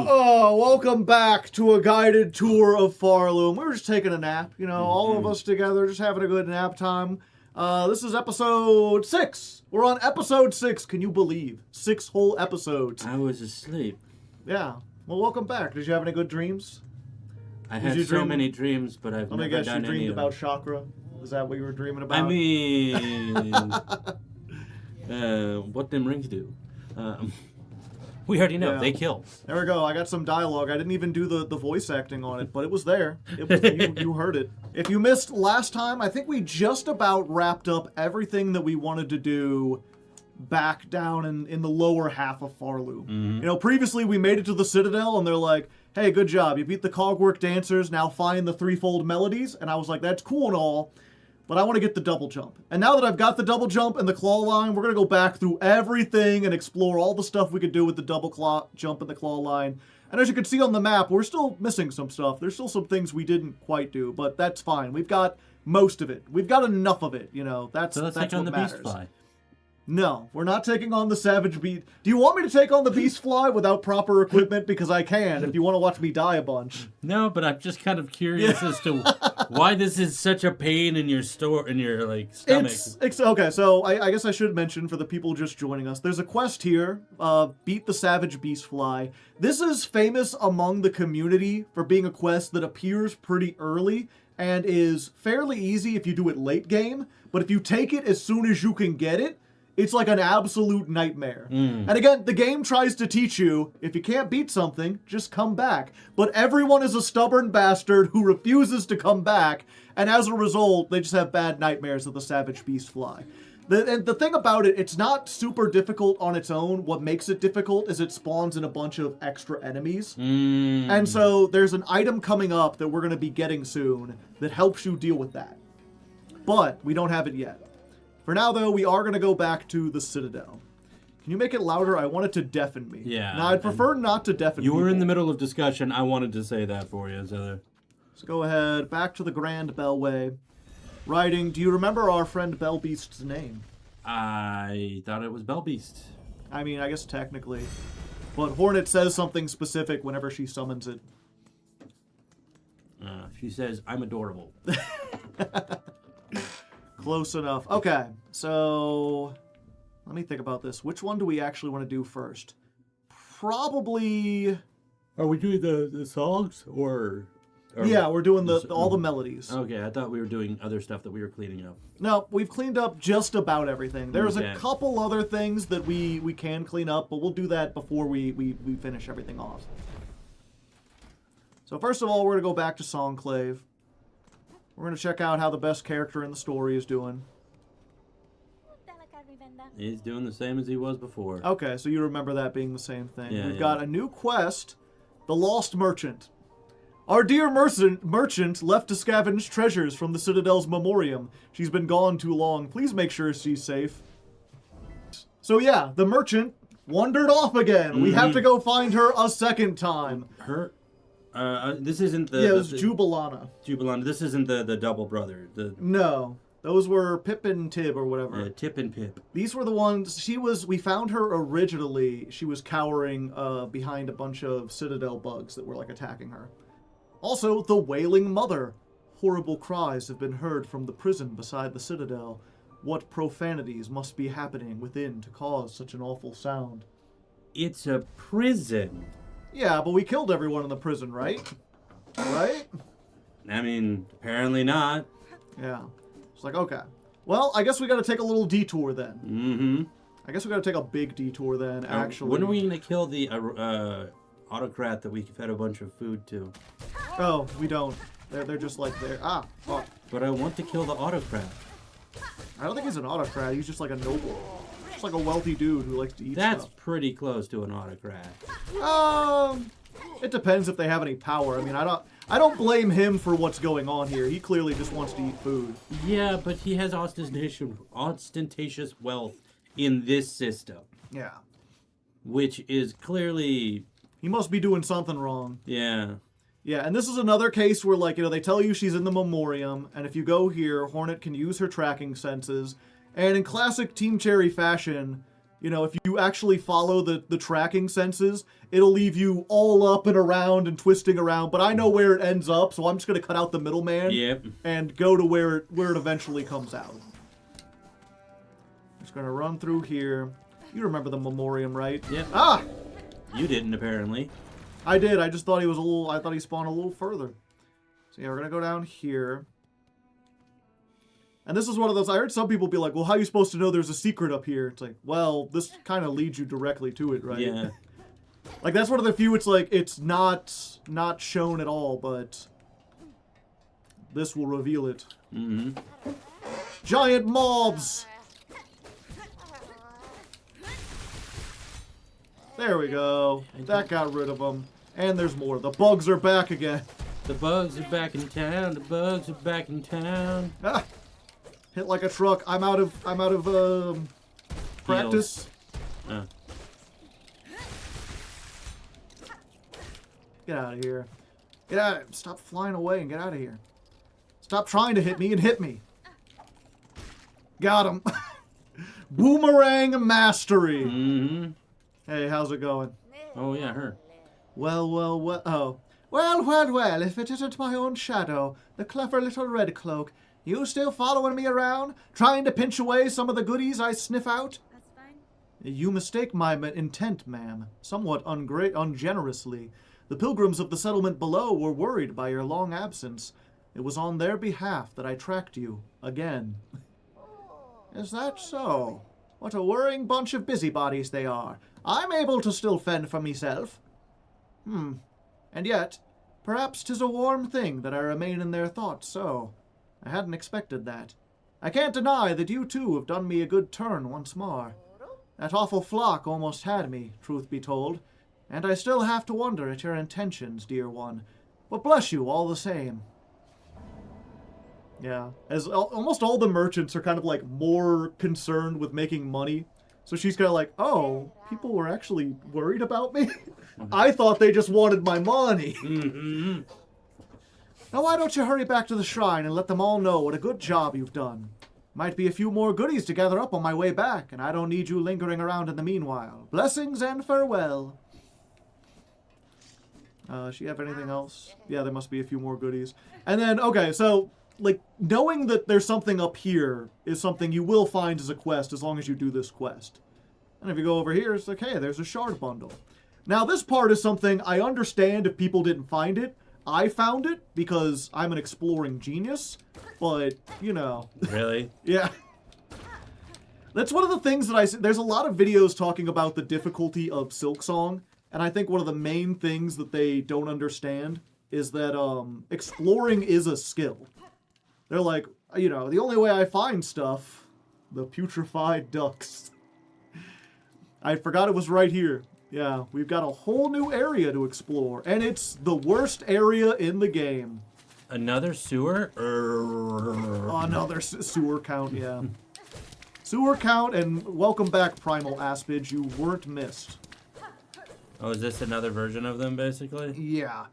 Oh, welcome back to a guided tour of Pharloom. We were just taking a nap, all of us together, just having a good nap time. This is episode 6. We're on episode 6. Can you believe? 6 whole episodes. I was asleep. Yeah. Well, welcome back. Did you have any good dreams? I had so many dreams, but I've never done any of them. I guess you dreamed about Shakra. Is that what you were dreaming about? I mean, what them rings do? We already know. Yeah. They kill. There we go. I got some dialogue. I didn't even do the voice acting on it, but it was there. It was, you heard it. If you missed last time, I think we just about wrapped up everything that we wanted to do back down in the lower half of Pharloom. Mm-hmm. Previously we made it to the Citadel, and they're like, hey, good job. You beat the Cogwork Dancers. Now find the threefold melodies. And I was like, that's cool and all, but I want to get the double jump. And now that I've got the double jump and the claw line, we're going to go back through everything and explore all the stuff we could do with the double claw jump and the claw line. And as you can see on the map, we're still missing some stuff. There's still some things we didn't quite do, but that's fine. We've got most of it. We've got enough of it, That's, so let's that's take on what the matters. Beastfly. No, we're not taking on the Savage Beast. Do you want me to take on the Beastfly without proper equipment? Because I can, if you want to watch me die a bunch. No, but I'm just kind of curious as to why this is such a pain in your stomach. It's okay, so I guess I should mention for the people just joining us, there's a quest here, Beat the Savage Beastfly. This is famous among the community for being a quest that appears pretty early and is fairly easy if you do it late game, but if you take it as soon as you can get it, it's like an absolute nightmare. And again, the game tries to teach you, if you can't beat something, just come back. But everyone is a stubborn bastard who refuses to come back, and as a result, they just have bad nightmares of the Savage Beastfly. And the thing about it, it's not super difficult on its own. What makes it difficult is it spawns in a bunch of extra enemies. And so there's an item coming up that we're going to be getting soon that helps you deal with that. But we don't have it yet. For now, though, we are going to go back to the Citadel. Can you make it louder? I want it to deafen me. Yeah. Now, I'd prefer not to deafen you people. were in the middle of discussion. I wanted to say that for you. So let's go ahead. Back to the Grand Bellway. Writing, do you remember our friend Bellbeast's name? I thought it was Bellbeast. I mean, I guess technically. But Hornet says something specific whenever she summons it. She says, I'm adorable. Close enough. Okay, so let me think about this. Which one do we actually want to do first? Probably... Are we doing the songs or yeah, we're doing all the melodies. Okay, I thought we were doing other stuff that we were cleaning up. No, we've cleaned up just about everything. There's a couple other things that we can clean up, but we'll do that before we finish everything off. So first of all, we're going to go back to Songclave. We're going to check out how the best character in the story is doing. He's doing the same as he was before. Okay, so you remember that being the same thing. Yeah, We've got a new quest, The Lost Merchant. Our dear merchant left to scavenge treasures from the Citadel's memoriam. She's been gone too long. Please make sure she's safe. So yeah, the merchant wandered off again. We have to go find her a second time. This isn't the... Yeah, it was Jubilana. Jubilana. This isn't the double brother. No. Those were Pip and Tib or whatever. Tip and Pip. These were the ones... We found her originally. She was cowering behind a bunch of Citadel bugs that were attacking her. Also, the Wailing Mother. Horrible cries have been heard from the prison beside the Citadel. What profanities must be happening within to cause such an awful sound? It's a prison. Yeah, but we killed everyone in the prison, right? Right? I mean, apparently not. Yeah. It's okay. Well, I guess we gotta take a little detour then. Mm-hmm. I guess we gotta take a big detour then, actually. When are we gonna kill the autocrat that we fed a bunch of food to? Oh, we don't. They're just there. Ah, fuck. But I want to kill the autocrat. I don't think he's an autocrat. He's just a noble. Just a wealthy dude who likes to eat That's stuff. pretty close to an autocrat. It depends if they have any power. I mean, I don't blame him for what's going on here. He clearly just wants to eat food. Yeah, but he has ostentatious wealth in this system. Yeah. Which is clearly... He must be doing something wrong. Yeah. Yeah, and this is another case where, they tell you she's in the memoriam, and if you go here, Hornet can use her tracking senses, and in classic Team Cherry fashion, You know, if you actually follow the tracking senses, it'll leave you all up and around and twisting around. But I know where it ends up, so I'm just going to cut out the middleman and go to where it eventually comes out. Just going to run through here. You remember the Memoriam, right? Yep. Ah! You didn't, apparently. I did. I just thought he was I thought he spawned a little further. So yeah, we're going to go down here. And this is one of those, I heard some people be like, well, how are you supposed to know there's a secret up here? It's like, well, this kind of leads you directly to it, right? Yeah. Like, that's one of the few, it's like, it's not shown at all, but this will reveal it. Mm-hmm. Giant mobs! There we go. That got rid of them. And there's more. The bugs are back again. The bugs are back in town. The bugs are back in town. Ah! Hit like a truck. I'm out of practice. Get out of here. Get out of here. Stop flying away and get out of here. Stop trying to hit me and hit me. Got him. Boomerang mastery. Mm-hmm. Hey, how's it going? Oh, yeah, her. Well, oh. Well, if it isn't my own shadow, the clever little red cloak. You still following me around, trying to pinch away some of the goodies I sniff out? That's fine. You mistake my intent, ma'am, somewhat ungenerously. The pilgrims of the settlement below were worried by your long absence. It was on their behalf that I tracked you, again. Is that so? What a worrying bunch of busybodies they are. I'm able to still fend for myself. And yet, perhaps 'tis a warm thing that I remain in their thoughts so. I hadn't expected that. I can't deny that you too have done me a good turn once more. That awful flock almost had me, truth be told, and I still have to wonder at your intentions, dear one. But bless you all the same. Yeah, as almost all the merchants are kind of like more concerned with making money. So she's kind of like, oh, people were actually worried about me? I thought they just wanted my money. Mm-hmm. Now why don't you hurry back to the shrine and let them all know what a good job you've done. Might be a few more goodies to gather up on my way back, and I don't need you lingering around in the meanwhile. Blessings and farewell. She have anything else? Yeah, there must be a few more goodies. And then, okay, so, like, knowing that there's something up here is something you will find as a quest as long as you do this quest. And if you go over here, it's like, hey, there's a shard bundle. Now, this part is something I understand if people didn't find it. I found it because I'm an exploring genius, but, you know. Really? Yeah. That's one of the things that there's a lot of videos talking about the difficulty of Silksong, and I think one of the main things that they don't understand is that exploring is a skill. They're like, you know, the only way I find stuff, the putrefied ducks. I forgot it was right here. Yeah, we've got a whole new area to explore, and it's the worst area in the game. Another sewer? Another sewer count, yeah. Sewer count, and welcome back, Primal Aspid. You weren't missed. Oh, is this another version of them, basically? Yeah.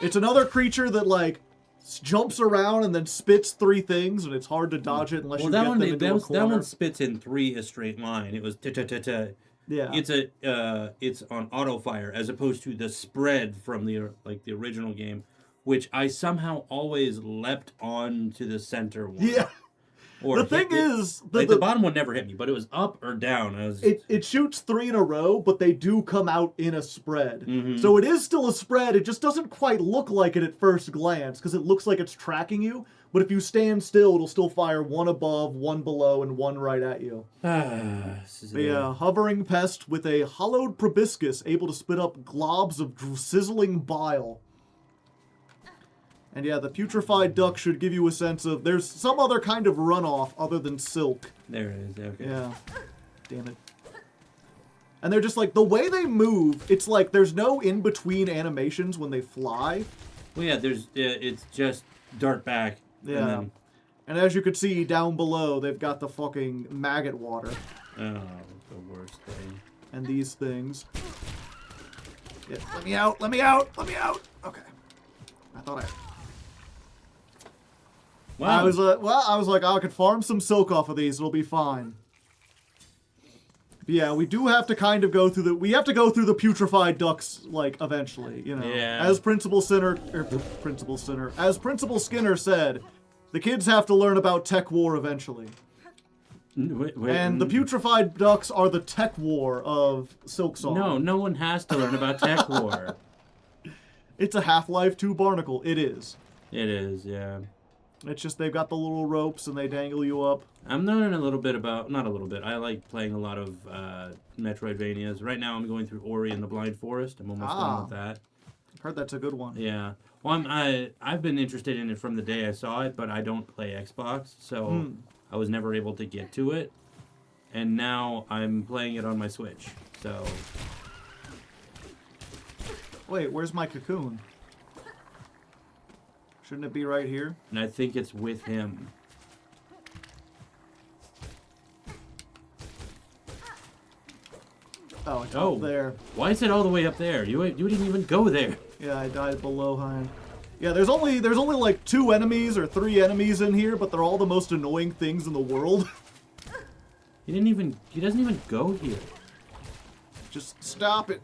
It's another creature that, like, jumps around and then spits 3 things, and it's hard to dodge it unless you get them into a corner. That one spits in 3 a straight line. It was ta-ta-ta-ta. Yeah. It's on auto fire as opposed to the spread from the original game, which I somehow always leapt on to the center one. Yeah. Or the thing is, the bottom one never hit me, but it was up or down. It shoots 3 in a row, but they do come out in a spread. Mm-hmm. So it is still a spread. It just doesn't quite look like it at first glance because it looks like it's tracking you. But if you stand still, it'll still fire 1 above, 1 below, and 1 right at you. Yeah, hovering pest with a hollowed proboscis able to spit up globs of sizzling bile. And yeah, the putrefied duck should give you a sense of there's some other kind of runoff other than silk. There it is, okay. Yeah. Damn it. And they're just like, the way they move, it's like there's no in-between animations when they fly. Well, yeah, it's just dart back. Yeah. And as you can see down below, they've got the fucking maggot water. Oh, the worst thing. And these things. Yeah, let me out, let me out, let me out. Okay. I thought Wow. I was like, I could farm some silk off of these, it'll be fine. Yeah, we do have to kind of go through the... We have to go through the putrefied ducks, like, eventually, you know. Yeah. As Principal Skinner said, the kids have to learn about tech war eventually. And the putrefied ducks are the tech war of Silksong. No one has to learn about tech war. It's a Half-Life 2 barnacle. It is. It is, yeah. It's just they've got the little ropes and they dangle you up. I'm learning a little bit about... Not a little bit. I like playing a lot of Metroidvanias. Right now I'm going through Ori and the Blind Forest. I'm almost done with that. I've heard that's a good one. Yeah. Well, I've been interested in it from the day I saw it, but I don't play Xbox, so I was never able to get to it. And now I'm playing it on my Switch, so... Wait, where's my cocoon? Shouldn't it be right here? And I think it's with him. Oh, it's up there. Why is it all the way up there? You didn't even go there. Yeah, I died below Hein. Yeah, there's only like 2 enemies or 3 enemies in here, but they're all the most annoying things in the world. He doesn't even go here. Just stop it.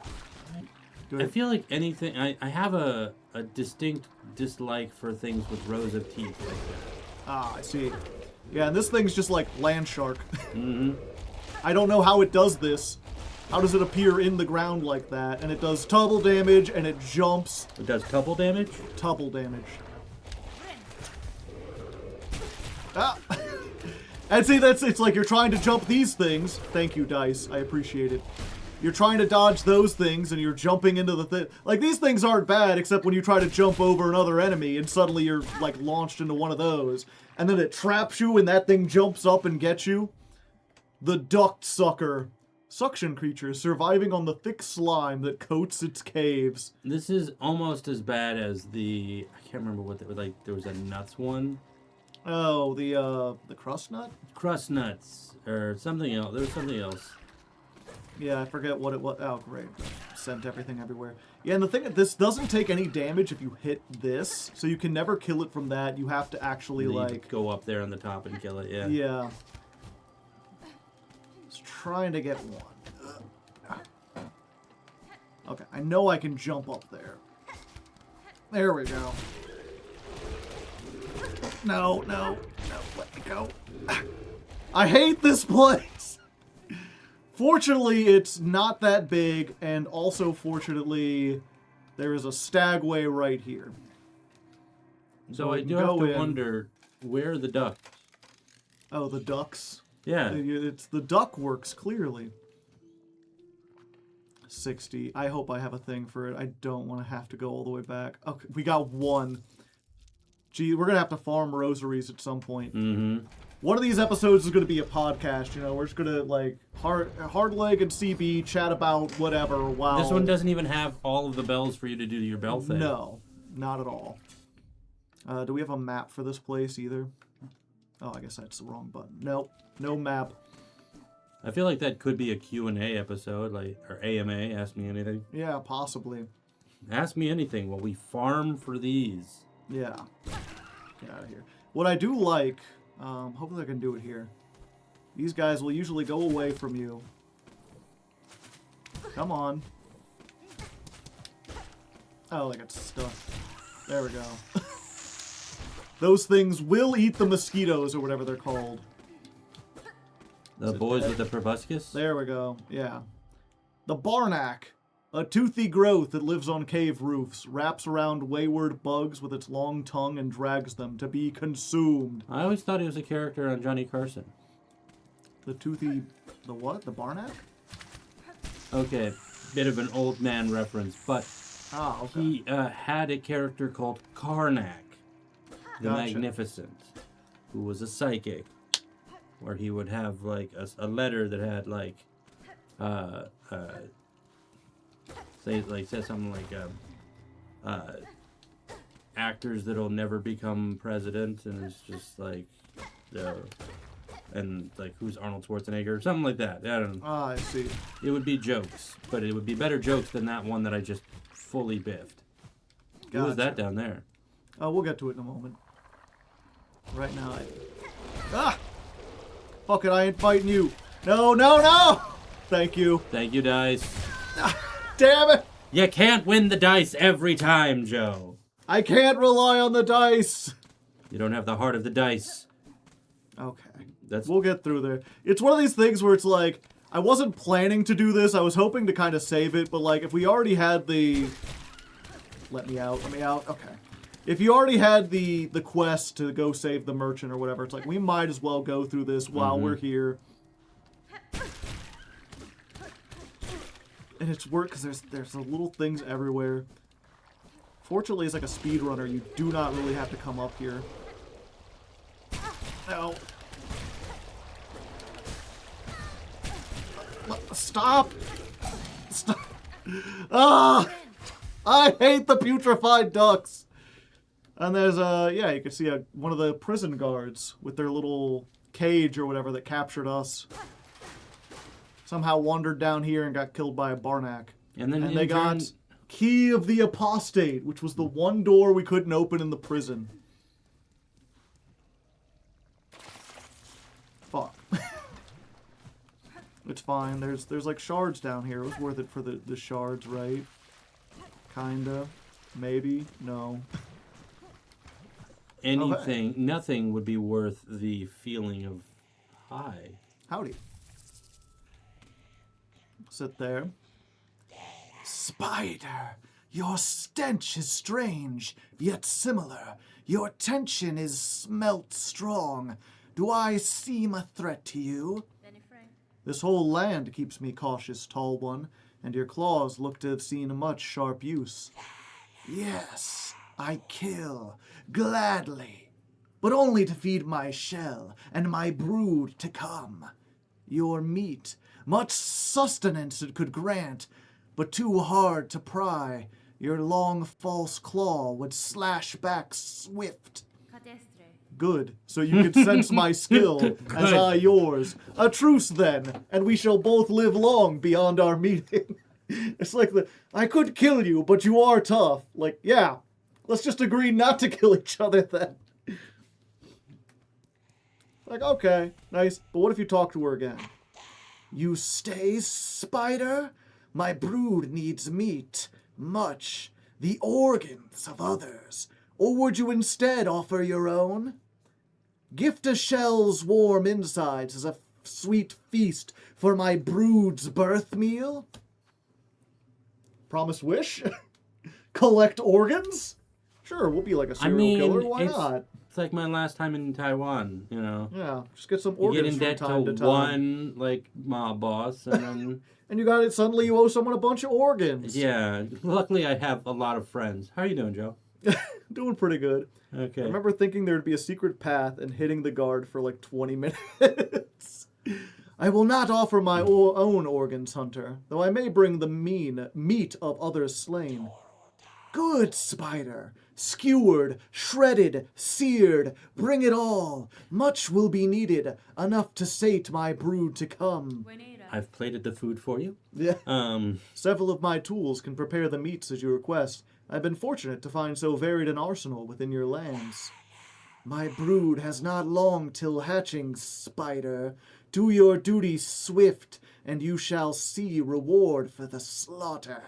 I feel like anything... I have a distinct dislike for things with rows of teeth like that. Ah, I see. Yeah, and this thing's just like land shark. Mm-hmm. I don't know how it does this. How does it appear in the ground like that? And it does double damage, and it jumps. It does double damage? Double damage. Ah! And see, it's like you're trying to jump these things. Thank you, Dice. I appreciate it. You're trying to dodge those things, and you're jumping into the thing. Like, these things aren't bad, except when you try to jump over another enemy, and suddenly you're, like, launched into one of those. And then it traps you, and that thing jumps up and gets you. The duct sucker. Suction creature surviving on the thick slime that coats its caves. This is almost as bad as the... I can't remember what... there was a nuts one. Oh, the crust nut? Crust nuts. Or something else. There was something else. Yeah, I forget what it was. Oh, great. Sent everything everywhere. Yeah, and the thing, this doesn't take any damage if you hit this, so you can never kill it from that. You have to actually, like... go up there on the top and kill it, yeah. Yeah. Just trying to get one. Okay, I know I can jump up there. There we go. No, let me go. I hate this place! Fortunately, it's not that big, and also, fortunately, there is a stagway right here. So I do have to wonder, where are the ducks? Oh, the ducks? Yeah. It's the duck works, clearly. 60. I hope I have a thing for it. I don't want to have to go all the way back. Okay, we got 1. Gee, we're going to have to farm rosaries at some point. Mm-hmm. One of these episodes is going to be a podcast, you know. We're just going to, like, Hardleg and CB chat about whatever while... This one doesn't even have all of the bells for you to do your bell thing. No, not at all. Do we have a map for this place either? Oh, I guess that's the wrong button. Nope, no map. I feel like that could be a Q&A episode, like, or AMA, Ask Me Anything. Yeah, possibly. Ask me anything while we farm for these. Yeah. Get out of here. What I do like... hopefully I can do it here. These guys will usually go away from you. Come on. Oh, they got stuck. There we go. Those things will eat the mosquitoes, or whatever they're called. The boys with the proboscis? There we go, yeah. The Barnack. A toothy growth that lives on cave roofs, wraps around wayward bugs with its long tongue and drags them to be consumed. I always thought he was a character on Johnny Carson. The toothy... The what? The Barnack? Okay, bit of an old man reference, but okay. He had a character called Karnak, the Magnificent, who was a psychic, where he would have, like, a letter that had, like, says something like actors that'll never become president, and it's just like and like who's Arnold Schwarzenegger, something like that. I don't know. I see. It would be jokes, but it would be better jokes than that one that I just fully biffed. Gotcha. Who was that down there? Oh, we'll get to it in a moment. Right now, Fuck it, I ain't fighting you. No! Thank you. Thank you, dice. Damn it! You can't win the dice every time, Joe. I can't rely on the dice. You don't have the heart of the dice. Okay. We'll get through there. It's one of these things where it's like, I wasn't planning to do this. I was hoping to kind of save it, but like, if we already had the... Let me out. Okay. If you already had the quest to go save the merchant or whatever, it's like, we might as well go through this while we're here. And it's work because there's the little things everywhere. Fortunately, it's like a speedrunner. You do not really have to come up here. No. Stop! Stop! Ah! I hate the putrefied ducks! And there's yeah, you can see one of the prison guards with their little cage or whatever that captured us. Somehow wandered down here and got killed by a Barnack. And then they got Key of the Apostate, which was the one door we couldn't open in the prison. Fuck. It's fine. There's like shards down here. It was worth it for the shards, right? Kinda. Maybe. No. Anything, nothing would be worth the feeling of high. Howdy. Sit there. Spider, your stench is strange, yet similar. Your tension is smelt strong. Do I seem a threat to you? This whole land keeps me cautious, tall one, and your claws look to have seen much sharp use. Yes, I kill, gladly, but only to feed my shell and my brood to come. Your meat, much sustenance it could grant, but too hard to pry. Your long false claw would slash back swift. Good, so you can sense my skill, as I yours. A truce then, and we shall both live long beyond our meeting. It's like I could kill you, but you are tough. Like, yeah, let's just agree not to kill each other then. Like, okay, nice, but what if you talk to her again? You stay, spider? My brood needs meat, much, the organs of others. Or would you instead offer your own? Gift a shell's warm insides as a sweet feast for my brood's birth meal? Promise wish? Collect organs? Sure, we'll be like a serial killer, why not? It's like my last time in Taiwan, you know. Yeah, just get some organs from time to time. One, like, mob boss, and then... and you got it, suddenly you owe someone a bunch of organs. Yeah, luckily I have a lot of friends. How are you doing, Joe? Doing pretty good. Okay. I remember thinking there would be a secret path and hitting the guard for like 20 minutes. I will not offer my own organs, Hunter, though I may bring the meat of others slain. Good, Spider. Skewered, shredded, seared, bring it all. Much will be needed, enough to sate my brood to come. I've plated the food for you. Yeah. Several of my tools can prepare the meats as you request. I've been fortunate to find so varied an arsenal within your lands. My brood has not long till hatching, Spider. Do your duty swift, and you shall see reward for the slaughter.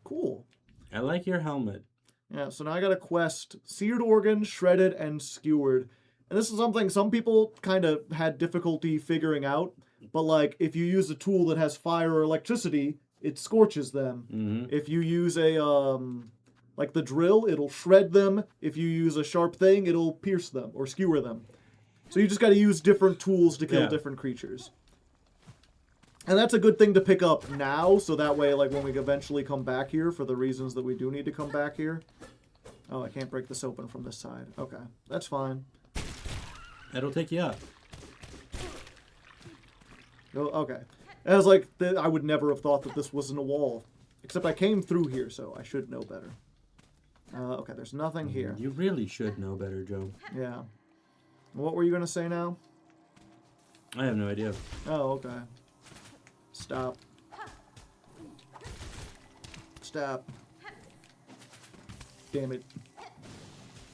Cool. I like your helmet. Yeah, so now I got a quest. Seared organ, shredded, and skewered. And this is something some people kind of had difficulty figuring out. But, like, if you use a tool that has fire or electricity, it scorches them. Mm-hmm. If you use a, like the drill, it'll shred them. If you use a sharp thing, it'll pierce them or skewer them. So you just got to use different tools to kill different creatures. And that's a good thing to pick up now, so that way, like, when we eventually come back here, for the reasons that we do need to come back here. Oh, I can't break this open from this side. Okay, that's fine. That'll take you up. Oh, okay. I was like, I would never have thought that this wasn't a wall. Except I came through here, so I should know better. Okay, there's nothing here. You really should know better, Joe. Yeah. What were you going to say now? I have no idea. Oh, okay. Stop. Stop. Damn it.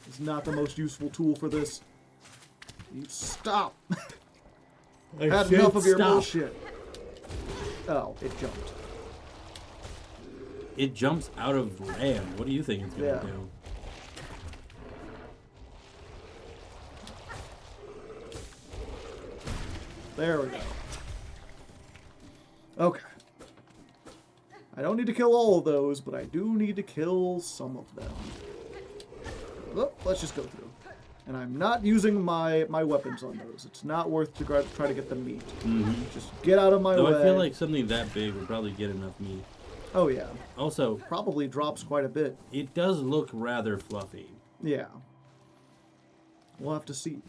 It's not the most useful tool for this. You stop. I had enough of your bullshit. Oh, it jumped. It jumps out of land. What do you think it's going to do? There we go. Okay. I don't need to kill all of those, but I do need to kill some of them. Oh, let's just go through. And I'm not using my weapons on those. It's not worth to try to get the meat. Just get out of my way. I feel like something that big would probably get enough meat. Oh, yeah. Also, probably drops quite a bit. It does look rather fluffy. Yeah. We'll have to see.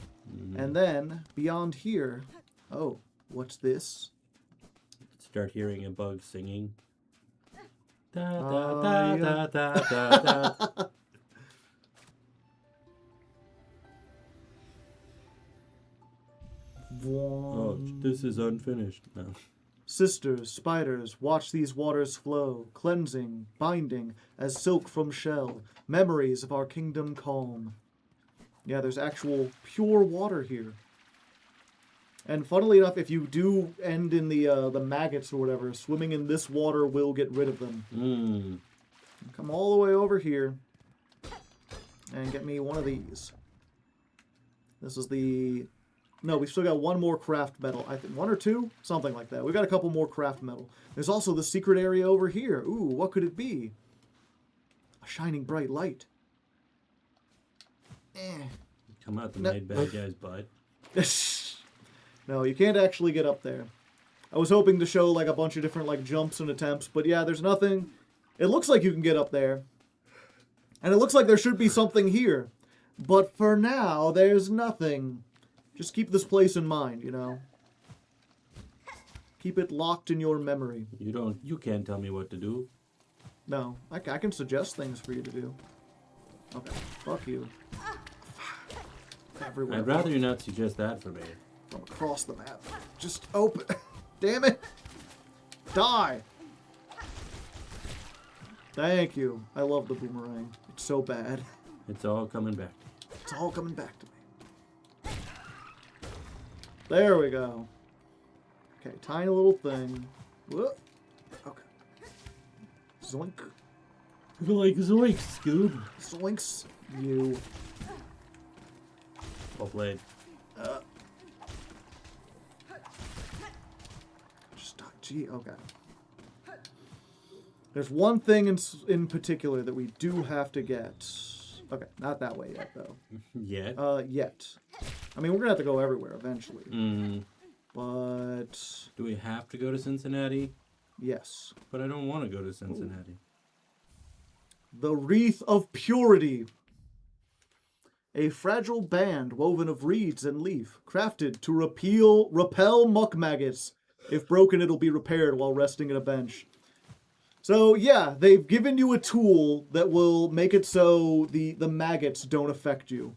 And then, beyond here... Oh, what's this? Start hearing a bug singing. Da da da da da da da. Oh, this is unfinished. No. Sisters, spiders, watch these waters flow, cleansing, binding, as silk from shell, memories of our kingdom calm. Yeah, there's actual pure water here. And funnily enough, if you do end in the maggots or whatever, swimming in this water will get rid of them. Come all the way over here and get me one of these. This is the... No, we've still got one more craft metal. I think 1 or 2? Something like that. We've got a couple more craft metal. There's also the secret area over here. Ooh, what could it be? A shining bright light. Come out the made bad guy's butt. No, you can't actually get up there. I was hoping to show like a bunch of different like jumps and attempts, but yeah, there's nothing. It looks like you can get up there. And it looks like there should be something here. But for now, there's nothing. Just keep this place in mind, you know. Keep it locked in your memory. You can't tell me what to do. No, I can suggest things for you to do. Okay, fuck you. Everywhere. I'd rather you not suggest that for me. From across the map. Just open. Damn it. Die. Thank you. I love the boomerang. It's so bad. It's all coming back. It's all coming back to me. There we go. Okay, tiny little thing. Whoop. Okay. Zoink. Like zoink, Scoob. Zoinks. You. Well played. Gee, okay. There's one thing in particular that we do have to get. Okay, not that way yet, though. Yet? Yet. I mean, we're gonna have to go everywhere eventually. But... Do we have to go to Cincinnati? Yes. But I don't want to go to Cincinnati. The Wreath of Purity. A fragile band woven of reeds and leaf, crafted to repel muck maggots. If broken, it'll be repaired while resting at a bench. So, yeah, they've given you a tool that will make it so the maggots don't affect you.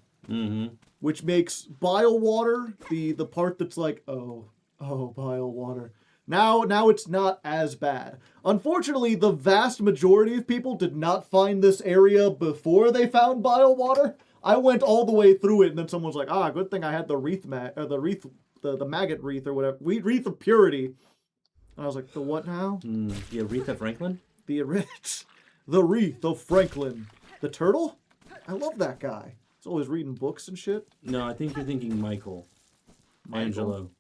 Which makes bile water the part that's like, oh, bile water. Now it's not as bad. Unfortunately, the vast majority of people did not find this area before they found bile water. I went all the way through it, and then someone's like, good thing I had the the maggot wreath or whatever. Wreath of Purity. And I was like, the what now? The Wreath of Franklin? The Wreath of Franklin. The turtle? I love that guy. He's always reading books and shit. No, I think you're thinking Michael. Angelo.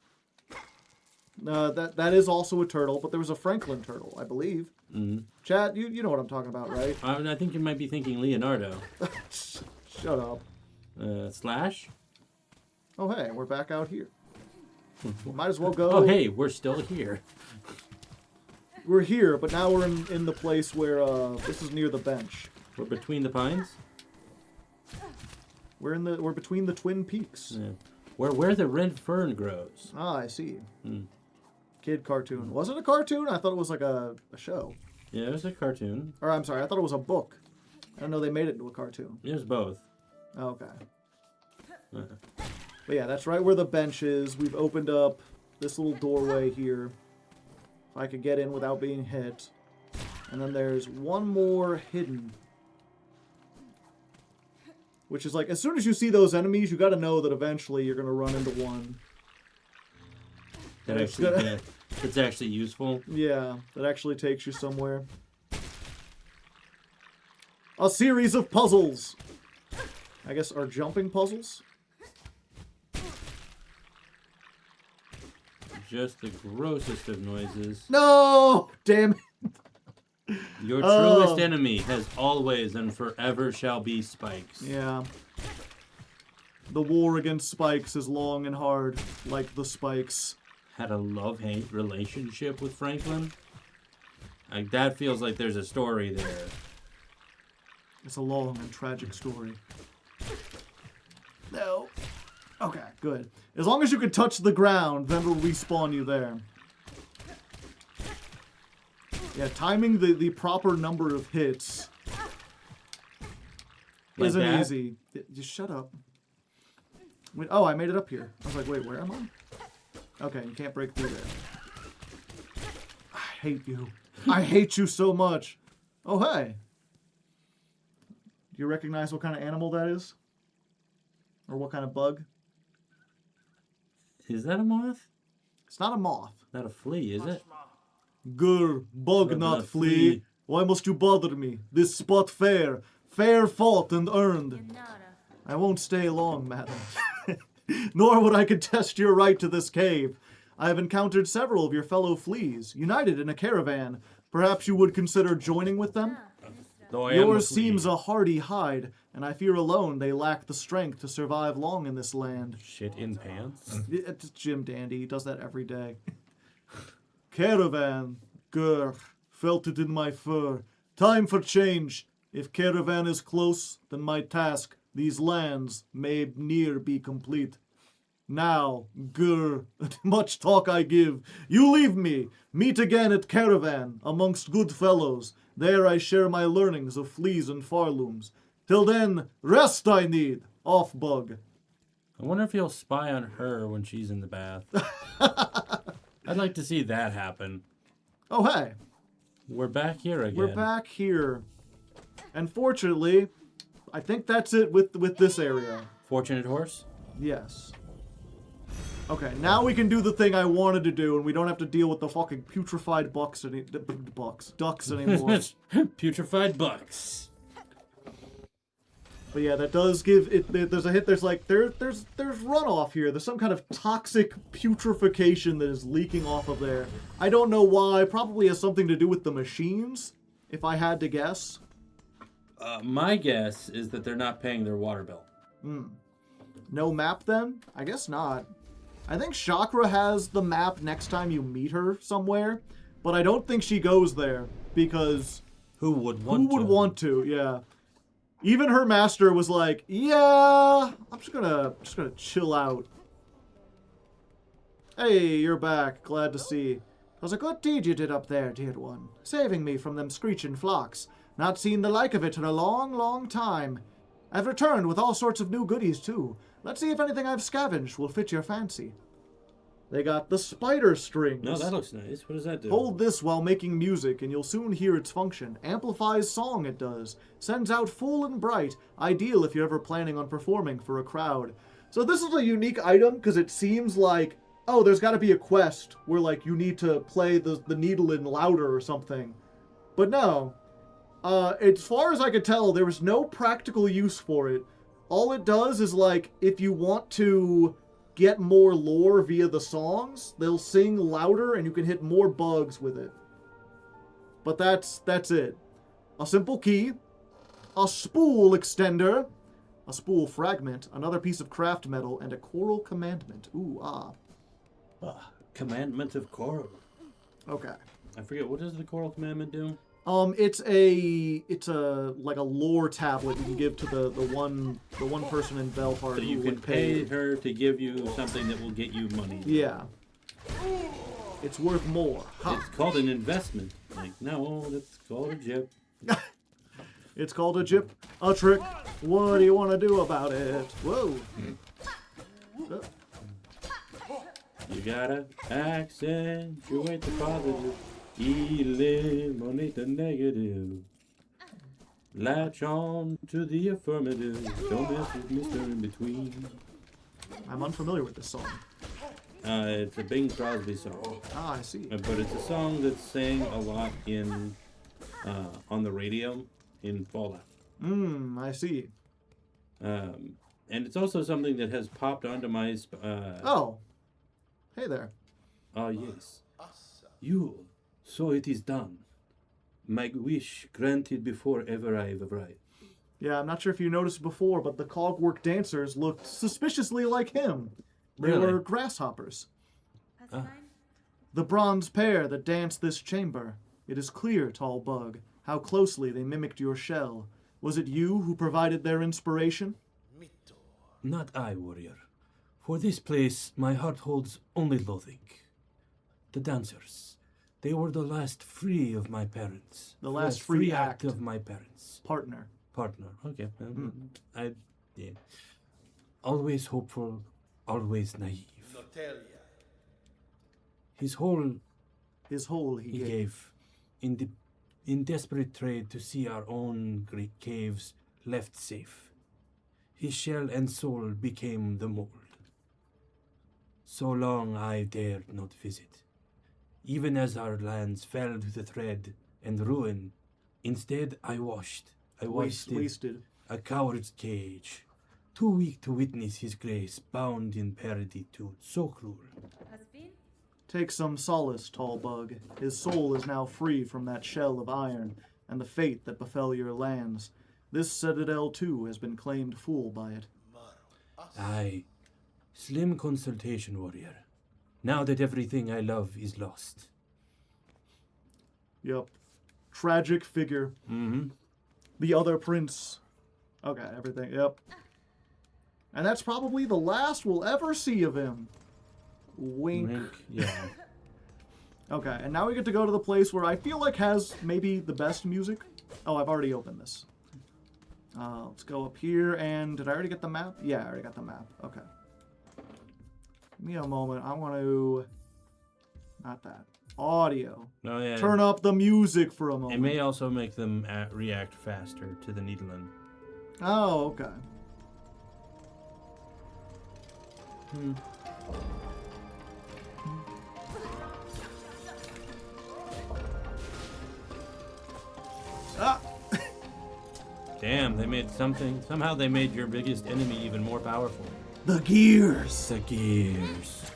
That is also a turtle, but there was a Franklin turtle, I believe. Chad, you know what I'm talking about, right? I think you might be thinking Leonardo. Shut up. Slash? Oh, hey, we're back out here. Might as well go. Oh, hey, we're still here. We're here, but now we're in the place where this is near the bench. We're between the pines? We're between the Twin Peaks. Yeah. Where the red fern grows. Ah, I see. Kid cartoon. Was it a cartoon? I thought it was like a show. Yeah, it was a cartoon. Or I'm sorry, I thought it was a book. I don't know they made it into a cartoon. It was both. Oh, okay. But yeah, that's right where the bench is. We've opened up this little doorway here. If I could get in without being hit. And then there's one more hidden. Which is like, as soon as you see those enemies, you gotta know that eventually you're gonna run into one. That actually It's actually useful. Yeah, that actually takes you somewhere. A series of puzzles. I guess are jumping puzzles? Just the grossest of noises. No! Damn it. Your truest enemy has always and forever shall be spikes. Yeah. The war against spikes is long and hard, like the spikes. Had a love-hate relationship with Franklin. Like, that feels like there's a story there. It's a long and tragic story. No. Okay, good. As long as you can touch the ground, then it'll respawn you there. Yeah, timing the proper number of hits Like isn't that? easy. Just shut up. Wait, oh, I made it up here. I was like, wait, where am I? Okay, you can't break through there. I hate you. I hate you so much. Oh, hey. Do you recognize what kind of animal that is? Or what kind of bug? Is that a moth? It's not a moth. Not a flea, is it? Grr, bug Bug not not flea. flea. Why must you bother me? This spot fair. Fair fought and earned. I won't stay long, madam. Nor would I contest your right to this cave. I have encountered several of your fellow fleas, united in a caravan. Perhaps you would consider joining with them? Though I am a Yours flea. seems a hardy hide, and I fear alone they lack the strength to survive long in this land. Shit in pants. It's Jim Dandy. He does that every day. Caravan. Grr. Felt it in my fur. Time for change. If caravan is close, then my task, these lands, may near be complete. Now, grr, much talk I give. You leave me. Meet again at caravan, amongst good fellows. There I share my learnings of fleas and Pharlooms. Till then, rest I need. Off, bug. I wonder if he'll spy on her when she's in the bath. I'd like to see that happen. Oh, hey. We're back here again. We're back here. And fortunately, I think that's it with this area. Fortunate horse? Yes. Okay, now we can do the thing I wanted to do, and we don't have to deal with the fucking putrefied ducks anymore. Putrefied bucks. But yeah, that does give it. There's a hit. There's like there's runoff here. There's some kind of toxic putrefaction that is leaking off of there. I don't know why. Probably has something to do with the machines, if I had to guess. My guess is that they're not paying their water bill. No map then? I guess not. I think Shakra has the map next time you meet her somewhere, but I don't think she goes there because Who would want to? Yeah. Even her master was like, "Yeah, I'm just gonna chill out." Hey, you're back. Glad to see. 'Twas a good deed you did up there, dear one, saving me from them screeching flocks. Not seen the like of it in a long, long time. I've returned with all sorts of new goodies, too. Let's see if anything I've scavenged will fit your fancy. They got the spider strings. No, that looks nice. What does that do? Hold this while making music, and you'll soon hear its function. Amplifies song, it does. Sends out full and bright. Ideal if you're ever planning on performing for a crowd. So this is a unique item, because it seems like, oh, there's got to be a quest where, like, you need to play the needle in louder or something. But no. As far as I could tell, there was no practical use for it. All it does is, like, if you want to get more lore via the songs, they'll sing louder and you can hit more bugs with it. But that's it. A simple key, a spool extender, a spool fragment, another piece of craft metal, and a coral commandment. Ooh, ah. Commandment of Coral. Okay. I forget, what does the Coral Commandment do? It's a like a lore tablet you can give to the one person in Belhart So you who can would pay her to give you something that will get you money. Yeah. It's worth more. Ha. It's called an investment. Like, no, that's called a jip. It's called a jip, a trick. What do you want to do about it? Whoa. You gotta accentuate the positive, eliminate the negative. Latch on to the affirmative. Don't mess with Mr. In Between. I'm unfamiliar with this song. It's a Bing Crosby song. Ah, I see. But it's a song that's sang a lot in on the radio in Fallout. I see. And it's also something that has popped onto my... Oh. Hey there. Yes. You, so it is done. My wish granted before ever I have arrived. Yeah, I'm not sure if you noticed before, but the cogwork dancers looked suspiciously like him. They Really? were grasshoppers. That's fine. The bronze pair that danced this chamber. It is clear, tall bug, how closely they mimicked your shell. Was it you who provided their inspiration? Not I, warrior. For this place, my heart holds only loathing. The dancers. They were the last free of my parents. The last free act act. of my parents. Partner. Partner. Okay. Yeah. Always hopeful, always naive. His whole His whole he gave. in desperate trade to see our own great caves left safe. His shell and soul became the mold. So long I dared not visit. Even as our lands fell to the thread and ruin, instead I Wasted. a coward's cage, too weak to witness his grace, bound in parody to so cruel. Has been? Take some solace, tall bug. His soul is now free from that shell of iron and the fate that befell your lands. This citadel, too, has been claimed full by it. Aye, slim consultation, warrior. Now that everything I love is lost. Yup. Tragic figure. Mm-hmm. The other prince. Okay, everything. Yep. And that's probably the last we'll ever see of him. Wink. Yeah. Okay, and now we get to go to the place where I feel like has maybe the best music. Oh, I've already opened this. Let's go up here, and did I already get the map? Yeah, I already got the map. Okay. Give me a moment. I want to... Not that. Audio. Oh, yeah. Turn up the music for a moment. It may also make them react faster to the needling. Oh, okay. Ah! Damn, they made something. Somehow they made your biggest enemy even more powerful. The gears! The gears.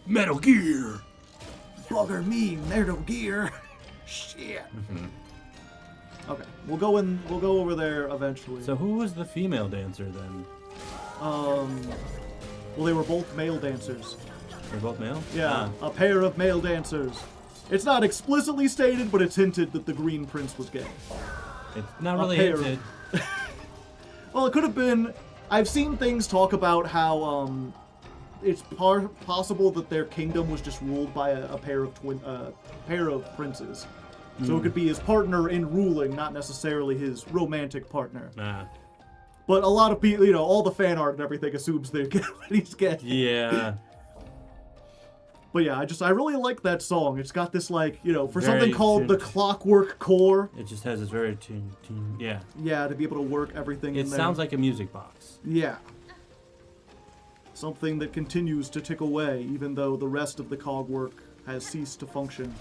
Metal Gear! Bugger me, Metal Gear. Shit. Okay, we'll go over there eventually. So who was the female dancer then? Well, they were both male dancers. They're both male? Yeah, Ah. a pair of male dancers. It's not explicitly stated, but it's hinted that the Green Prince was gay. It's not really pair. hinted. Well, it could have been. I've seen things talk about how it's possible that their kingdom was just ruled by a pair of princes. So it could be his partner in ruling, not necessarily his romantic partner. Ah. But a lot of people, all the fan art and everything assumes that he's gay. Yeah. But yeah, I really like that song. It's got this for Very something called the Clockwork Core. It just has this very yeah. Yeah, to be able to work everything in It there. sounds like a music box. Yeah. Something that continues to tick away, even though the rest of the cogwork has ceased to function.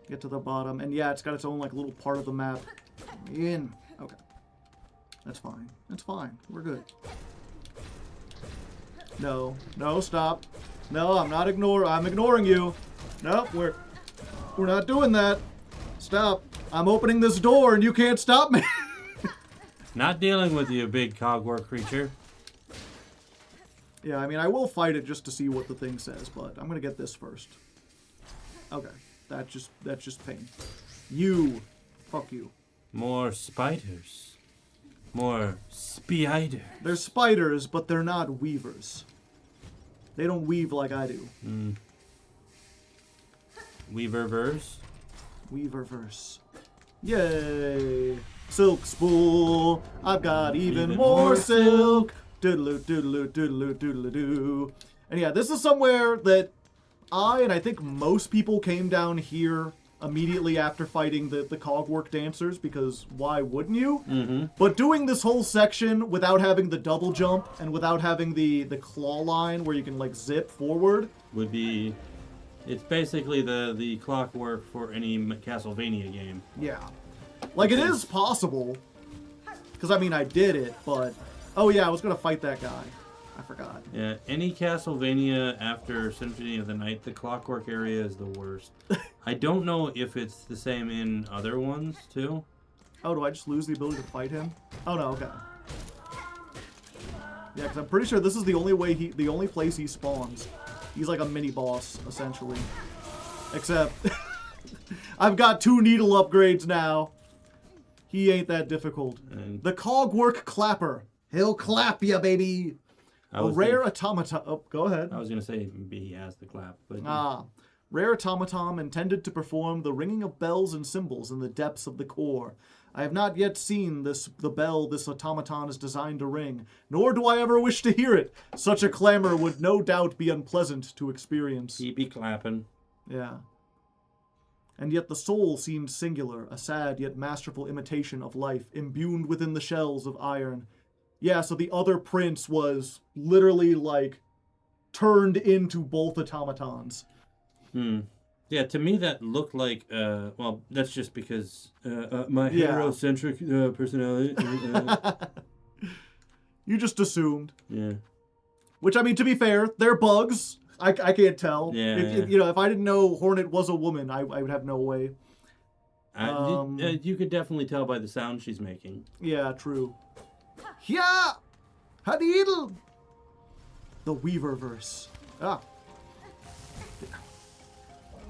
Get to the bottom, and yeah, it's got its own little part of the map. In. Okay. That's fine. That's fine. We're good. No. No, stop. No, I'm ignoring you. Nope, we're not doing that. Stop. I'm opening this door and you can't stop me. Not dealing with you, big cogwork creature. Yeah, I mean, I will fight it just to see what the thing says, but I'm gonna get this first. Okay. That's just pain. You. Fuck you. More spiders. More spider. They're spiders, but they're not weavers. They don't weave like I do. Weaververse. Weaververse. Yay! Silk spool. I've got even more silk. Doodaloo, doodaloo, doodaloo, doodaloo, doo. And yeah, this is somewhere that I think most people came down here immediately after fighting the cogwork dancers, because why wouldn't you? Mm-hmm. But doing this whole section without having the double jump and without having the claw line where you can like zip forward would be... It's basically the clockwork for any Castlevania game. Yeah. Like, it is possible. Because, I mean, I did it, but... Oh, yeah, I was going to fight that guy. I forgot. Yeah, any Castlevania after Symphony of the Night, the clockwork area is the worst. I don't know if it's the same in other ones, too. Oh, do I just lose the ability to fight him? Oh, no, okay. Yeah, because I'm pretty sure this is the only place he spawns. He's like a mini-boss, essentially. Except... I've got 2 needle upgrades now. He ain't that difficult. And The Cogwork Clapper. He'll clap ya, baby. A rare automaton. Oh, go ahead. I was going to say maybe he has the clap. But Rare automaton intended to perform the ringing of bells and cymbals in the depths of the core. I have not yet seen the bell this automaton is designed to ring, nor do I ever wish to hear it. Such a clamor would no doubt be unpleasant to experience. he be clapping. Yeah. And yet the soul seemed singular, a sad yet masterful imitation of life, imbued within the shells of iron. Yeah, so the other prince was literally, like, turned into both automatons. Yeah, to me that looked like, well, that's just because my Yeah. heterocentric personality. You just assumed. Yeah. Which, I mean, to be fair, they're bugs. I can't tell. Yeah, If, yeah. if I didn't know Hornet was a woman, I would have no way. You could definitely tell by the sound she's making. Yeah, true. Yeah! Hadidl! The Weaver verse. Ah.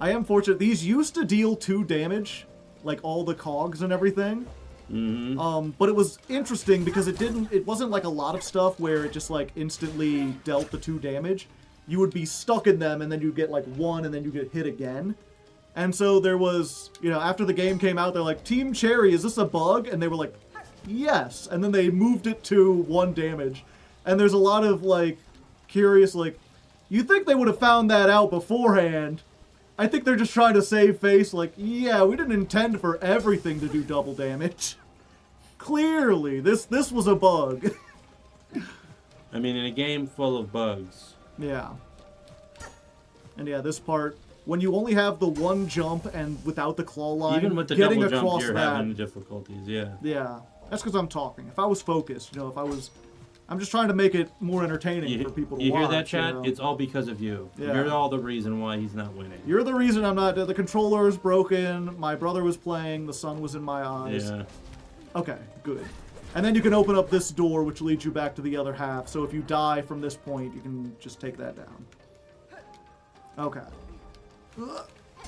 I am fortunate. These used to deal 2 damage, like all the cogs and everything. Mm-hmm. But it was interesting because it wasn't like a lot of stuff where it just like instantly dealt the 2 damage. You would be stuck in them and then you'd get like 1 and then you get hit again. And so there was, after the game came out, they're like, Team Cherry, is this a bug? And they were like, yes. And then they moved it to 1 damage. And there's a lot of like curious, like, you think they would have found that out beforehand. I think they're just trying to save face, like, yeah, we didn't intend for everything to do double damage. Clearly, this was a bug. I mean, in a game full of bugs. Yeah. And yeah, this part, when you only have the 1 jump and without the claw line, Even with the getting double jump, across you're that, having difficulties, yeah. yeah, that's because I'm talking. If I was focused, I'm just trying to make it more entertaining for people to You watch. hear that, chat? you know? It's all because of you. Yeah. You're all the reason why he's not winning. You're the reason I'm not. The controller is broken. My brother was playing. The sun was in my eyes. Yeah. Okay, good. And then you can open up this door, which leads you back to the other half. So if you die from this point, you can just take that down. Okay.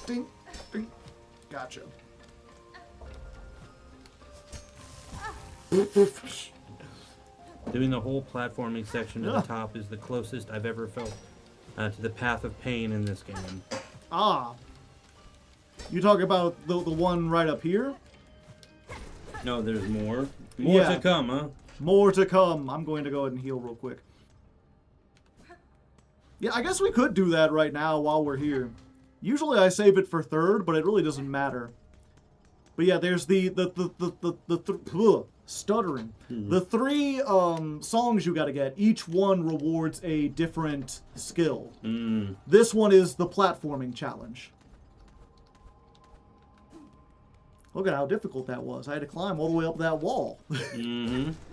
Ding, ding. Gotcha. Doing the whole platforming section to Yeah. the top is the closest I've ever felt to the path of pain in this game. Ah. You talk about the one right up here? No, there's more. More Yeah. to come, huh? More to come. I'm going to go ahead and heal real quick. Yeah, I guess we could do that right now while we're here. Usually I save it for third, but it really doesn't matter. But yeah, there's stuttering. The 3 songs you gotta get. Each one rewards a different skill. This one is the platforming challenge. Look at how difficult that was. I had to climb all the way up that wall.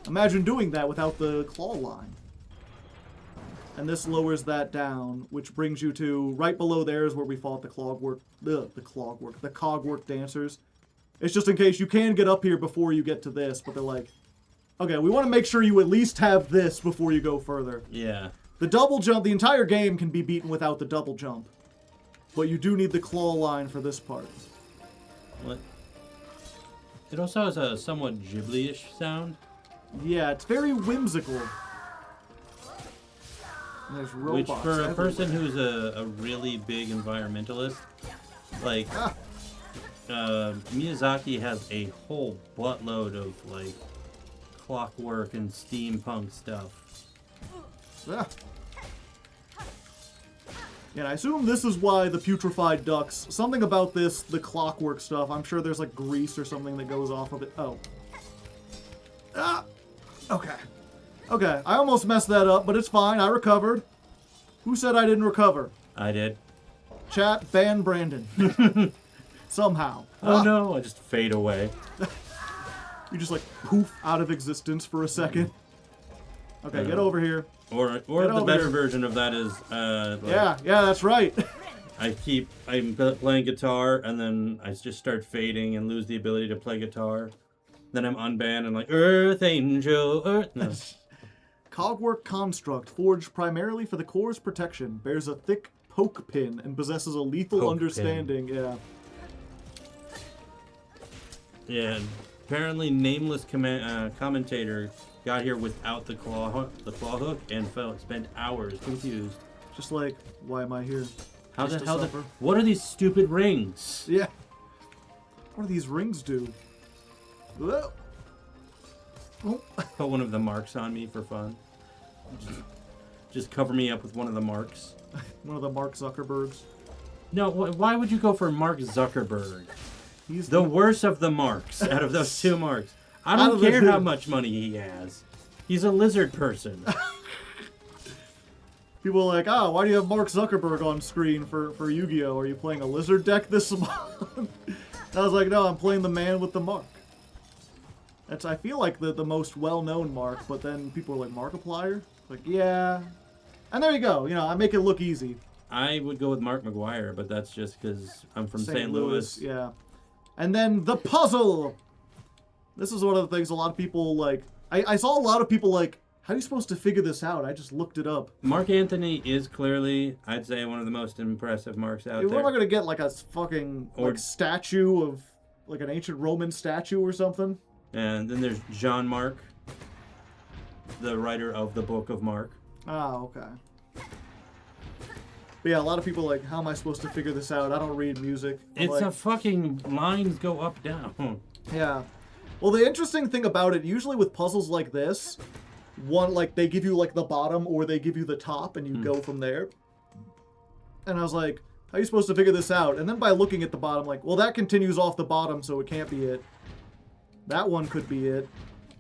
Imagine doing that without the claw line. And this lowers that down, which brings you to right below there is where we fought the cogwork dancers. It's just in case you can get up here before you get to this, but they're like, okay, we want to make sure you at least have this before you go further. Yeah. The double jump, the entire game can be beaten without the double jump, but you do need the claw line for this part. What? It also has a somewhat Ghibli-ish sound. Yeah, it's very whimsical. And there's Which, robots for a person everywhere. who's a really big environmentalist, like, Miyazaki has a whole buttload of, like, clockwork and steampunk stuff. Yeah, And I assume this is why the putrefied ducks, something about this, the clockwork stuff, I'm sure there's like grease or something that goes off of it. Oh. Ah! Okay. Okay, I almost messed that up, but it's fine. I recovered. Who said I didn't recover? I did. Chat, ban Brandon. Somehow. Oh no, I just fade away. You just like poof out of existence for a second. Okay, get over here. Or the better version of that is Yeah, that's right. I'm playing guitar and then I just start fading and lose the ability to play guitar. Then I'm unbanned and like Earth Angel, Earth. No. Cogwork construct forged primarily for the core's protection, bears a thick poke pin and possesses a lethal Poke understanding. Yeah. Yeah. Apparently, nameless commentator got here without the claw hook and spent hours confused. Just like, why am I here? How Just the to hell? suffer? What are these stupid rings? Yeah. What do these rings do? Whoa. Oh. Put one of the marks on me for fun. Just cover me up with one of the marks. One of the Mark Zuckerbergs. No, why would you go for Mark Zuckerberg? He's The worst of the marks out of those two marks. I Out don't of the care two. how much money he has. He's a lizard person. People are like, oh, why do you have Mark Zuckerberg on screen for Yu-Gi-Oh? Are you playing a lizard deck this month? I was like, no, I'm playing the man with the mark. That's, I feel like the most well-known mark, but then people are like, Markiplier? Like, yeah. And there you go. You know, I make it look easy. I would go with Mark McGuire, but that's just because I'm from St. Louis. Yeah. And then the puzzle. This is one of the things a lot of people like. I saw a lot of people like, how are you supposed to figure this out? I just looked it up. Mark Anthony is clearly, I'd say, one of the most impressive marks out We're there. not going to get like a fucking like statue of like an ancient Roman statue or something. And then there's John Mark, the writer of the Book of Mark. Oh, okay. But yeah, a lot of people are like, how am I supposed to figure this out? I don't read music. It's like, a fucking lines go up, down. Yeah. Well, the interesting thing about it, usually with puzzles like this, one, like, they give you, like, the bottom or they give you the top and you go from there. And I was like, how are you supposed to figure this out? And then by looking at the bottom, like, well, that continues off the bottom, so it can't be it. That one could be it.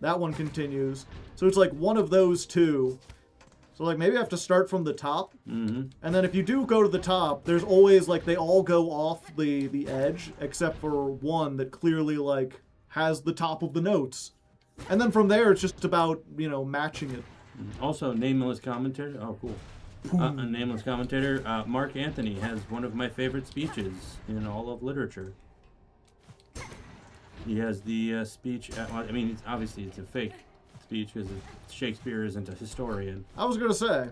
That one continues. So it's like one of those two. So, like, maybe I have to start from the top. Mm-hmm. And then if you do go to the top, there's always, like, they all go off the edge, except for one that clearly, like, has the top of the notes. And then from there, it's just about, you know, matching it. Also, nameless commentator. Oh, cool. A nameless commentator. Mark Anthony has one of my favorite speeches in all of literature. He has the speech. I mean, obviously, it's a fake speech because Shakespeare isn't a historian. I was going to say,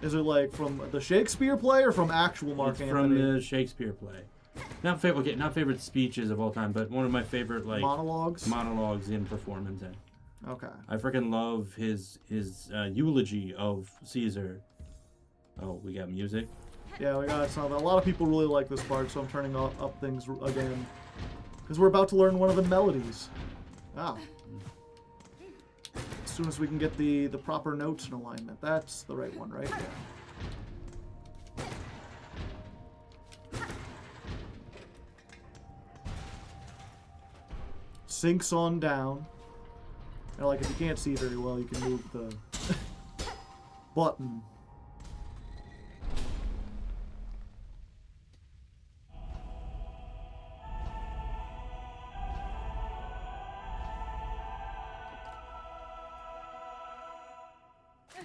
is it, like, from the Shakespeare play or from actual Mark It's Anthony? from the Shakespeare play. Not favorite speeches of all time, but one of my favorite like monologues in performance. Okay. I freaking love his eulogy of Caesar. Oh, we got music. Yeah, we got something. A lot of people really like this part, so I'm turning up things again. Because we're about to learn one of the melodies. Wow. As soon as we can get the proper notes in alignment. That's the right one, right? Yeah. Sinks on down. And like, if you can't see very well, you can move the button.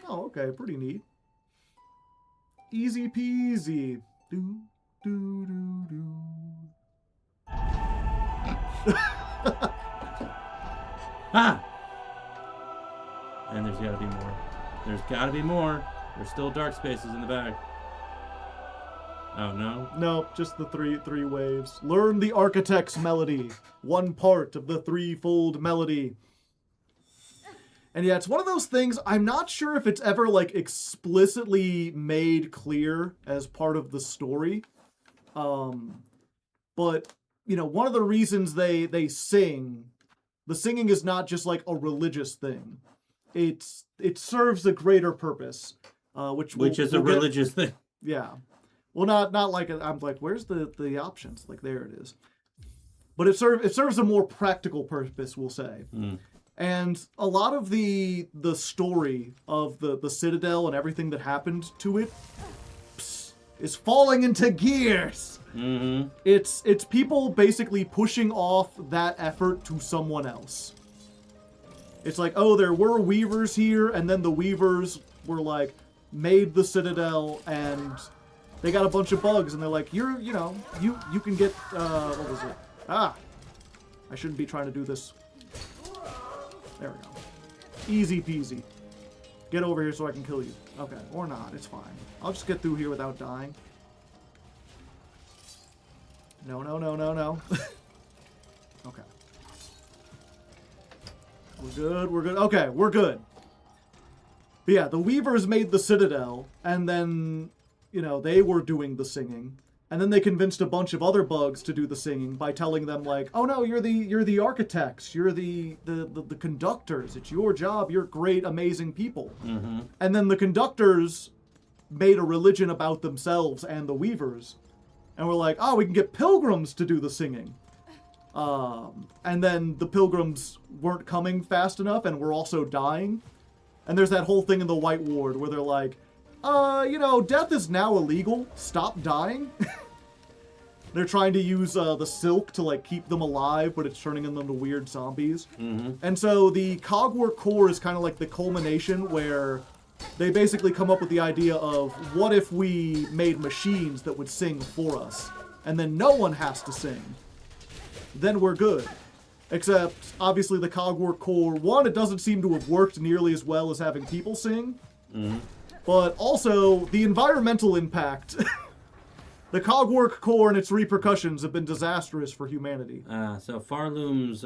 Oh, okay, pretty neat. Easy peasy. Do, do, do, do. Ah! And there's gotta be more. There's gotta be more. There's still dark spaces in the back. Oh, no? No, just the three waves. Learn the architect's melody. One part of the threefold melody. And yeah, it's one of those things, I'm not sure if it's ever, like, explicitly made clear as part of the story. But, you know, one of the reasons they sing, the singing is not just, like, a religious thing. It serves a greater purpose, which is a religious thing. Yeah. Well, not like I'm like, where's the options? Like there it is. But it serves a more practical purpose, we'll say. And a lot of the story of the Citadel and everything that happened to it is falling into gears. Mm-hmm. It's people basically pushing off that effort to someone else. It's like, oh, there were Weavers here, and then the Weavers were like, made the Citadel, and they got a bunch of bugs, and they're like, you can get, what was it? I shouldn't be trying to do this. There we go. Easy peasy. Get over here so I can kill you. Okay, or not, it's fine. I'll just get through here without dying. No. Okay. We're good. Okay, we're good. But yeah, the Weavers made the Citadel, and then, they were doing the singing. And then they convinced a bunch of other bugs to do the singing by telling them like, oh no, you're the architects, you're the conductors, it's your job, you're great, amazing people. Mm-hmm. And then the conductors made a religion about themselves and the Weavers. And we're like, oh, we can get pilgrims to do the singing. And then the pilgrims weren't coming fast enough and were also dying. And there's that whole thing in the White Ward where they're like, death is now illegal. Stop dying. They're trying to use the silk to like keep them alive, but it's turning them into weird zombies. Mm-hmm. And so the Cogwork Core is kind of like the culmination where they basically come up with the idea of what if we made machines that would sing for us, and then no one has to sing. Then we're good. Except, obviously, the Cogwork Core, one, it doesn't seem to have worked nearly as well as having people sing. Mm-hmm. But also, the environmental impact. The Cogwork Core and its repercussions have been disastrous for humanity. So Pharloom's,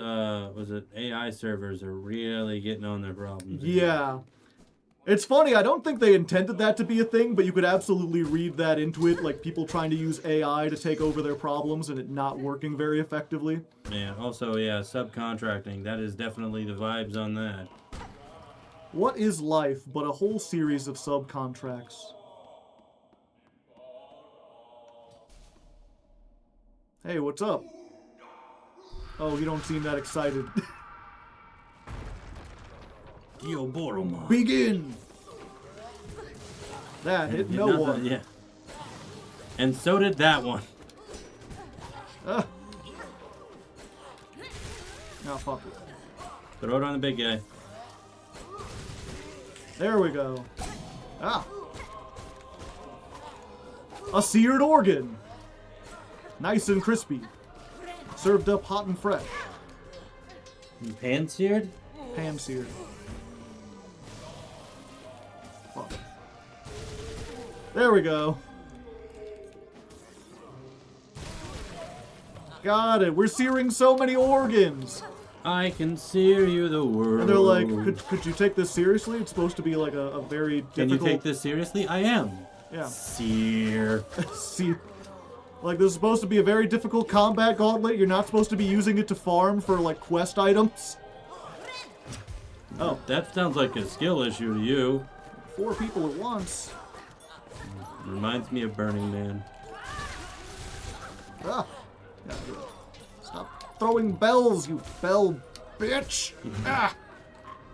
AI servers are really getting on their problems. Yeah. It's funny, I don't think they intended that to be a thing, but you could absolutely read that into it, like people trying to use AI to take over their problems and it not working very effectively. Yeah, also, subcontracting. That is definitely the vibes on that. What is life but a whole series of subcontracts? Hey, what's up? Oh, you don't seem that excited. Begin! That hit no Nothing, one. Yeah. And so did that one. Oh, fuck it. Throw it on the big guy. There we go. A seared organ. Nice and crispy. Served up hot and fresh. Pan-seared? Pan-seared. Fuck. There we go. Got it. We're searing so many organs. I can sear you the world. And they're like, could you take this seriously? It's supposed to be like a very difficult... Can you take this seriously? I am. Yeah. Sear. See, like this is supposed to be a very difficult combat gauntlet. You're not supposed to be using it to farm for like quest items. Oh. That sounds like a skill issue to you. 4 people at once. Reminds me of Burning Man. Ah. Yeah, stop throwing bells, you bell bitch. Ah.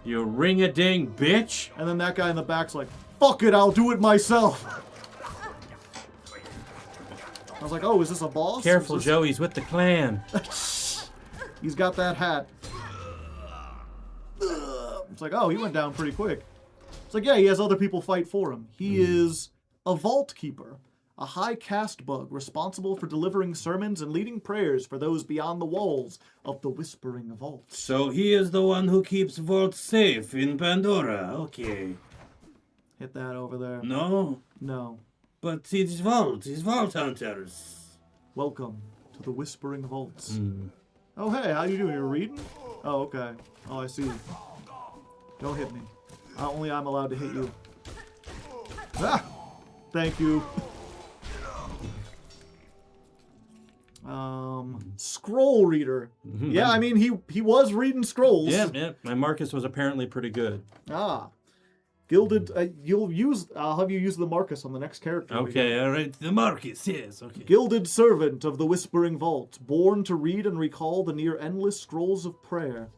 You ring-a-ding bitch. And then that guy in the back's like, fuck it, I'll do it myself. I was like, oh, is this a boss? Careful, this... Joe, he's with the clan. He's got that hat. It's like, oh, he went down pretty quick. It's like, yeah, he has other people fight for him. He is a vault keeper, a high caste bug responsible for delivering sermons and leading prayers for those beyond the walls of the Whispering Vault. So he is the one who keeps Vault safe in Pandora. Okay. Hit that over there. No? No. But it's Vault hunters. Welcome to the Whispering Vaults. Oh, hey, how you doing? You reading? Oh, okay. Oh, I see. Don't hit me. Only I'm allowed to hit you. Ah! Thank you. Scroll reader. Yeah, I mean, he was reading scrolls. Yeah. My Marcus was apparently pretty good. Ah. Gilded. I'll have you use the Marcus on the next character. we Okay, go. all right. The Marcus, yes, okay. Gilded servant of the Whispering Vault, born to read and recall the near endless scrolls of prayer.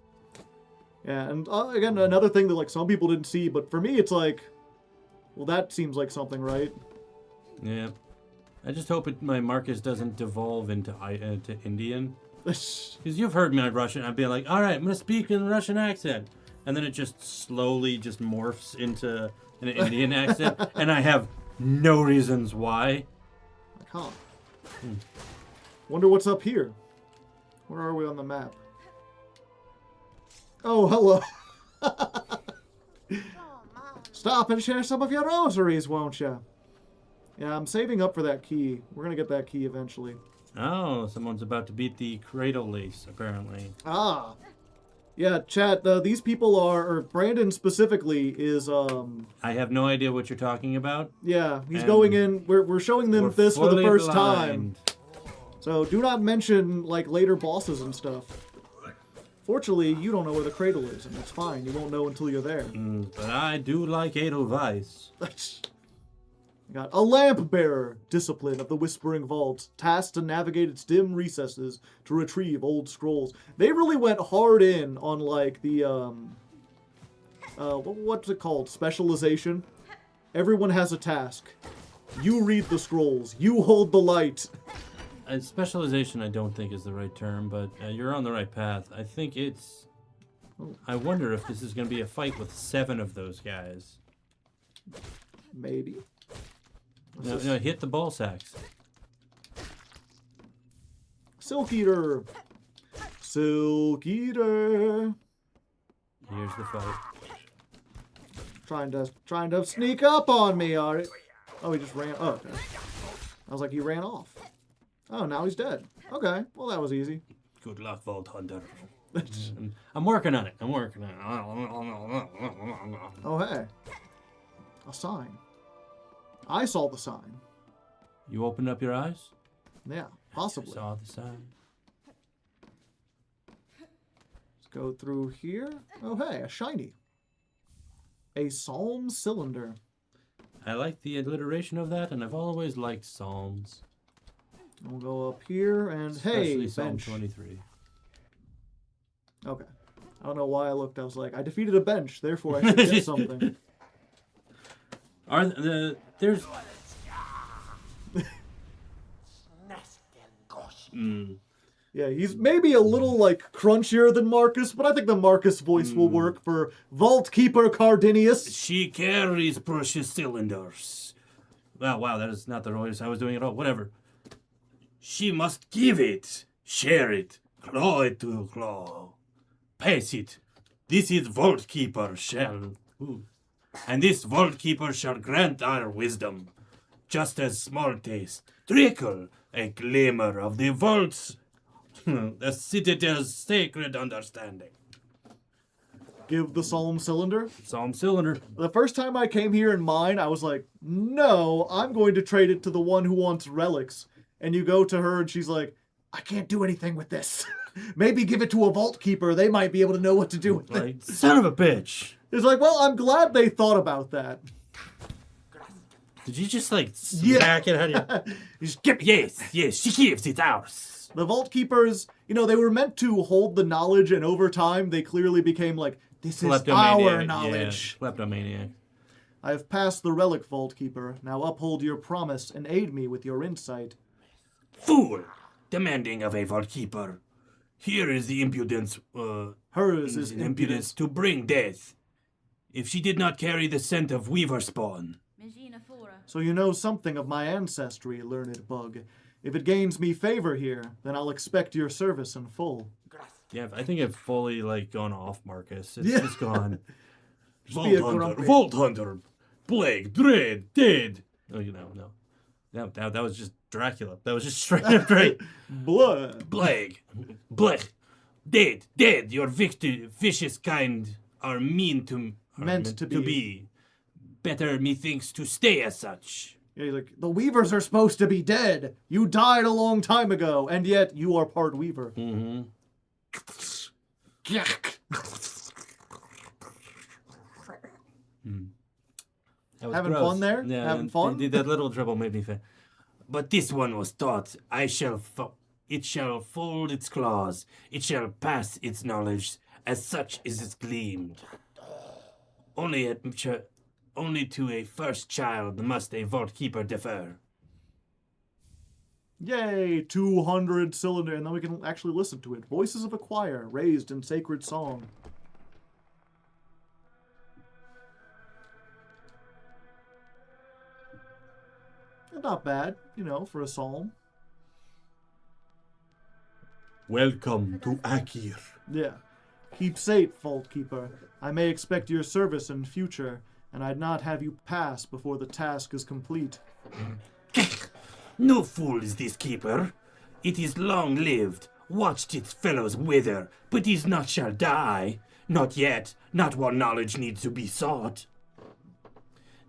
Yeah, and again, another thing that like some people didn't see, but for me, it's like, well, that seems like something, right? Yeah. I just hope my Marcus doesn't devolve into Indian. Because you've heard me on Russian. I'd be like, all right, I'm going to speak in a Russian accent. And then it just slowly just morphs into an Indian accent. And I have no reasons why. Huh. Wonder what's up here. Where are we on the map? Oh, hello. Stop and share some of your rosaries, won't you? Yeah, I'm saving up for that key. We're going to get that key eventually. Oh, someone's about to beat the cradle lace, apparently. Ah. Yeah, chat, these people are, or Brandon specifically is, I have no idea what you're talking about. yeah, he's And going in, we're showing them We're this for the fully first blind. time. So do not mention, like, later bosses and stuff. Fortunately, you don't know where the cradle is, and that's fine. You won't know until you're there. But I do like Edelweiss. Got a lamp bearer, discipline of the Whispering Vault, tasked to navigate its dim recesses to retrieve old scrolls. They really went hard in on like the what's it called? Specialization. Everyone has a task. You read the scrolls. You hold the light. Specialization, I don't think is the right term, but you're on the right path. I think it's. I wonder if this is going to be a fight with 7 of those guys. Maybe. No, hit the ball sacks. Silk Eater. Silk Eater. Here's the fight. Trying to sneak up on me, are you? Oh, he just ran. Oh, okay. I was like, he ran off. Oh, now he's dead. Okay, well that was easy. Good luck, Vault Hunter. I'm working on it. Oh, hey. A sign. I saw the sign. You opened up your eyes? Yeah, possibly. Saw the sign. Let's go through here. Oh, hey, a shiny. A psalm cylinder. I like the alliteration of that, and I've always liked psalms. We'll go up here, and hey, Especially Psalm bench. 23. Okay. I don't know why I looked. I was like, I defeated a bench, therefore I should get something. There's... Yeah, he's maybe a little, like, crunchier than Marcus, but I think the Marcus voice will work for Vault Keeper Cardinius. She carries precious cylinders. Wow, that is not the voice I was doing at all. Whatever. She must give it, share it, claw it to claw. Pass it. This is Vault Keeper shall. And this Vault Keeper shall grant our wisdom. Just as small taste, trickle, a glimmer of the vault's, the citadel's sacred understanding. Give the psalm cylinder. Psalm cylinder. The first time I came here in mine, I was like, no, I'm going to trade it to the one who wants relics. And you go to her and she's like, I can't do anything with this. Maybe give it to a vault keeper. They might be able to know what to do with it. Like, son of a bitch. It's like, well, I'm glad they thought about that. Did you just like smack it out of your... Just give Yes, she gives it ours. The vault keepers, you know, they were meant to hold the knowledge, and over time they clearly became like, this is our knowledge. Yeah, kleptomaniac. I have passed the relic, vault keeper. Now uphold your promise and aid me with your insight. Fool! Demanding of a vault keeper. Here is the impudence, Hers is impudence. to bring death. If she did not carry the scent of weaver spawn. Magina Fora. So you know something of my ancestry, learned bug. If it gains me favor here, then I'll expect your service in full. Yeah, I think I've fully like gone off Marcus. It's Yeah. just gone. be a grumpy. Vault Hunter, Plague, Dread, Dead. Oh, no. That was just Dracula. That was just straight up Drake. Blood. Plague, Blech, Dead. Your vicious kind are meant to be. Better, methinks, to stay as such. Yeah, he's like, the weavers are supposed to be dead. You died a long time ago, and yet you are part weaver. Mm-hmm. That was Having gross. fun there? Yeah, Having fun? That little dribble made me feel. But this one was taught. It shall fold its claws. It shall pass its knowledge. As such is it gleamed. Only to a first child must a vault keeper defer. Yay, 200 cylinder, and then we can actually listen to it. Voices of a choir, raised in sacred song. Not bad, for a psalm. Welcome to Akir. Yeah. Keep safe, Vault Keeper. I may expect your service in future, and I'd not have you pass before the task is complete. No fool is this keeper. It is long-lived, watched its fellows wither, but is not shall die. Not yet, not while knowledge needs to be sought.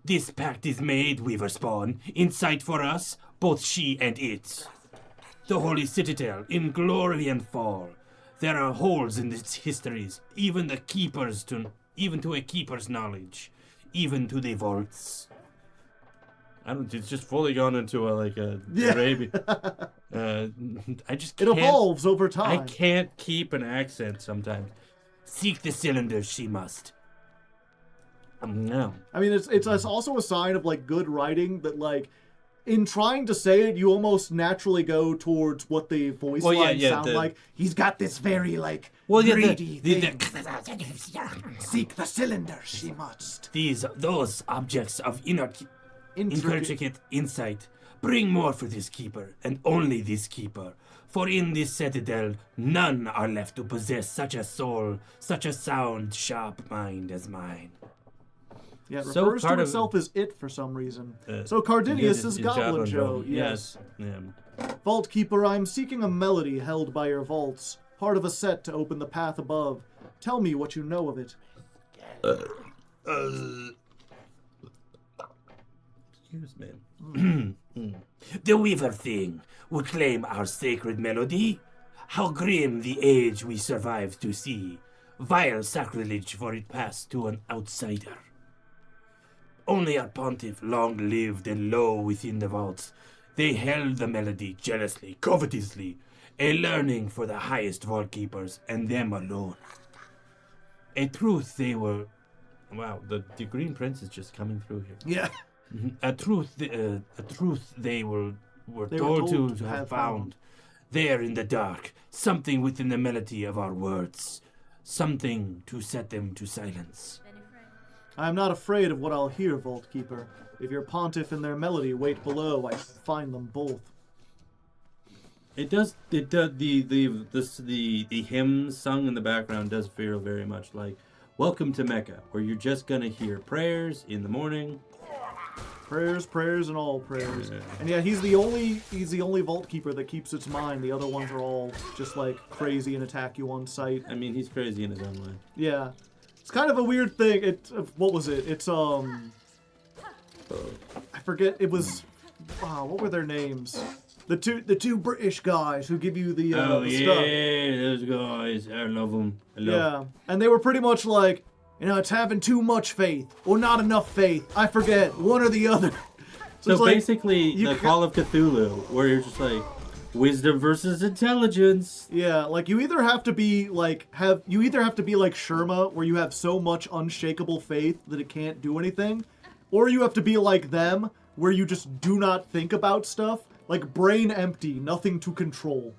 This pact is made, Weaver Spawn, in sight for us, both she and it. The Holy Citadel, in glory and fall. There are holes in its histories, even to a keeper's knowledge, even to the vaults. It's just fully gone into Arabian. I just can't. It evolves over time. I can't keep an accent sometimes. Seek the cylinders, she must. No. I mean, it's also a sign of good writing that in trying to say it, you almost naturally go towards what the voice lines sound like. He's got this very greedy thing. Seek the cylinder, she must. Those objects of intricate insight bring more for this keeper, and only this keeper. For in this citadel, none are left to possess such a soul, such a sound, sharp mind as mine. Yeah, it refers to itself as it for some reason. So Cardinius is Goblin Joe, yes. Yeah. Vault Keeper, I'm seeking a melody held by your vaults, part of a set to open the path above. Tell me what you know of it. Excuse me. The Weaver thing would claim our sacred melody. How grim the age we survived to see. Vile sacrilege for it passed to an outsider. Only our pontiff long lived and low within the vaults. They held the melody jealously, covetously, a learning for the highest vault keepers, and them alone. A truth they were... Wow, the Green Prince is just coming through here. Yeah. A truth they were told to have found. There in the dark, something within the melody of our words. Something to set them to silence. I am not afraid of what I'll hear, Vault Keeper. If your pontiff and their melody wait below, I find them both. The hymn sung in the background does feel very much like Welcome to Mecca, where you're just gonna hear prayers in the morning. Prayers, and all prayers. Yeah. And yeah, he's the only Vault Keeper that keeps its mind. The other ones are all just crazy and attack you on sight. I mean, he's crazy in his own way. Yeah. It's kind of a weird thing. What was it? It's I forget. It was what were their names? The two British guys who give you the stuff. Those guys. I love them. And they were pretty much it's having too much faith or not enough faith. I forget, one or the other. So basically, the Call of Cthulhu, where you're just wisdom versus intelligence. Yeah, you either have to be like Sherma, where you have so much unshakable faith that it can't do anything, or you have to be like them, where you just do not think about stuff, brain empty, nothing to control.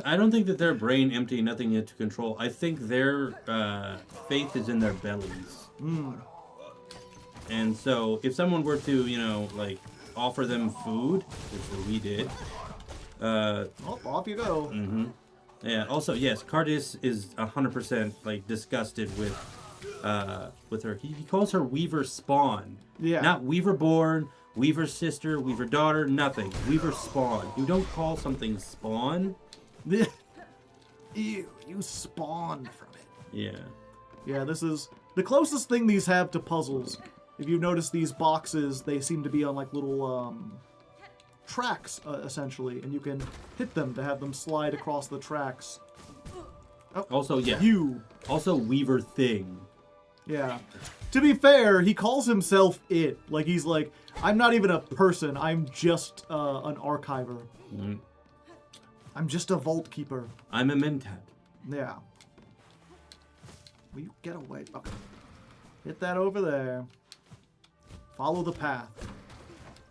I don't think that they're brain empty, nothing yet to control. I think their faith is in their bellies. And so, if someone were to, offer them food, which we did. Off you go. Mm-hmm. Yeah. Also, yes, Cardis is 100% disgusted with her. He calls her Weaver Spawn. Yeah. Not Weaver Born, Weaver Sister, Weaver Daughter, nothing. Weaver Spawn. You don't call something Spawn. Ew, you spawned from it. Yeah. Yeah, this is the closest thing these have to puzzles. If you notice these boxes, they seem to be on little tracks, essentially, and you can hit them to have them slide across the tracks. Also, yeah. You. Also, Weaver Thing. Yeah. To be fair, he calls himself it. Like, he's like, I'm not even a person. I'm just an archiver. Mm. I'm just a vault keeper. I'm a mentat. Yeah. Will you get away? Okay. Hit that over there. Follow the path.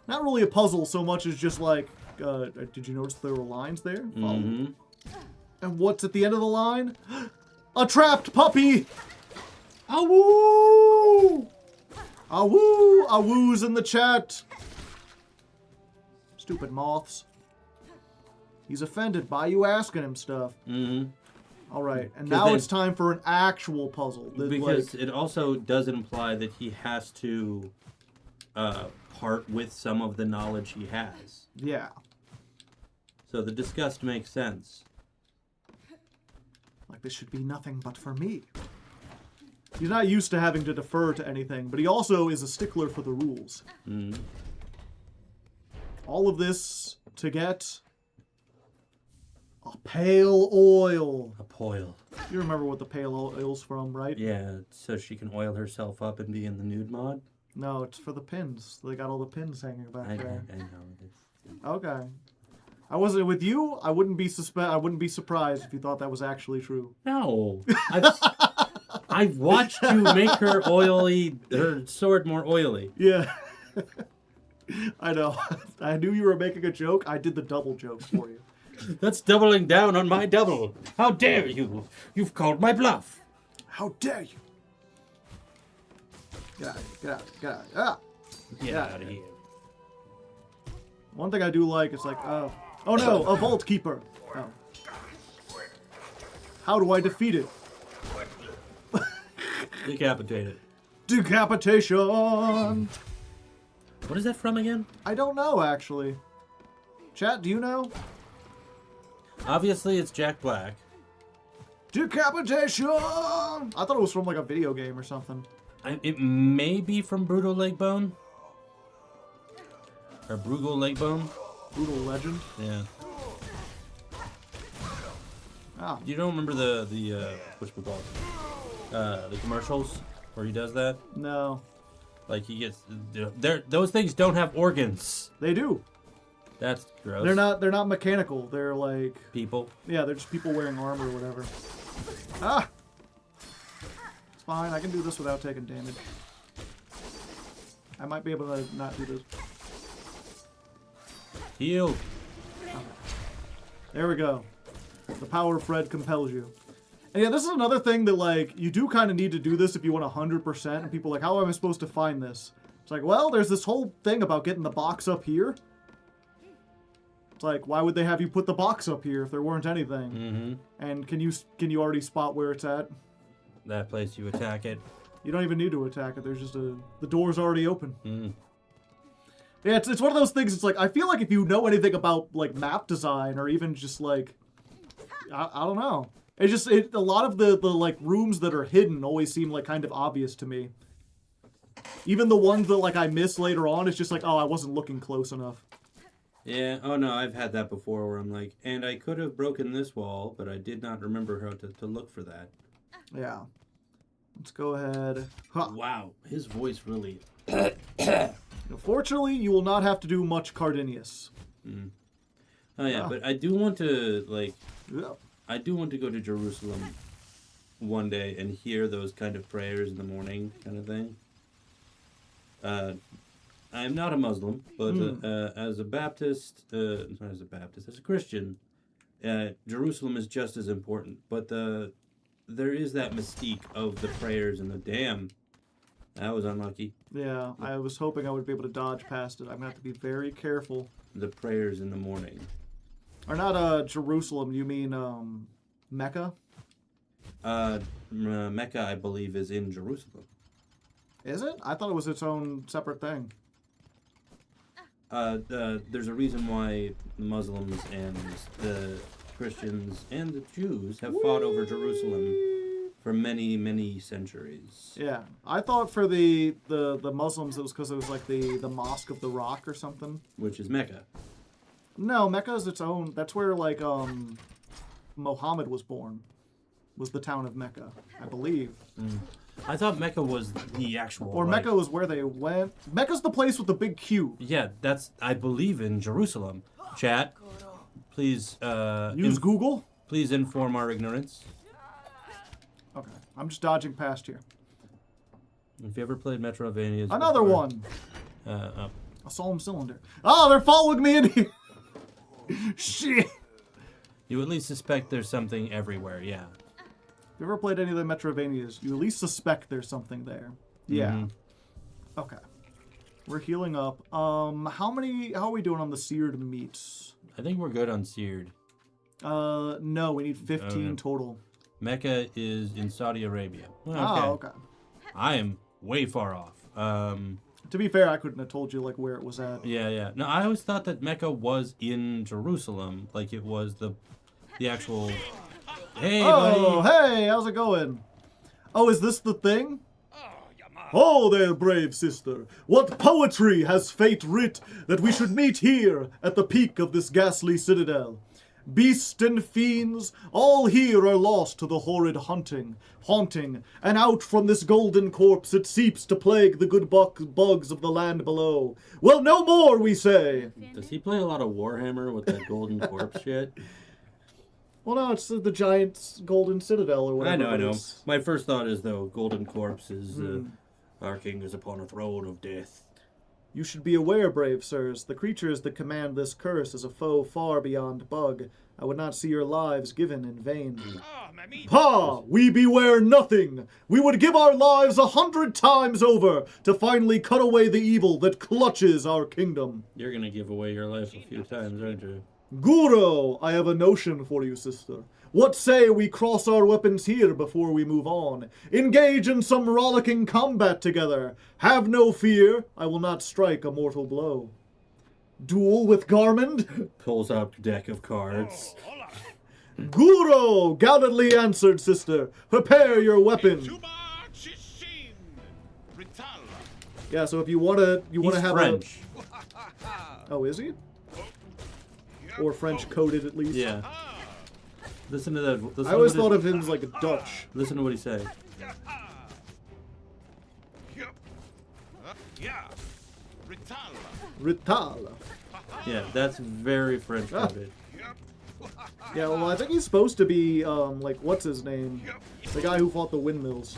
Not really a puzzle so much as just like, did you notice there were lines there? Follow. Mm-hmm. And what's at the end of the line? A trapped puppy! Awoo! Awoo! Awoo's in the chat. Stupid moths. He's offended by you asking him stuff. Mm-hmm. All right, and now it's time for an actual puzzle. Because it also does imply that he has to part with some of the knowledge he has. Yeah. So the disgust makes sense. Like, this should be nothing but for me. He's not used to having to defer to anything, but he also is a stickler for the rules. Mm. All of this to get a pale oil. A poil. You remember what the pale oil's from, right? Yeah, so she can oil herself up and be in the nude mod? No, it's for the pins. They got all the pins hanging back there. I know. Okay. I wasn't with you. I wouldn't be surprised if you thought that was actually true. No. I've watched you make her sword more oily. Yeah. I know. I knew you were making a joke. I did the double joke for you. That's doubling down on my double. How dare you? You've called my bluff. How dare you? Get out. Get out. Get out. Ah. Get Yeah. out of here. One thing I do like is like, oh no, a vault keeper. Oh. How do I defeat it? Decapitate it. Decapitation! What is that from again? I don't know, actually. Chat, do you know? Obviously, it's Jack Black. Decapitation! I thought it was from like a video game or something. It may be from Brutal Leg Bone. Or Brugal Leg Bone. Brutal Legend. Yeah. Ah. You don't remember the the commercials where he does that? No. Like he gets those things don't have organs. They do. That's gross. They're not mechanical. They're like people. Yeah, they're just people wearing armor or whatever. Ah! It's fine, I can do this without taking damage. I might be able to not do this. Heal. There we go. The power of Fred compels you. And yeah, this is another thing that, like, you do kind of need to do this if you want 100%. And people are like, how am I supposed to find this? It's like, well, there's this whole thing about getting the box up here. It's like, why would they have you put the box up here if there weren't anything? Mm-hmm. And can you already spot where it's at? That place you attack it. You don't even need to attack it. There's just the door's already open. Mm. Yeah, it's one of those things. It's like, I feel like if you know anything about like map design or even just like, I don't know. It's just a lot of the like rooms that are hidden always seem like kind of obvious to me. Even the ones that like I miss later on, it's just like, oh, I wasn't looking close enough. Yeah, oh no, I've had that before where I'm like, and I could have broken this wall, but I did not remember how to look for that. Yeah. Let's go ahead. Huh. Wow, his voice really... Fortunately, you will not have to do much Cardinius. Mm. Oh yeah, Oh. but I do want to, like... Yeah. I do want to go to Jerusalem one day and hear those kind of prayers in the morning kind of thing. I'm not a Muslim, but as a Baptist, not as a Baptist, as a Christian, Jerusalem is just as important. But there is that mystique of the prayers and the damn. That was unlucky. Yeah, I was hoping I would be able to dodge past it. I'm going to have to be very careful. The prayers in the morning. Or not Jerusalem, you mean Mecca? Mecca, I believe, is in Jerusalem. Is it? I thought it was its own separate thing. There's a reason why the Muslims and the Christians and the Jews have fought over Jerusalem for many, many centuries. Yeah, I thought for the Muslims it was because it was like the Mosque of the Rock or something. Which is Mecca. No, Mecca is its own. That's where like Muhammad was born. Was the town of Mecca, I believe. Mm. I thought Mecca was the actual. Or like- Mecca was where they went. Mecca's the place with the big cube. Yeah, that's I believe in Jerusalem. Chat, please. Use Google. Please inform our ignorance. Okay, I'm just dodging past here. If you ever played Metroidvania, Another one. Oh. A solemn cylinder. Oh, they're following me in here. Shit. You at least suspect there's something everywhere. Yeah. If you ever played any of the Metroidvanias, you at least suspect there's something there. Yeah. Mhm. Okay. We're healing up. How are we doing on the seared meats? I think we're good on seared. No, we need 15 Okay. total. Mecca is in Saudi Arabia. Well, Oh, okay. I am way far off. To be fair, I couldn't have told you like where it was at. Yeah. No, I always thought that Mecca was in Jerusalem, like it was the actual. Hey, Oh, buddy. hey, how's it going? Oh, is this the thing? Oh there, brave sister. What poetry has fate writ that we should meet here at the peak of this ghastly citadel? Beast and fiends, all here are lost to the horrid haunting, and out from this golden corpse it seeps to plague the good bugs of the land below. Well, no more, we say. Does he play a lot of Warhammer with that golden corpse shit? Well, no, it's the giant golden citadel or whatever. I know. it is. My first thought is, though, golden corpse is, our king is upon a throne of death. You should be aware, brave sirs, the creatures that command this curse is a foe far beyond bug. I would not see your lives given in vain. Ha! We beware nothing! We would give our lives 100 times over to finally cut away the evil that clutches our kingdom. You're gonna give away your life a few times, aren't you? Guru, I have a notion for you, sister. What say we cross our weapons here before we move on? Engage in some rollicking combat together. Have no fear, I will not strike a mortal blow. Duel with Garmund? Pulls out deck of cards. Guru, gallantly answered, sister. Prepare your weapon. Yeah, so if you wanna He's have French. Oh, is he? Or French coded at least. Yeah. Listen to that. Listen I always to what thought it- of him as like Dutch. Listen to what he said. Rital. Yeah, that's very French Ah. coded. Yeah, well, I think he's supposed to be, like, what's his name? The guy who fought the windmills.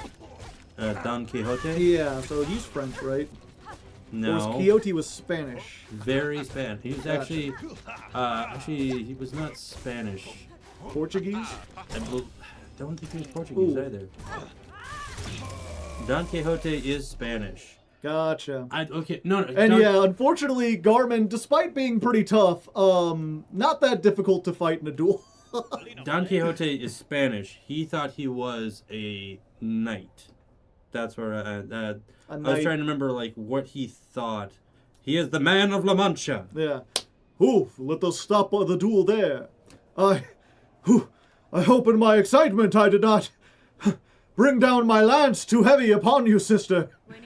Don Quixote? Yeah, so he's French, right? Or No. was Quixote was Spanish. Very Spanish. He was Gotcha. actually, he was not Spanish. Portuguese? I don't think he was Portuguese Ooh. either. Don Quixote is Spanish. Gotcha. Okay, no. And yeah, unfortunately, Garmin, despite being pretty tough, not that difficult to fight in a duel. Don Quixote is Spanish. He thought he was a knight. That's where I was knight. trying to remember like what he thought. He is the man of La Mancha. Yeah. Oof, let us stop the duel there. I hope in my excitement I did not bring down my lance too heavy upon you, sister. Buenera.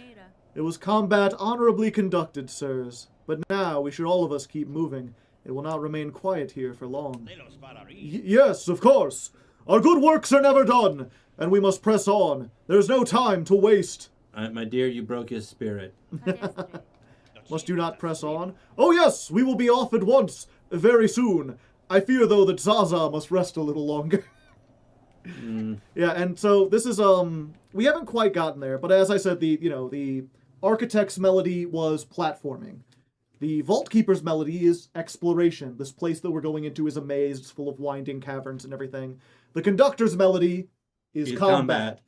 It was combat honorably conducted, sirs. But now we should all of us keep moving. It will not remain quiet here for long. Yes, of course. Our good works are never done, and we must press on. There's no time to waste. My dear, you broke his spirit. Padestre. Must you not press on? Oh yes, we will be off at once, very soon. I fear, though, that Zaza must rest a little longer. Yeah, and so this is, we haven't quite gotten there, but as I said, the Architect's melody was platforming. The Vault Keeper's melody is exploration. This place that we're going into is a maze, it's full of winding caverns and everything. The Conductor's melody is combat.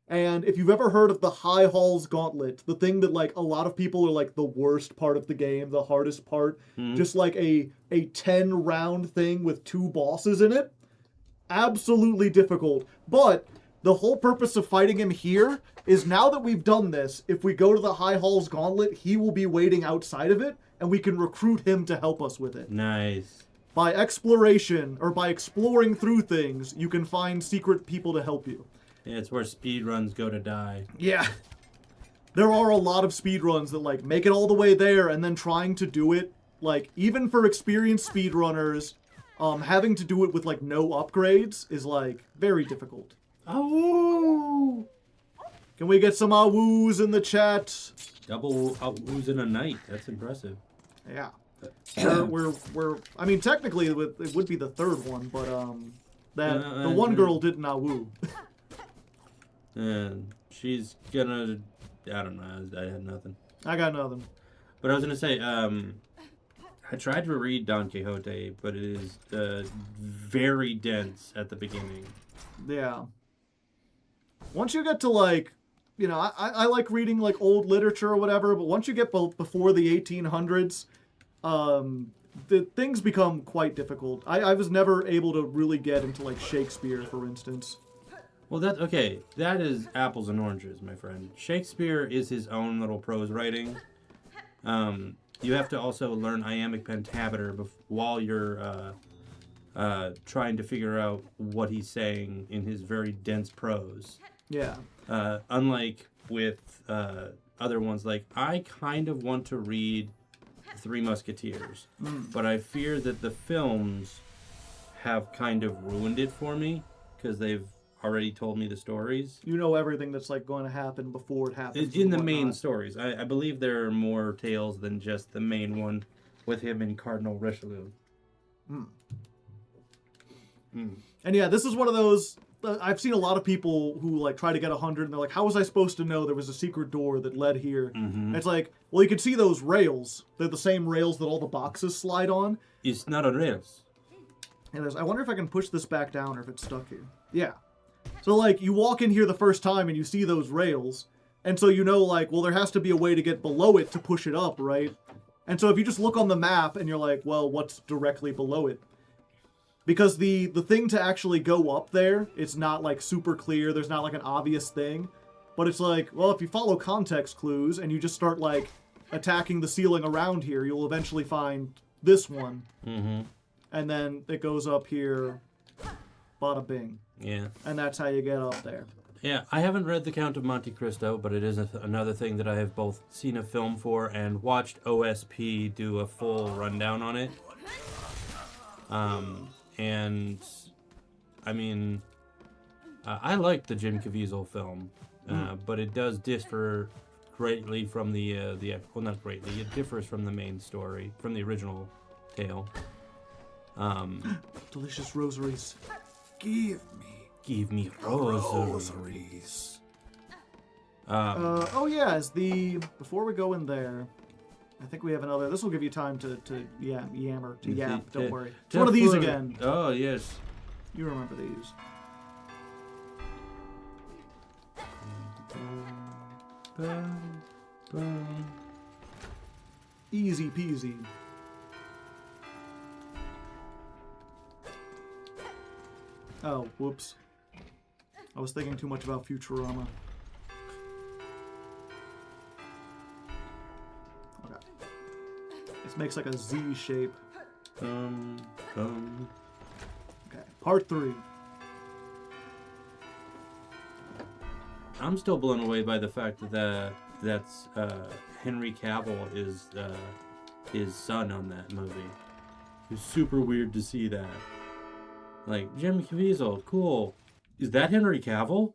And if you've ever heard of the High Hall's Gauntlet, the thing that, like, a lot of people are, like, the worst part of the game, the hardest part, just like a 10-round thing with 2 bosses in it, absolutely difficult. But the whole purpose of fighting him here is now that we've done this, if we go to the High Hall's Gauntlet, he will be waiting outside of it, and we can recruit him to help us with it. Nice. By exploration, or by exploring through things, you can find secret people to help you. Yeah, it's where speedruns go to die. Yeah. There are a lot of speedruns that, like, make it all the way there and then trying to do it, like, even for experienced speedrunners, having to do it with, like, no upgrades is, like, very difficult. Oh! Can we get some awoos in the chat? Double outwoos in a night. That's impressive. Yeah. we're I mean, technically it would be the third one, but the one girl didn't awoo. And she's gonna... I don't know. I had nothing. I got nothing. But I was gonna say, I tried to read Don Quixote, but it is very dense at the beginning. Yeah. Once you get to like, you know, I like reading like old literature or whatever, but once you get before the 1800s, the things become quite difficult. I was never able to really get into like Shakespeare, for instance. Well, that's okay. That is apples and oranges, my friend. Shakespeare is his own little prose writing. You have to also learn iambic pentameter while you're trying to figure out what he's saying in his very dense prose. Yeah. Unlike with other ones, like I kind of want to read Three Musketeers, but I fear that the films have kind of ruined it for me because they've already told me the stories. You know everything that's like going to happen before it happens. In the main stories. I believe there are more tales than just the main one with him and Cardinal Richelieu. And yeah, this is one of those... I've seen a lot of people who like try to get 100 and they're like, how was I supposed to know there was a secret door that led here? It's like, well, you can see those rails. They're the same rails that all the boxes slide on. It's not on rails. And I wonder if I can push this back down or if it's stuck here. Yeah. So like, you walk in here the first time and you see those rails. And so you know like, well, there has to be a way to get below it to push it up, right? And so if you just look on the map and you're like, well, what's directly below it? Because the thing to actually go up there, it's not like super clear. There's not like an obvious thing. But it's like, well, if you follow context clues and you just start like attacking the ceiling around here, you'll eventually find this one. And then it goes up here, bada bing. Yeah. And that's how you get up there. Yeah, I haven't read The Count of Monte Cristo, but it is another thing that I have both seen a film for and watched OSP do a full rundown on it. And, I mean, I like the Jim Caviezel film, but it does differ greatly from well, not greatly, it differs from the main story, from the original tale. Delicious rosaries. Give me rosaries. Oh yeah, before we go in there, I think we have another. This will give you time to yammer. Don't worry. It's one of these again. Oh yes. You remember these. Easy peasy. Oh, whoops. I was thinking too much about Futurama. Okay. This makes like a Z shape. Okay, part 3. I'm still blown away by the fact that that's Henry Cavill is his son on that movie. It's super weird to see that. Like, Jim Caviezel, cool. Is that Henry Cavill?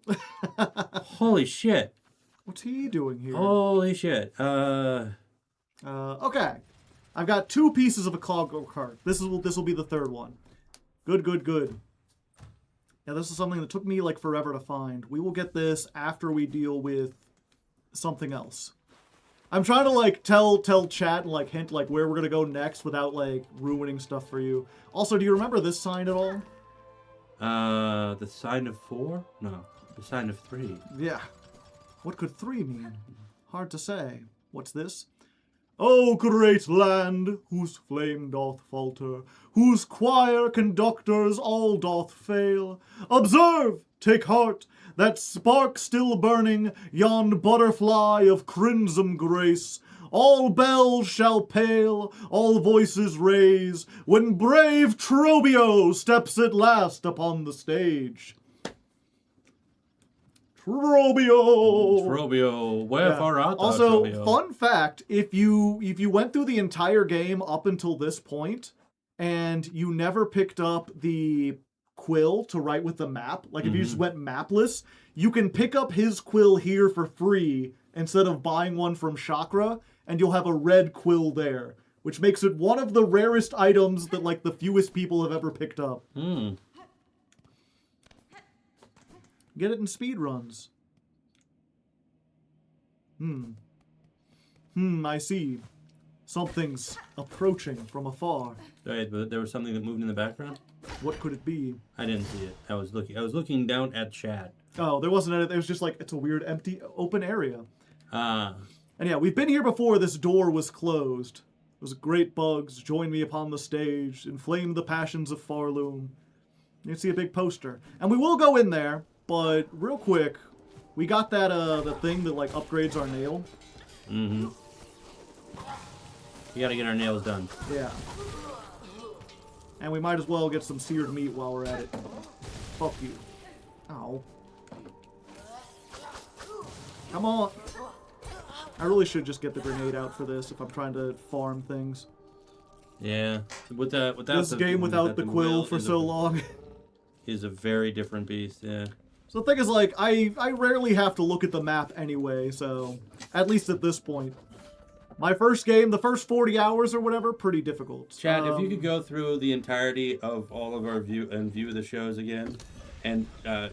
Holy shit. What's he doing here? Holy shit. Okay. I've got 2 pieces of a cargo cart. This will be the third one. Good. Yeah, this is something that took me like forever to find. We will get this after we deal with something else. I'm trying to like tell chat and like hint like where we're gonna go next without like ruining stuff for you. Also, do you remember this sign at all? The sign of 4? No, the sign of 3. Yeah. What could 3 mean? Hard to say. What's this? O great land, whose flame doth falter, whose choir conductors all doth fail, observe, take heart, that spark still burning, yond butterfly of crimson grace, all bells shall pale, all voices raise, when brave Trobio steps at last upon the stage. Trobio, wherefore art thou, Also, Trobio? fun fact, if you went through the entire game up until this point, and you never picked up the quill to write with the map, like if you just went mapless, you can pick up his quill here for free instead of buying one from Shakra, and you'll have a red quill there, which makes it one of the rarest items that like the fewest people have ever picked up. Get it in speed runs. I see. Something's approaching from afar. Right, but there was something that moved in the background? What could it be? I didn't see it. I was looking down at chat. Oh, there wasn't anything. It was just like, it's a weird, empty, open area. Ah. And yeah, we've been here before this door was closed. Those great bugs join me upon the stage, inflame the passions of Pharloom. You can see a big poster. And we will go in there, but real quick, we got that the thing that like upgrades our nail. Mm-hmm. We gotta get our nails done. Yeah. And we might as well get some seared meat while we're at it. Fuck you. Ow. Come on. I really should just get the grenade out for this if I'm trying to farm things. Yeah. Without this game without the quill for so long is a very different beast, yeah. So the thing is, like, I rarely have to look at the map anyway, so at least at this point. My first game, the first 40 hours or whatever, pretty difficult. Chad, if you could go through the entirety of all of our view the shows again, and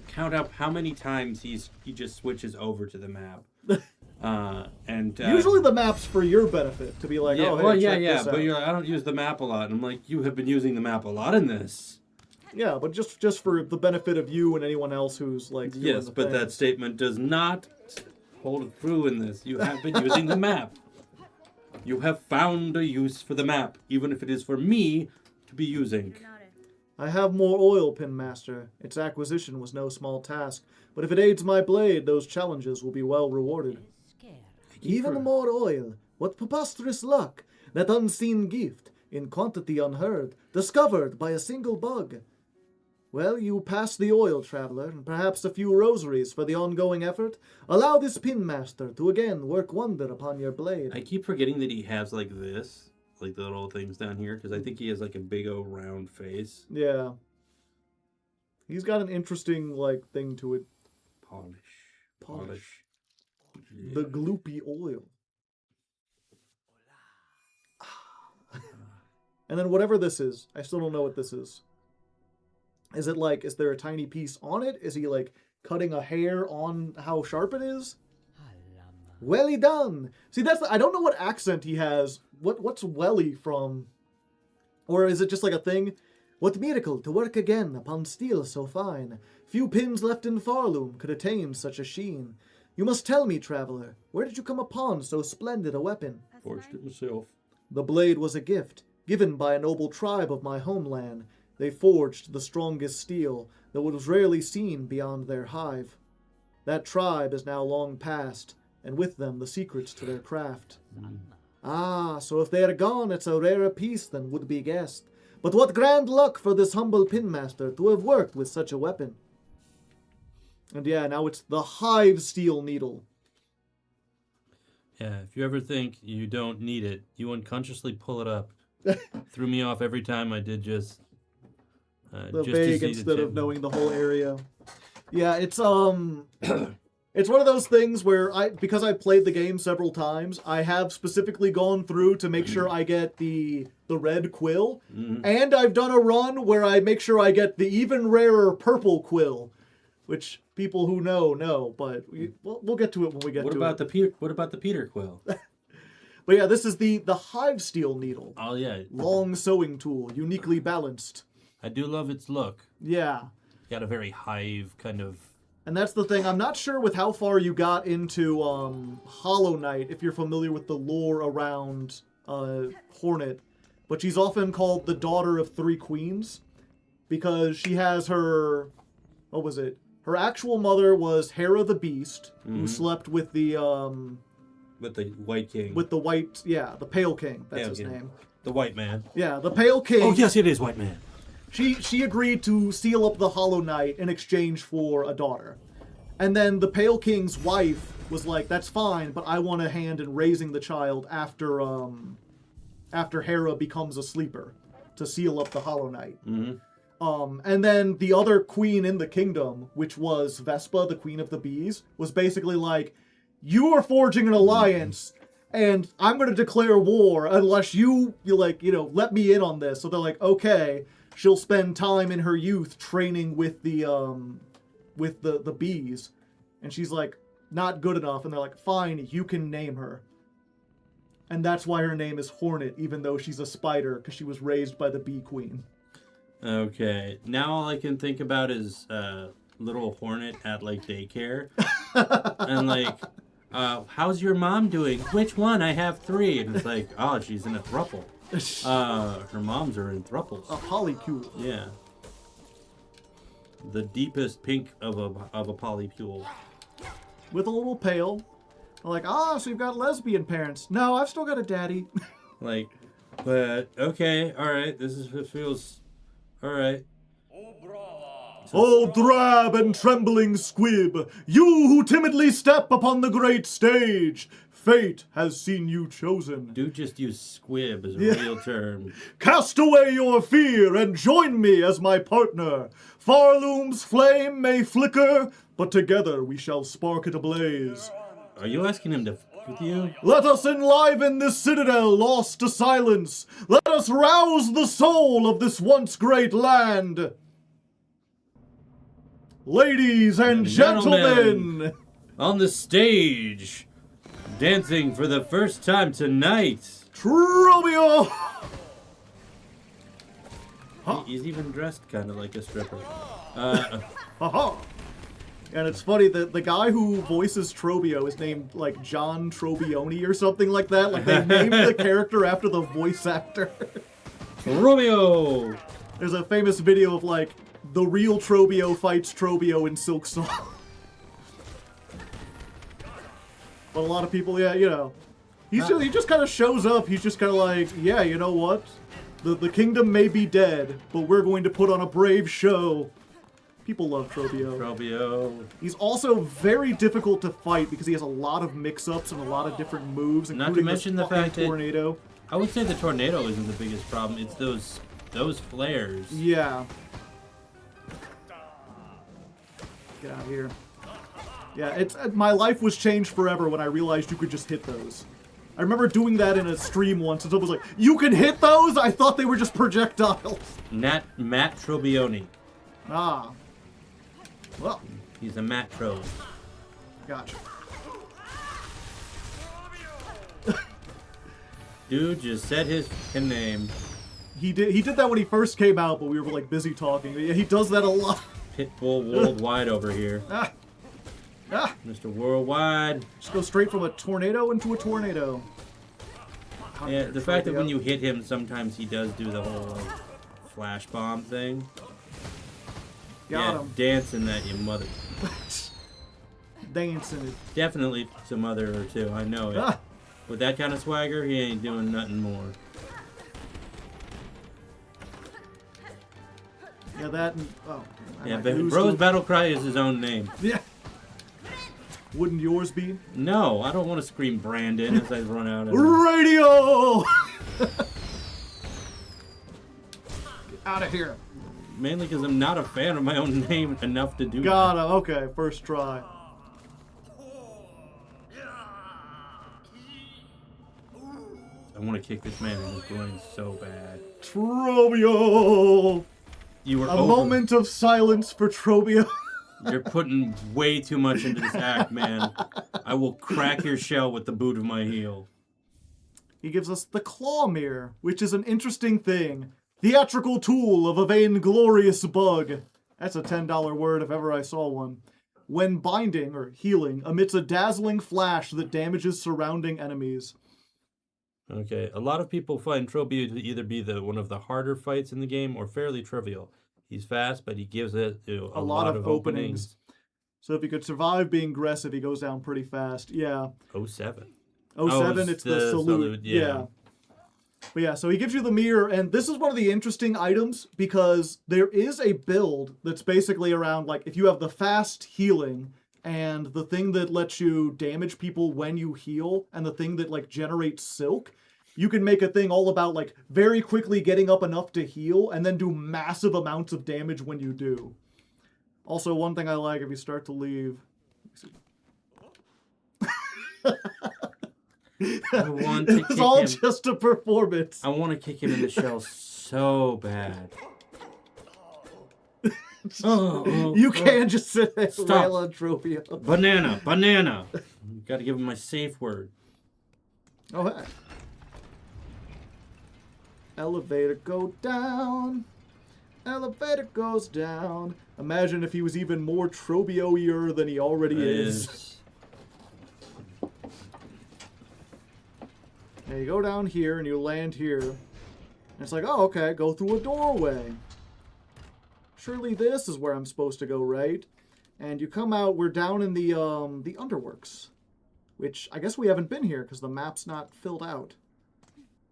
count up how many times he just switches over to the map. Usually the map's for your benefit, to be like, yeah, oh, hey, well, check this but out. you're like, I don't use the map a lot. And I'm like, you have been using the map a lot in this. Yeah, but just for the benefit of you and anyone else who's like doing Yes, the but thing. that statement does not hold true in this. You have been using the map. You have found a use for the map, even if it is for me to be using. I have more oil, Pin Master. Its acquisition was no small task, but if it aids my blade, those challenges will be well rewarded. Even more oil. What preposterous luck! That unseen gift, in quantity unheard, discovered by a single bug. Well, you pass the oil, traveler, and perhaps a few rosaries for the ongoing effort. Allow this Pin Master to again work wonder upon your blade. I keep forgetting that he has like this, like the little things down here, because I think he has like a big old round face. Yeah. He's got an interesting, like, thing to it. Polish. Yeah. The gloopy oil. And then whatever this is, I still don't know what this is. Is it like, is there a tiny piece on it? Is he like cutting a hair on how sharp it is? Welly done. See, I don't know what accent he has. What's welly from? Or is it just like a thing? What miracle to work again upon steel so fine. Few pins left in Pharloom could attain such a sheen. You must tell me, traveler, where did you come upon so splendid a weapon? Forged it myself. The blade was a gift, given by a noble tribe of my homeland. They forged the strongest steel that was rarely seen beyond their hive. That tribe is now long past, and with them the secrets to their craft. Ah, so if they are gone, it's a rarer piece than would be guessed. But what grand luck for this humble pinmaster to have worked with such a weapon. And yeah, now it's the hive steel needle. Yeah, if you ever think you don't need it, you unconsciously pull it up. Threw me off every time I did just... the vague instead of knowing the whole area. Yeah, it's it's one of those things where because I've played the game several times, I have specifically gone through to make sure I get the red quill, and I've done a run where I make sure I get the even rarer purple quill, which people who know, but we'll get to it when we get to it. What about the Peter quill? But yeah, this is the hive steel needle. Oh yeah, Long sewing tool, uniquely balanced. I do love its look. Yeah. Got a very hive kind of... And that's the thing. I'm not sure with how far you got into Hollow Knight, if you're familiar with the lore around Hornet. But she's often called the daughter of three queens. Because she has her... What was it? Her actual mother was Hera the Beast, who slept with the... with the White King. With the white... Yeah, the Pale King. That's his name. The White Man. Yeah, the Pale King. Oh, yes, it is White Man. She agreed to seal up the Hollow Knight in exchange for a daughter. And then the Pale King's wife was like, that's fine, but I want a hand in raising the child after Hera becomes a sleeper to seal up the Hollow Knight. And then the other queen in the kingdom, which was Vespa, the queen of the bees, was basically like, you are forging an alliance, and I'm going to declare war unless you let me in on this. So they're like, okay, she'll spend time in her youth training with the bees. And she's like, not good enough. And they're like, fine, you can name her. And that's why her name is Hornet, even though she's a spider, because she was raised by the bee queen. Okay, now all I can think about is little Hornet at like daycare, and like, how's your mom doing? Which one? I have 3, and it's like, oh, she's in a thruple. Her moms are in thruples. A polycule. Yeah. The deepest pink of a polycule. With a little pail. Like, so you've got lesbian parents. No, I've still got a daddy. Like, but okay, all right. This feels. All right. O drab and trembling squib, you who timidly step upon the great stage, fate has seen you chosen. Dude just use squib as a real term. Cast away your fear and join me as my partner. Pharloom's flame may flicker, but together we shall spark it ablaze. Are you asking him to with you? Let us enliven this citadel lost to silence. Let us rouse the soul of this once great land. Ladies and gentlemen, on the stage, dancing for the first time tonight, Trobio. He's even dressed kind of like a stripper. Haha. And it's funny that the guy who voices Trobio is named, like, John Trobioni or something like that. Like, they named the character after the voice actor. Trobio! There's a famous video of, like, the real Trobio fights Trobio in Silk Song. But a lot of people, he just kind of shows up. He's just kind of like, yeah, you know what? The kingdom may be dead, but we're going to put on a brave show. People love Trobio. Trobio. He's also very difficult to fight because he has a lot of mix-ups and a lot of different moves, including Not to mention the fact that tornado. I would say the tornado isn't the biggest problem. It's those flares. Yeah. Get out of here. Yeah, my life was changed forever when I realized you could just hit those. I remember doing that in a stream once, and someone was like, "You can hit those?" I thought they were just projectiles. Matt Trobioni. Ah. Well. He's a Matt Trobe. Gotcha. Dude just said his name. He did that when he first came out, but we were like busy talking. Yeah, he does that a lot. Pitbull Worldwide over here. Mr. Worldwide. Just go straight from a tornado into a tornado. Yeah, the fact that when you hit him, sometimes he does do the whole like, flash bomb thing. Got him. Dancing that you mother. Dancing it. Definitely some other or two. I know it. With that kind of swagger, he ain't doing nothing more. Yeah, that. And, yeah, Bro's Battle Cry is his own name. Yeah. Wouldn't yours be? No, I don't want to scream Brandon as I run out of Radio! Get out of here. Mainly because I'm not a fan of my own name enough to do Got him. Okay, first try. I want to kick this man in his groin so bad. Trobio! You were a moment of silence for Trobio. You're putting way too much into this act, man. I will crack your shell with the boot of my heel. He gives us the claw mirror, which is an interesting thing. Theatrical tool of a vainglorious bug. That's a $10 word if ever I saw one. When binding, or healing, emits a dazzling flash that damages surrounding enemies. Okay, a lot of people find Trobio to either be one of the harder fights in the game or fairly trivial. He's fast, but he gives it a lot of openings. So if he could survive being aggressive, he goes down pretty fast. Yeah. 07. 07, it's the salute. Yeah. But yeah, so he gives you the mirror, and this is one of the interesting items because there is a build that's basically around, like, if you have the fast healing and the thing that lets you damage people when you heal and the thing that, like, generates silk, you can make a thing all about like very quickly getting up enough to heal and then do massive amounts of damage when you do. Also, one thing I like, if you start to leave... I want to It's all just a performance. I want to kick him in the shell so bad. You can't just sit there and Stop. rail on Tropio. Banana. You gotta give him my safe word. Oh, hey. Elevator go down. Elevator goes down. Imagine if he was even more Trobio-ier than he already is. Yeah, you go down here and you land here. And it's like, oh, okay, go through a doorway. Surely this is where I'm supposed to go, right? And you come out, we're down in the underworks. Which, I guess we haven't been here because the map's not filled out.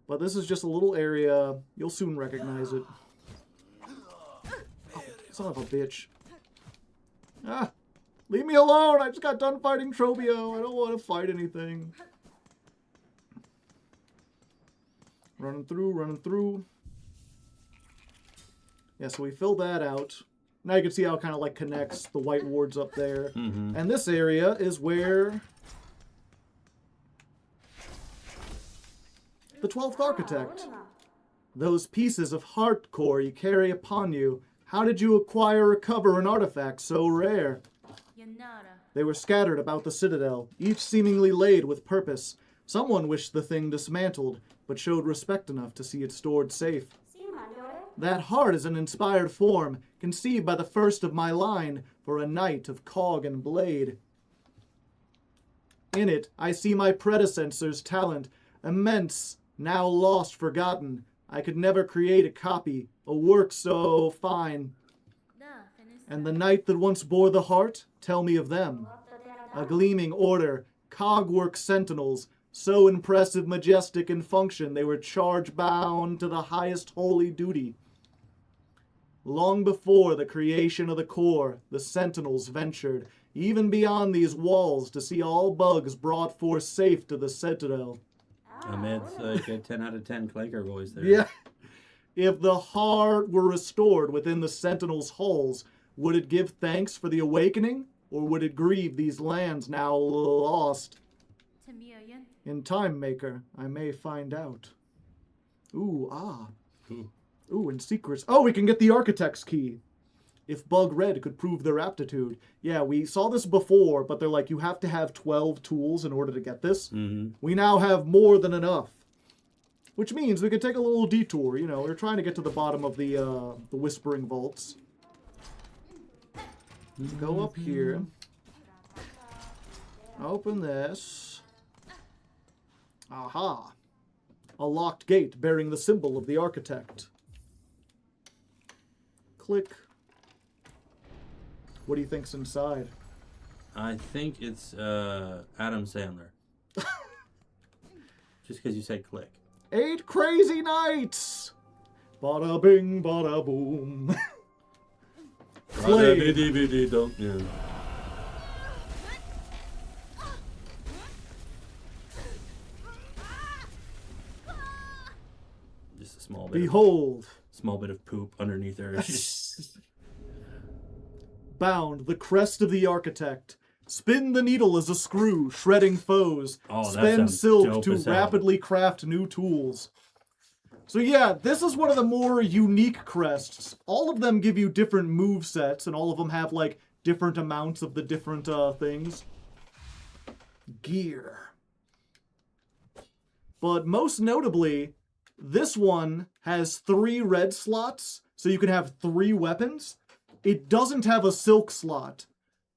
But this is just a little area. You'll soon recognize it. Oh, son of a bitch. Ah, leave me alone! I just got done fighting Trobio. I don't want to fight anything. Running through. Yeah, so we filled that out. Now you can see how it kind of like connects the white wards up there. Mm-hmm. And this area is where the 12th Architect. Those pieces of hardcore you carry upon you. How did you acquire or recover an artifact so rare? They were scattered about the citadel, each seemingly laid with purpose. Someone wished the thing dismantled, but showed respect enough to see it stored safe. That heart is an inspired form, conceived by the first of my line, for a knight of cog and blade. In it, I see my predecessor's talent, immense, now lost, forgotten. I could never create a copy, a work so fine. And the knight that once bore the heart, tell me of them. A gleaming order, cogwork sentinels, so impressive, majestic in function, they were charge-bound to the highest holy duty. Long before the creation of the core, the sentinels ventured, even beyond these walls, to see all bugs brought forth safe to the citadel. Ahmed's like a 10 out of 10 clanker voice there. Yeah. If the heart were restored within the sentinels' hulls, would it give thanks for the awakening, or would it grieve these lands now lost? In Time Maker, I may find out. Ooh, ah. Ooh, and secrets. Oh, we can get the Architect's Key. If Bug Red could prove their aptitude. Yeah, we saw this before, but they're like, you have to have 12 tools in order to get this. Mm-hmm. We now have more than enough. Which means we could take a little detour. You know, we're trying to get to the bottom of the Whispering Vaults. Go up here. Open this. Aha. A locked gate bearing the symbol of the Architect. Click. What do you think's inside? I think it's Adam Sandler. Just because you said click. 8 crazy nights! Bada bing, bada boom. Flame. Yeah. Just a small bit. Behold. Small bit of poop underneath her. Bound, the crest of the Architect. Spin the needle as a screw, shredding foes. Oh, that Spend sounds silk dope to as hell. rapidly craft new tools. So yeah, this is one of the more unique crests. All of them give you different move sets, and all of them have like different amounts of the different things. Gear. But most notably, this one has 3 red slots, so you can have 3 weapons. It doesn't have a silk slot.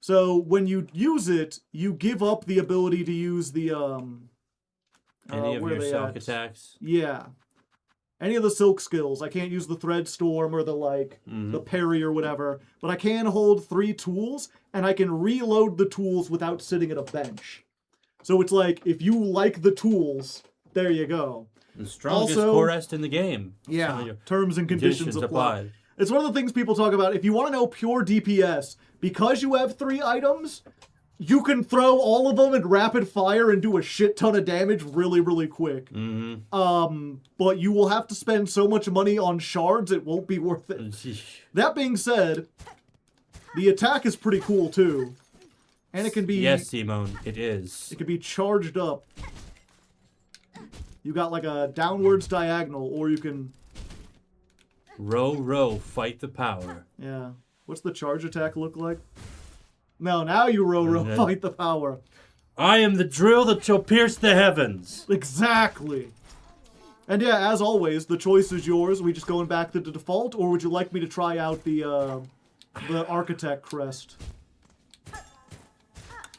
So when you use it, you give up the ability to use the Any of where your are they silk at? attacks. Yeah. Any of the silk skills. I can't use the thread storm or the parry or whatever, but I can hold 3 tools, and I can reload the tools without sitting at a bench. So it's like, if you like the tools, there you go. The strongest Also- core rest in the game. Yeah, So your terms and conditions apply. applied. It's one of the things people talk about. If you want to know pure DPS, because you have 3 items, you can throw all of them in rapid fire and do a shit ton of damage really, really quick. But you will have to spend so much money on shards, it won't be worth it. That being said, the attack is pretty cool too. And it can be... Yes, Simone, it is. It can be charged up. You got like a downwards diagonal, or you can... Row, row, fight the power. Yeah. What's the charge attack look like? No, now you row, fight the power. I am the drill that shall pierce the heavens. Exactly. And yeah, as always, the choice is yours. Are we just going back to the default, or would you like me to try out the architect crest?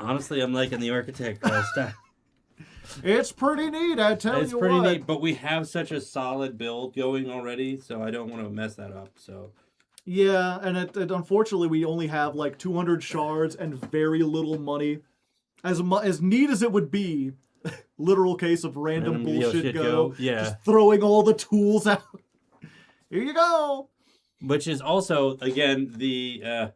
Honestly, I'm liking the architect crest. It's pretty neat, I tell you what. It's pretty neat, but we have such a solid build going already, so I don't want to mess that up. So. Yeah, and unfortunately, we only have like 200 shards and very little money. As neat as it would be, literal case of random bullshit go. Yeah. Just throwing all the tools out. Here you go. Which is also, again, the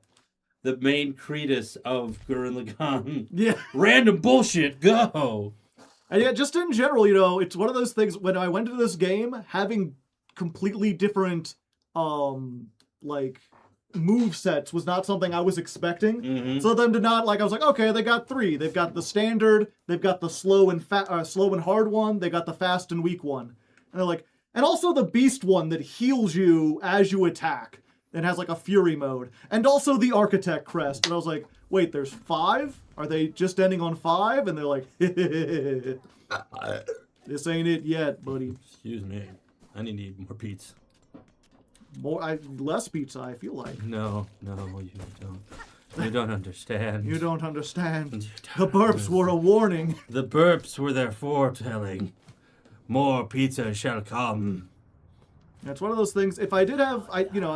main creedus of Gurren Lagann. Yeah. Random bullshit, go! And yeah, just in general, you know, it's one of those things, when I went into this game, having completely different, like, move sets was not something I was expecting. Mm-hmm. So them to not, like, I was like, okay, they got 3. They've got the standard, they've got the slow and hard one, they got the fast and weak one. And they're like, and also the beast one that heals you as you attack. And has like a fury mode. And also the architect crest. And I was like, wait, there's 5? Are they just ending on 5? And they're like, this ain't it yet, buddy. Excuse me. I need more pizza. Less pizza, I feel like. No, you don't. You don't understand. You don't understand. The burps were a warning. The burps were their foretelling. More pizza shall come. It's one of those things, if I did have,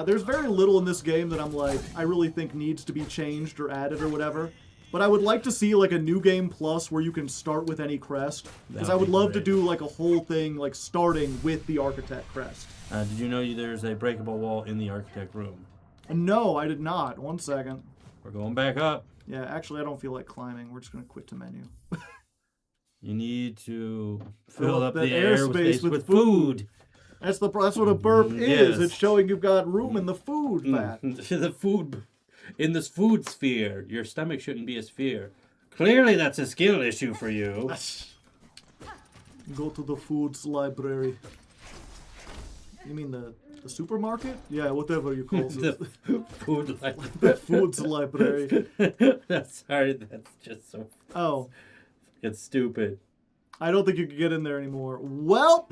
there's very little in this game that I'm like, I really think needs to be changed or added or whatever. But I would like to see like a new game plus where you can start with any crest. Because I would love to do like a whole thing like starting with the architect crest. Did you know there's a breakable wall in the architect room? No, I did not. 1 second. We're going back up. Yeah, actually I don't feel like climbing. We're just going to quit to menu. You need to fill up the airspace with food. That's what a burp is. It's showing you've got room in the food vat. The food, in this food sphere, your stomach shouldn't be a sphere. Clearly that's a skill issue for you. Go to the foods library. You mean the supermarket? Yeah, whatever you call it. The food library. The foods library. Sorry, that's just so... Oh. It's stupid. I don't think you can get in there anymore. Well...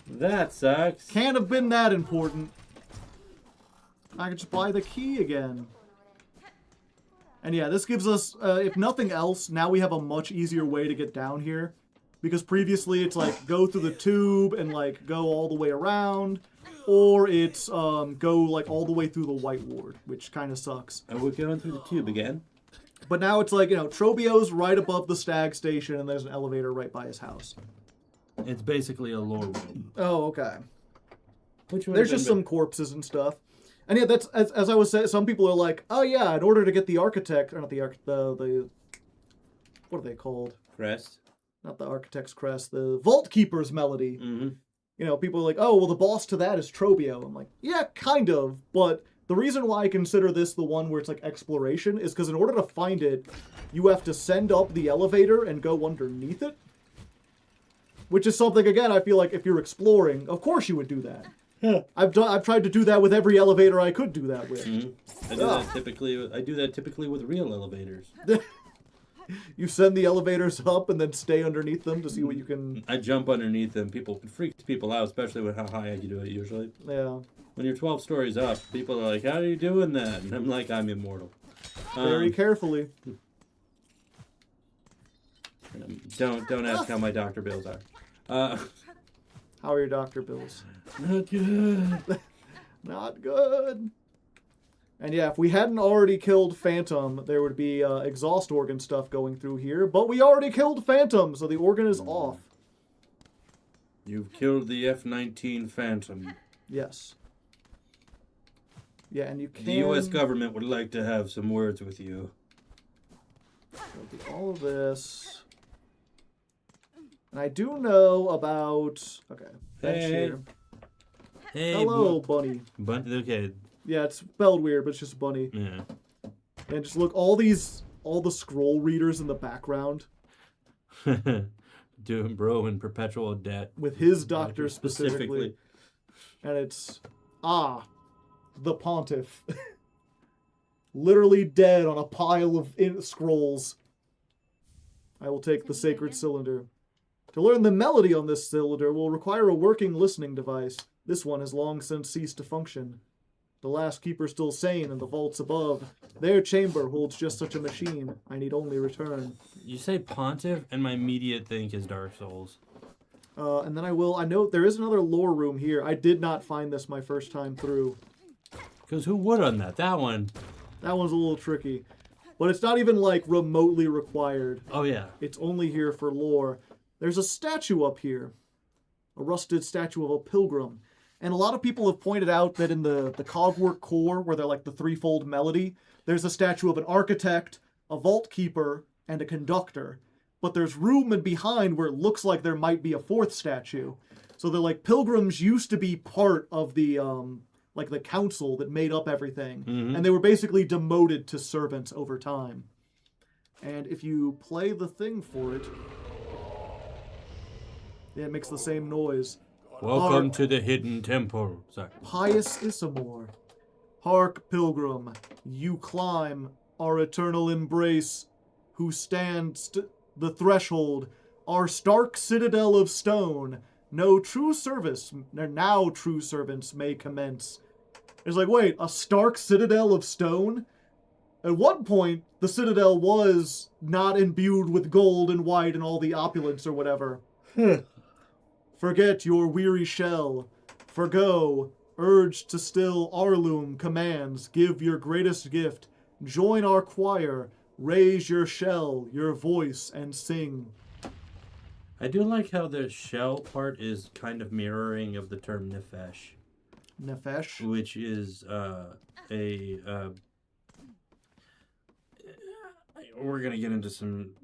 That sucks. Can't have been that important. I could just buy the key again. And yeah, this gives us, if nothing else, now we have a much easier way to get down here. Because previously it's like, go through the tube and like, go all the way around. Or it's, go like all the way through the White Ward, which kind of sucks. And we're going through the tube again. But now it's like, Trobio's right above the stag station and there's an elevator right by his house. It's basically a lore room. Oh, okay. Which one? There's just some corpses and stuff. And yeah, that's, as I was saying, some people are like, oh yeah, in order to get the architect, or not the what are they called? Crest. Not the architect's crest, the Vault Keeper's melody. Mm-hmm. People are like, oh, well, the boss to that is Trobio. I'm like, yeah, kind of, but the reason why I consider this the one where it's like exploration is because in order to find it, you have to send up the elevator and go underneath it. Which is something, again, I feel like if you're exploring, of course you would do that. Yeah. I've tried to do that with every elevator I could do that with. Mm-hmm. I do that typically with real elevators. You send the elevators up and then stay underneath them to see what you can... I jump underneath them. It freaks people out, especially with how high I can do it usually. Yeah. When you're 12 stories up, people are like, how are you doing that? And I'm like, I'm immortal. Very carefully. Don't ask how my doctor bills are. How are your doctor bills? Not good. Not good. And yeah, if we hadn't already killed Phantom, there would be exhaust organ stuff going through here. But we already killed Phantom, so the organ is off. You've killed the F-19 Phantom. Yes. Yeah, and you can... The U.S. government would like to have some words with you. I'll do all of this. And I do know about... Okay. Bench Hey. here. Hey, Hello, bunny. okay. Yeah, it's spelled weird, but it's just bunny. Yeah. And just look, all the scroll readers in the background Doing bro in perpetual debt. with his doctor specifically. And it's, the pontiff. Literally dead on a pile of scrolls. I will take the sacred cylinder. To learn the melody on this cylinder will require a working listening device. This one has long since ceased to function. The last keeper still sane in the vaults above. Their chamber holds just such a machine. I need only return. You say pontiff, and my immediate think is Dark Souls. And then I know there is another lore room here. I did not find this my first time through. Because who would on that? That one. That one's a little tricky. But it's not even, like, remotely required. Oh, yeah. It's only here for lore. There's a statue up here. A rusted statue of a pilgrim. And a lot of people have pointed out that in the Cogwork core, where they're like the threefold melody, there's a statue of an architect, a vault keeper, and a conductor. But there's room and behind where it looks like there might be a fourth statue. So they're like, pilgrims used to be part of the, like the council that made up everything. Mm-hmm. And they were basically demoted to servants over time. And if you play the thing for it, yeah, it makes the same noise. Welcome to the hidden temple. Sorry. Pious Issamore. Hark, pilgrim, you climb our eternal embrace, who stands the threshold, our stark citadel of stone. Now true servants may commence. It's like, wait, a stark citadel of stone? At one point, the citadel was not imbued with gold and white and all the opulence or whatever. Forget your weary shell. Forgo, urged to still Pharloom commands, give your greatest gift. Join our choir, raise your shell, your voice, and sing. I do like how the shell part is kind of mirroring of the term nefesh. Nefesh? Which is we're gonna get into some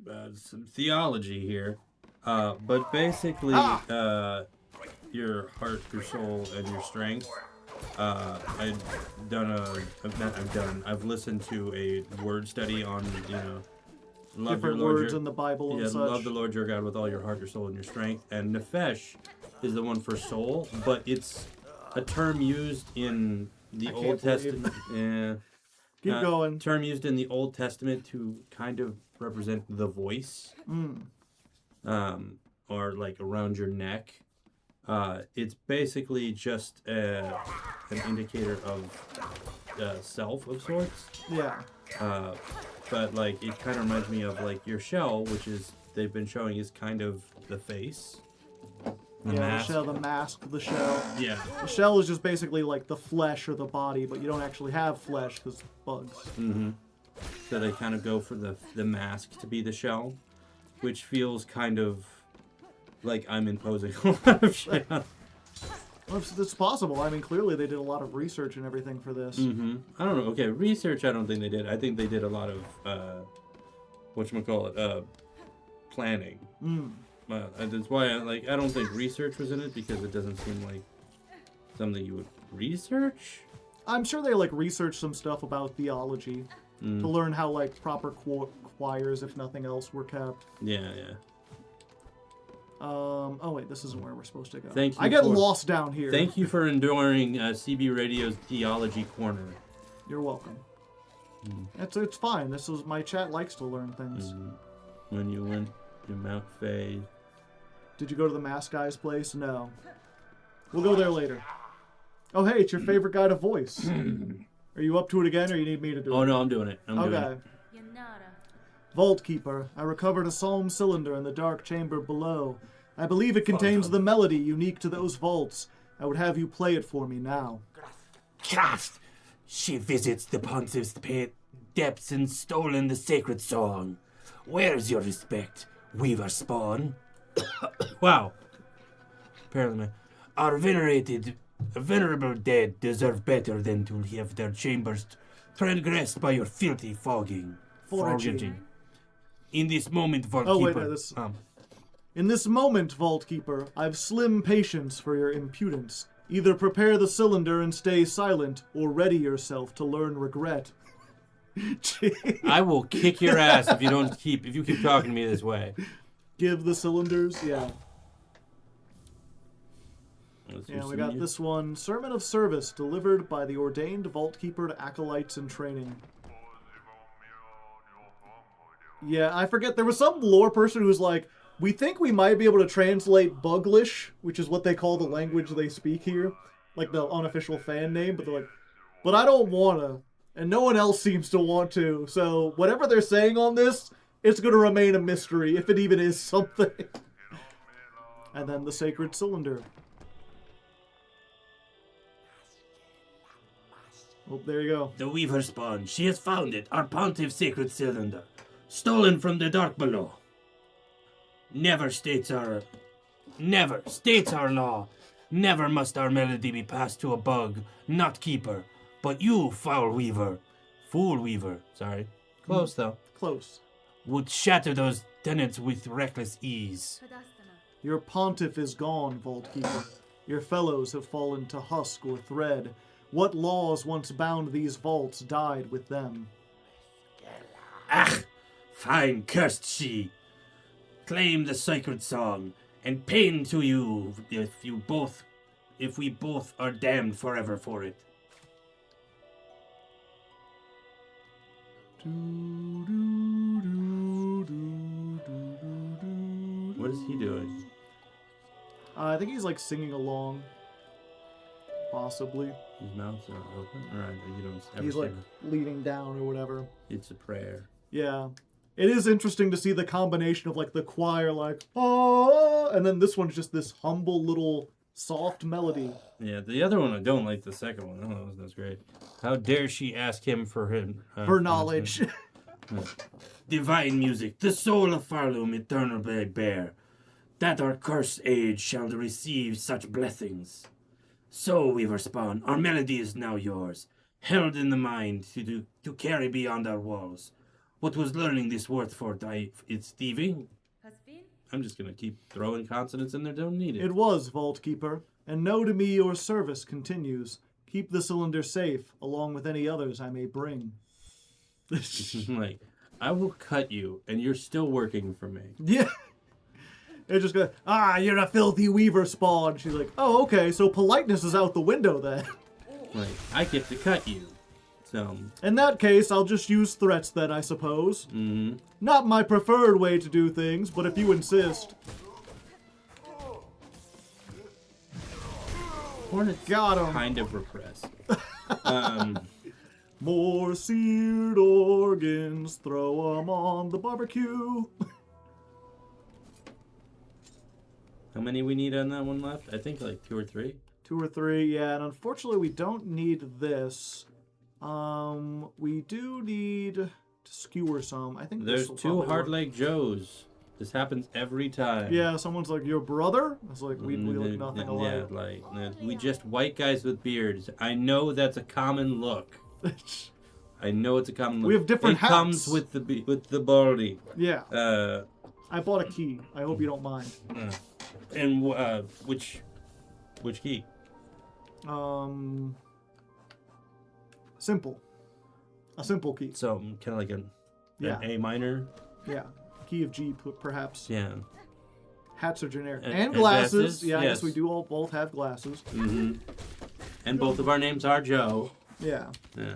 theology here, but basically your heart, your soul, and your strength. I've listened to a word study on love Different your Lord, words in the Bible and such. love the Lord your God with all your heart, your soul, and your strength. And nefesh is the one for soul, but it's a term used in the Old Testament. Yeah. Keep going. Term used in the Old Testament to kind of represent the voice, or like around your neck. It's basically just an indicator of self of sorts. Yeah. But like it kind of reminds me of like your shell, which is they've been showing is kind of the face. The mask. The shell, the mask, the shell. Yeah. The shell is just basically like the flesh or the body, but you don't actually have flesh because it's bugs. Mm-hmm. So they kind of go for the mask to be the shell, which feels kind of like I'm imposing a lot of shit. Well, it's possible. I mean, clearly they did a lot of research and everything for this. Mm-hmm. I don't know. Okay, research. I don't think they did. I think they did a lot of planning. That's why I don't think research was in it, because it doesn't seem like something you would research. I'm sure they researched some stuff about theology to learn how proper choirs, if nothing else, were kept. Yeah. Oh wait, this isn't where we're supposed to go. Thank you. I get lost down here. Thank you for enduring CB Radio's Theology Corner. You're welcome. It's fine. My chat likes to learn things. When you went to Mount Faye. Did you go to the mask guy's place? No. We'll go there later. Oh hey, it's your favorite guy to voice. Are you up to it again, or you need me to do it? Oh no, I'm doing it. Okay. Vault Keeper, I recovered a psalm cylinder in the dark chamber below. I believe it contains the melody unique to those vaults. I would have you play it for me now. Craft! She visits the pontiff's depths and stolen the sacred song. Where's your respect, weaver spawn? Wow. Apparently. Our venerable dead deserve better than to have their chambers transgressed by your filthy foraging. In this moment, Vault Oh, wait, Keeper. no, this... In this moment, Vault Keeper, I've slim patience for your impudence. Either prepare the cylinder and stay silent, or ready yourself to learn regret. I will kick your ass if you keep talking to me this way. Give the cylinders, yeah. Let's do Yeah, we some got music. this one. Sermon of Service, delivered by the ordained Vault Keeper to acolytes in training. Yeah, I forget. There was some lore person who was like, we think we might be able to translate Buglish, which is what they call the language they speak here. Like the unofficial fan name, but they're like, but I don't wanna. And no one else seems to want to. So whatever they're saying on this, it's gonna remain a mystery, if it even is something. And then the Sacred Cylinder. Oh, there you go. The Weaver spawn. She has found it. Our Pontiff's sacred cylinder. Stolen from the dark below. Never states our law. Never must our melody be passed to a bug, not keeper. But you, foul weaver. Fool weaver, sorry. Close though. Close. Would shatter those tenets with reckless ease. Tadastana. Your pontiff is gone, Vault Keeper. Your fellows have fallen to husk or thread. What laws once bound these vaults died with them. Ach! Fine, cursed she! Claim the sacred song, and pain to you if we both are damned forever for it. What is he doing? I think he's like singing along. Possibly. His mouth's not open? Alright, you don't ever He's say like that. leaning down or whatever. It's a prayer. Yeah. It is interesting to see the combination of like the choir like, oh, and then this one's just this humble little soft melody. Yeah, the other one I don't like. The second one, oh, that's great. How dare she ask him for him? Her knowledge. Divine music, the soul of Pharloom eternally bear, that our cursed age shall receive such blessings. So, Weaver Spawn, our melody is now yours, held in the mind to carry beyond our walls. What was learning this worth for its thieving? Has been? I'm just gonna keep throwing consonants in there. Don't need it. It was, Vault Keeper, and know to me your service continues. Keep the cylinder safe, along with any others I may bring. Like, I will cut you, and you're still working for me. Yeah. It just goes, you're a filthy weaver spawn. She's like, oh, okay, so politeness is out the window then. Like, I get to cut you. So, In that case, I'll just use threats then, I suppose. mm-hmm. Not my preferred way to do things, but if you insist. Hornet's Got him. kind of repressed. More seared organs, throw 'em on the barbecue. How many we need on that one left? I think like 2 or 3. 2 or 3, yeah, and unfortunately we don't need this. We do need to skewer some. I think There's this'll 2 probably work. Hardleg Joes. This happens every time. Yeah, someone's like, your brother? I was like, we look nothing alike. Yeah, like, we just white guys with beards. I know that's a common look. I know it's a common look. We have different It comes hats. with the baldy. Yeah, Uh, I bought a key. I hope you don't mind. and which key? Simple. A simple key. So kind of like an Yeah, A minor. yeah. Key of G, perhaps. Yeah. Hats are generic. And And glasses. glasses, Yeah, I guess yes. we do all both have glasses. Mm-hmm. And both of our names are Joe. Yeah. Yeah.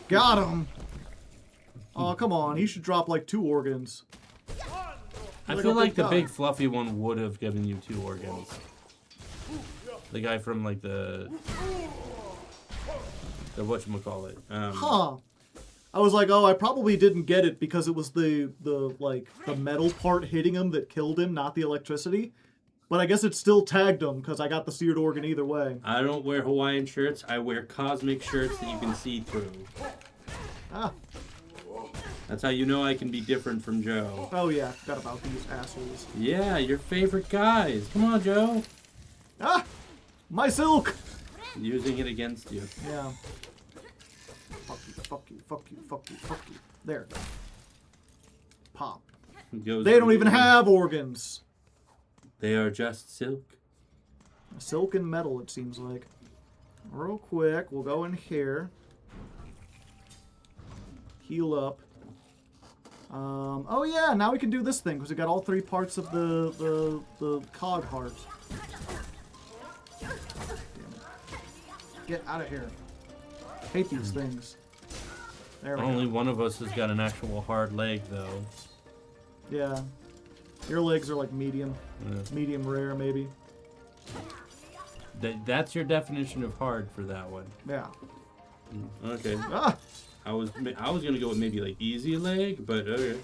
Got him! Oh, come on. He should drop like 2 organs. I Like feel a like big the guy. big fluffy one would have given you 2 organs. The guy from like the whatchamacallit. Huh. I was like, oh, I probably didn't get it because it was the metal part hitting him that killed him, not the electricity. But I guess it still tagged him because I got the seared organ either way. I don't wear Hawaiian shirts. I wear cosmic shirts that you can see through. Ah. That's how you know I can be different from Joe. Oh yeah, forgot about these assholes. Yeah, your favorite guys. Come on, Joe. Ah! My silk! Using it against you. Yeah. Fuck you, fuck you, fuck you, fuck you, fuck you. There. Pop. Goes They don't through even the- have organs. They are just silk. Silk and metal, it seems like. Real quick, we'll go in here. Heal up. Oh yeah, now we can do this thing because we got all 3 parts of the cog heart. Damn it. Get out of here. Hate these things. There we Only go. one of us has got an actual hard leg, though. Yeah. Your legs are like medium. Yeah. Medium rare, maybe. That's your definition of hard for that one. Yeah. Okay. Ah! I was gonna go with maybe like easy leg, but okay.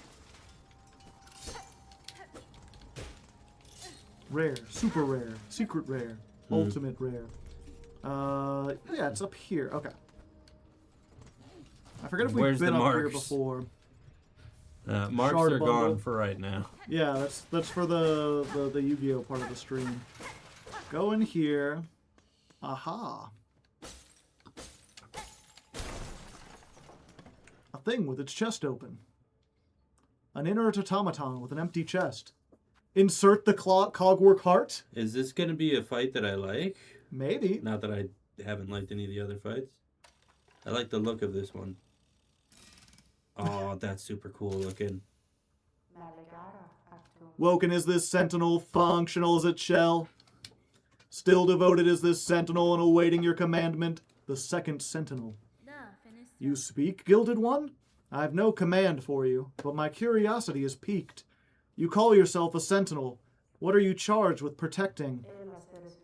Rare. Super rare. Secret rare. Ultimate rare. Yeah, it's up here. Okay. I forget if we've Where's been the up here marks? before. Marks Shard are bundle. gone for right now. Yeah, that's for the Yu-Gi-Oh part of the stream. Go in here. Aha. A thing with its chest open. An inert automaton with an empty chest. Insert the cogwork heart? Is this gonna be a fight that I like? Maybe. Not that I haven't liked any of the other fights. I like the look of this one. Oh, that's super cool looking. Woken is this sentinel, functional as its shell. Still devoted is this sentinel and awaiting your commandment, the second sentinel. You speak, Gilded One? I have no command for you, but my curiosity is piqued. You call yourself a sentinel. What are you charged with protecting?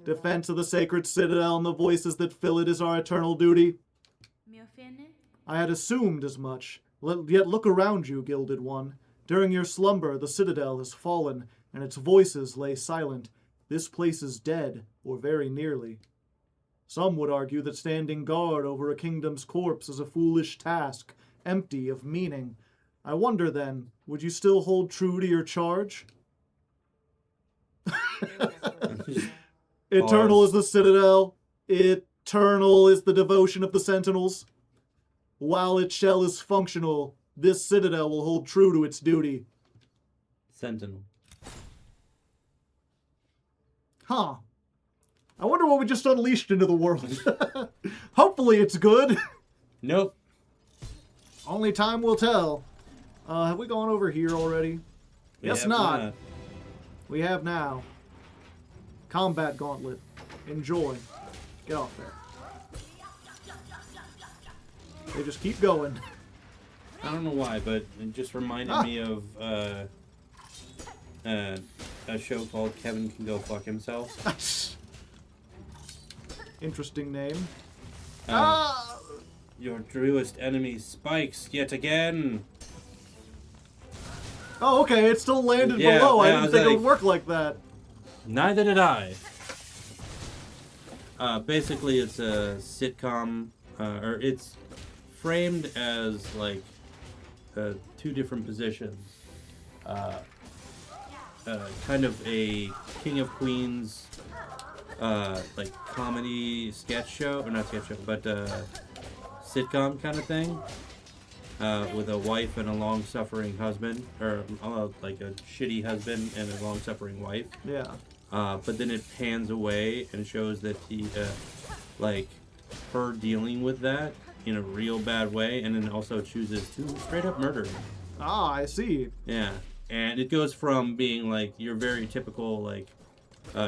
Defense of the sacred citadel and the voices that fill it is our eternal duty. I had assumed as much. Yet look around you, Gilded One. During your slumber, the citadel has fallen, and its voices lay silent. This place is dead, or very nearly. Some would argue that standing guard over a kingdom's corpse is a foolish task, empty of meaning. I wonder then, would you still hold true to your charge? Eternal is the citadel. Eternal is the devotion of the sentinels. While its shell is functional, this citadel will hold true to its duty. Sentinel. Huh. I wonder what we just unleashed into the world. Hopefully it's good. Nope. Only time will tell. Have we gone over here already? Yes, Yeah, not. We have now. Combat Gauntlet. Enjoy. Get off there. They just keep going. I don't know why, but it just reminded me of a show called Kevin Can Go Fuck Himself. Interesting name. Your truest enemy spikes yet again. Oh, okay. It still landed Yeah, below. I yeah, I didn't was think it like- would work like that. Neither did I. Basically, it's a sitcom, or it's framed as like 2 different positions. Kind of a King of Queens, like comedy sketch show, or not sketch show, but sitcom kind of thing, with a wife and a long-suffering husband, or like a shitty husband and a long-suffering wife. Yeah. But then it pans away and shows that he, like, her dealing with that in a real bad way, and then also chooses to straight up murder him. Ah, I see. Yeah, and it goes from being like your very typical like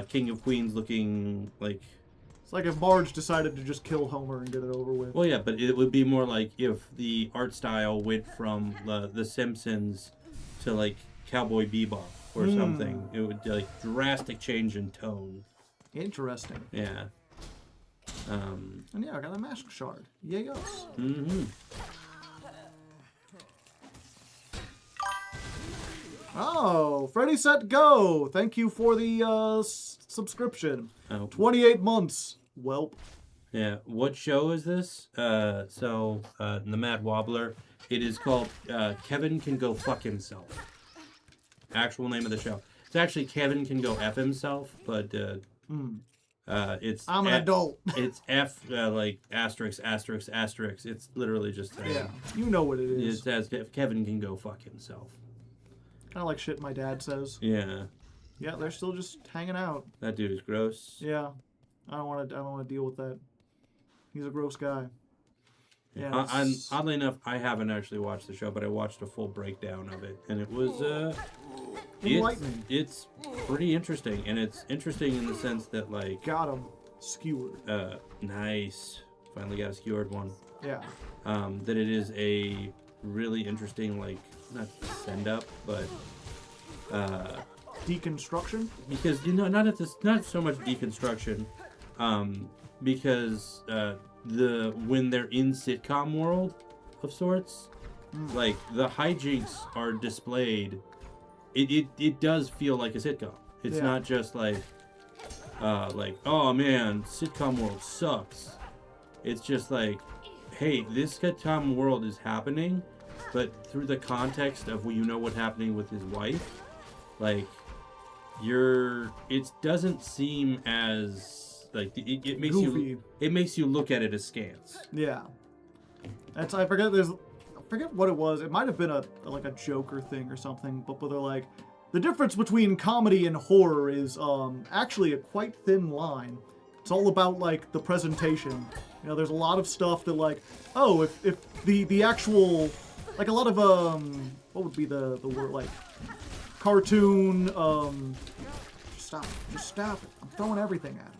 King of Queens looking like. It's like if Marge decided to just kill Homer and get it over with. Well, yeah, but it would be more like if the art style went from The Simpsons to like Cowboy Bebop or something. It would like drastic change in tone. Interesting. Yeah. And yeah, I got a mask shard. Yay us. Mm-hmm. Oh, Freddy Set Go. Thank you for the subscription. Oh. 28 months. Welp. Yeah. What show is this? The Mad Wobbler. It is called Kevin Can Go Fuck Himself. Actual name of the show. It's actually Kevin Can Go F Himself, but It's I'm an adult. It's F like asterisk asterisk asterisk. It's literally just Yeah, you know what it It is. says Kevin can go fuck himself. Kind of like shit my dad says. Yeah, Yeah, they're still just hanging out. that dude is gross. Yeah, I don't want to deal with that. He's a gross guy. Yeah. Oddly enough, I haven't actually watched the show, but I watched a full breakdown of it, and it was Enlightening. It's pretty interesting, and it's interesting in the sense that like Got him. Skewered. nice, finally got a skewered one. Yeah. That it is a really interesting like not send up, but Deconstruction. because not so much deconstruction, because when they're in sitcom world of sorts, like the hijinks are displayed. It does feel like a sitcom. It's Yeah. not just like oh man, sitcom world sucks. It's just like, hey, this sitcom world is happening, but through the context of what's happening with his wife, like it doesn't seem as like it makes Goofy. it makes you look at it askance. Yeah. I forget what it was. It might have been a Joker thing or something, but they're like, the difference between comedy and horror is actually a quite thin line. It's all about like the presentation. You know, there's a lot of stuff that like, oh, if the actual, like a lot of what would be the word, like cartoon, just stop it. I'm throwing everything at him.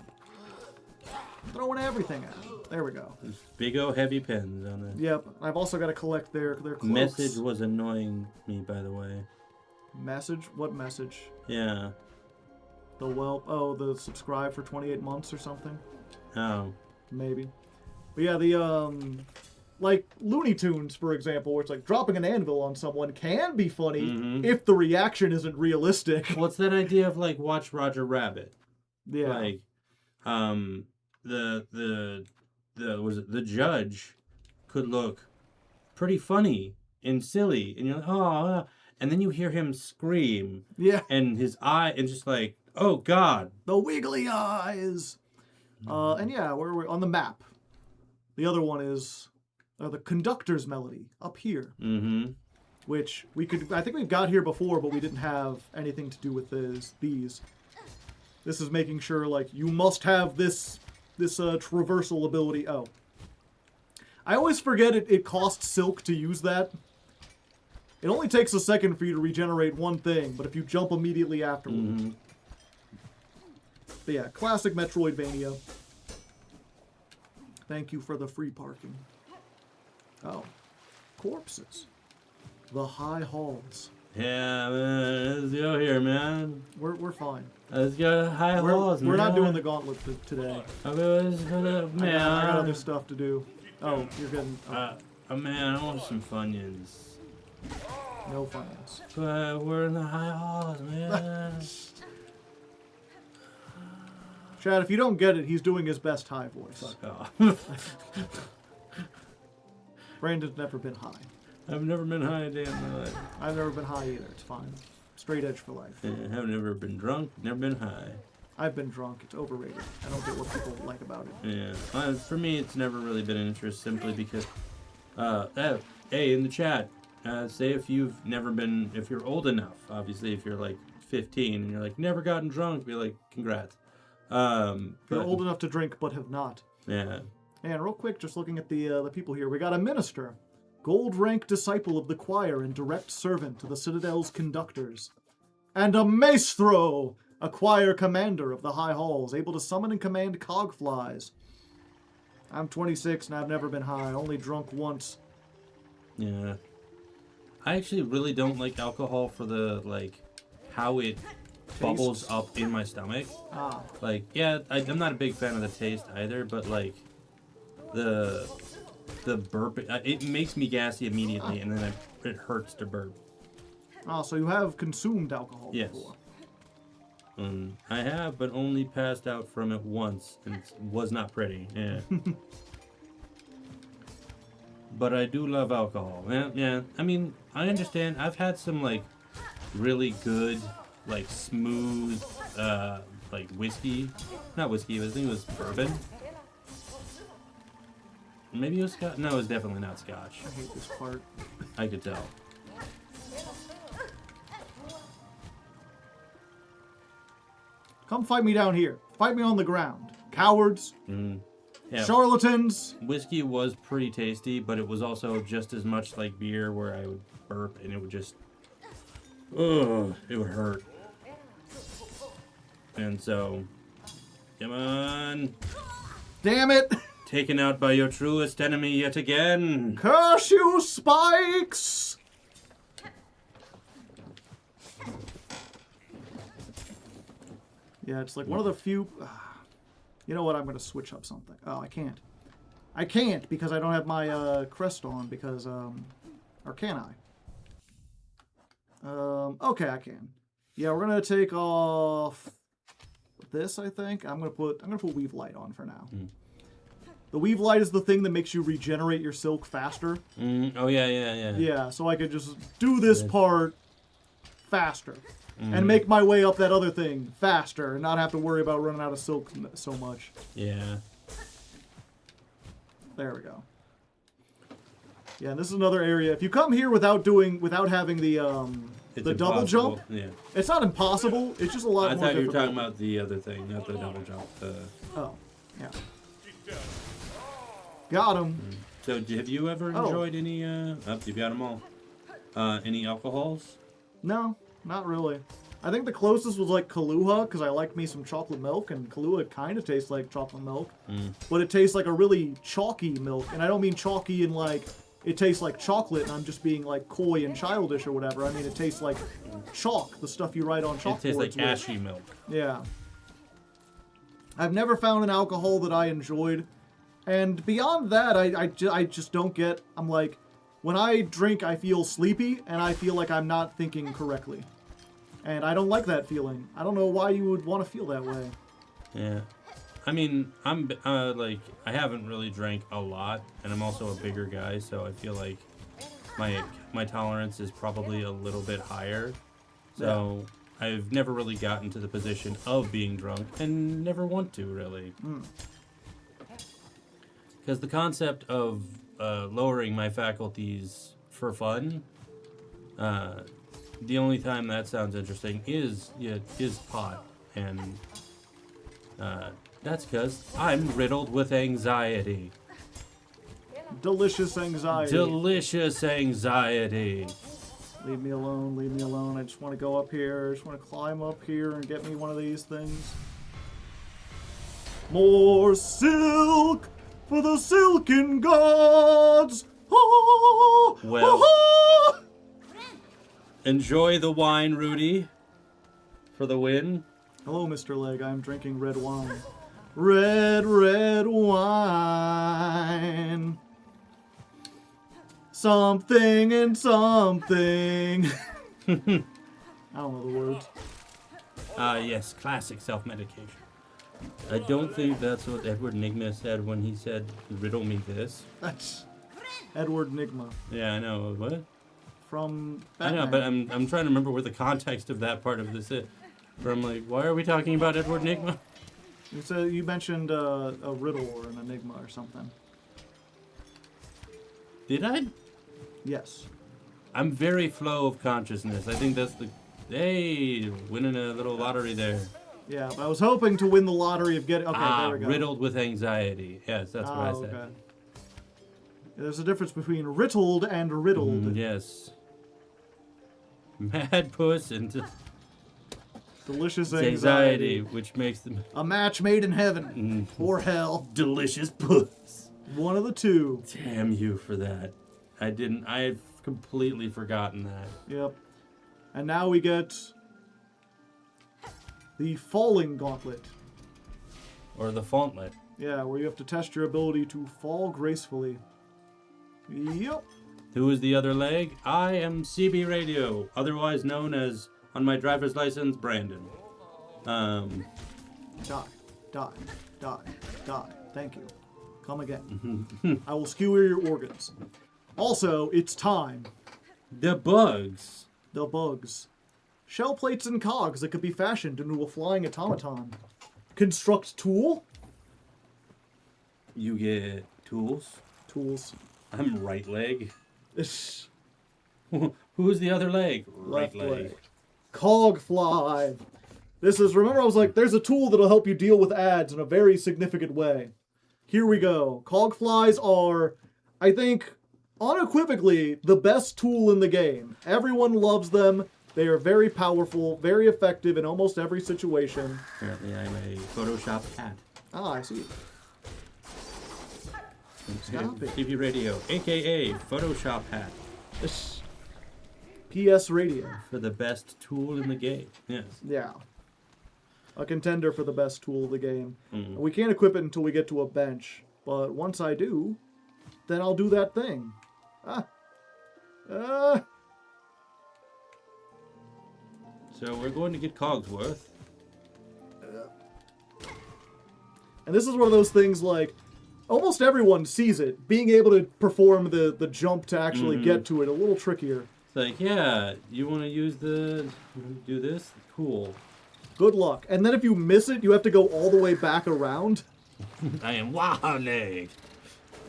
There we go. There's big old heavy pens on it. Yep. I've also got to collect their cloaks. Message was annoying me, by the way. Message? What message? Yeah. The subscribe for 28 months or something? Oh. Maybe. But yeah, the, like Looney Tunes, for example, where it's like dropping an anvil on someone can be funny if the reaction isn't realistic. Well, it's that idea of like watch Roger Rabbit. Yeah. Like, the judge could look pretty funny and silly, and you're like, oh, and then you hear him scream, Yeah. and his eye, and just like, oh God, The wiggly eyes. And yeah, we're on the map. The other one is the conductor's melody up here, which I think we've got here before, but we didn't have anything to do with these. This is making sure like you must have this traversal ability. Oh, I always forget it costs silk to use that. It only takes a second for you to regenerate one thing, but if you jump immediately afterward. But yeah, classic Metroidvania. Thank you for the free parking. Oh, corpses. The high halls. yeah, man, let's go here, man. We're fine. Let's go high halls, man. We're not doing the gauntlet today. Man, I got other stuff to do. Oh, you're getting man, I want some Funyuns. no finance. But we're in the high halls, man. Chad, if you don't get it, he's doing his best high voice. Fuck off. Brandon's never been high. I've never been high a day in my life. I've never been high either. It's fine. Straight edge for life. Yeah, I've never been drunk, never been high. I've been drunk. It's overrated. I don't get what people like about it. Yeah, for me, it's never really been an interest simply because, hey, in the chat, say if you're old enough, obviously, if you're like 15 and you're like, never gotten drunk, be like, congrats. You're old enough to drink but have not. Yeah. And real quick, just looking at the people here, we got a minister, gold rank disciple of the choir and direct servant to the Citadel's conductors, and a maestro, a choir commander of the high halls, able to summon and command cogflies. I'm 26 and I've never been high, only drunk once. Yeah. I actually really don't like alcohol for the, like, how it bubbles up in my stomach. Ah. Like, yeah, I'm not a big fan of the taste either, but, like, the burp, it makes me gassy immediately, and then it hurts to burp. Ah, so you have consumed alcohol Yes. before. I have, but only passed out from it once, and it was not pretty. Yeah. But I do love alcohol. Yeah. I mean, I understand. I've had some like really good, like smooth like whiskey. Not whiskey, I think it was bourbon. Maybe it was Scotch. No, it was definitely not Scotch. I hate this part. I could tell. Come fight me down here. Fight me on the ground. Cowards. Yeah. Charlatans. Whiskey was pretty tasty, but it was also just as much like beer where I would burp and it would just... Ugh, it would hurt. And so... Come on. Damn it. Taken out by your truest enemy yet again. Curse you, spikes. Yeah, it's like one of the few... you know what? I'm going to switch up something. Oh, I can't. I can't because I don't have my crest on because... or can I? Okay, I can. Yeah, we're going to take off this, I think. I'm going to put Weave Light on for now. The Weave Light is the thing that makes you regenerate your silk faster. Oh, yeah. Yeah, so I could just do this part faster. And make my way up that other thing faster and not have to worry about running out of silk so much. Yeah. There we go. Yeah, and this is another area. If you come here without having the double jump, yeah. it's not impossible. It's just a lot more I thought you were difficult. talking about the other thing, not the double jump. Oh, yeah. Got him. So, have you ever enjoyed any? You got them all. Any alcohols? No, not really. I think the closest was like Kahlua, because I like me some chocolate milk, and Kahlua kind of tastes like chocolate milk, but it tastes like a really chalky milk, and I don't mean chalky in like it tastes like chocolate, and I'm just being like coy and childish or whatever. I mean it tastes like chalk, the stuff you write on chalkboards. It tastes like ashy milk. Yeah. I've never found an alcohol that I enjoyed, and beyond that, I just don't get. I'm like, when I drink, I feel sleepy, and I feel like I'm not thinking correctly. And I don't like that feeling. I don't know why you would want to feel that way. Yeah. I mean, I'm like, I haven't really drank a lot, and I'm also a bigger guy, so I feel like my tolerance is probably a little bit higher. So I've never really gotten to the position of being drunk, and never want to, really. Because the concept of lowering my faculties for fun, the only time that sounds interesting is pot, and that's because I'm riddled with anxiety. Delicious anxiety. Delicious anxiety. Leave me alone, leave me alone. I just want to go up here. I just want to climb up here and get me one of these things. More silk for the silken gods. Oh, Well. oh, oh. Enjoy the wine, Rudy, for the win. Hello, Mr. Leg. I'm drinking red wine. Red wine. Something and something. I don't know the words. Yes, classic self-medication. I don't think that's what Edward Nigma said when he said, riddle me this. That's Edward Nigma Yeah, I know. What? from I Batman. know, but I'm trying to remember where the context of that part of this is. Where I'm like, why are we talking about Edward Nigma? You mentioned a riddle or an enigma or something. Did I? Yes. I'm very flow of consciousness. I think that's the... Hey, winning a little lottery there. Yeah, but I was hoping to win the lottery of getting... Okay, there we go. Riddled with anxiety. Yes, that's what I said. Okay. There's a difference between riddled and riddled. Yes. Mad puss and Delicious anxiety, which makes them A match made in heaven. Or hell. delicious puss. One of the two. Damn you for that. I had completely forgotten that. Yep. And now we get the falling gauntlet. Or the Gauntlet. Yeah, where you have to test your ability to fall gracefully. Yep. Who is the other leg? I am CB Radio, otherwise known as, on my driver's license, Brandon. Die. Die. Die. Die. Thank you. Come again. I will skewer your organs. Also, it's time. The bugs. The bugs. Shell plates and cogs that could be fashioned into a flying automaton. Construct tool? You get tools. Tools. I'm right leg. Ish. Who's the other leg? Left Right leg. Cog fly. This is, remember I was like, there's a tool that'll help you deal with ads in a very significant way. Here we go. Cog flies are, I think, unequivocally the best tool in the game. Everyone loves them. They are very powerful, very effective in almost every situation. Apparently I'm a Photoshop cat. Ah, I see. Stop it. TV radio, aka Photoshop hat. Ish. PS Radio. For the best tool in the game. Yes. Yeah. A contender for the best tool of the game. Mm. We can't equip it until we get to a bench. But once I do, then I'll do that thing. So we're going to get Cogsworth. And this is one of those things like, almost everyone sees it. Being able to perform the jump to actually get to it a little trickier. It's like, yeah, you want to do this? Cool. Good luck. And then if you miss it, you have to go all the way back around. I am Hardleg.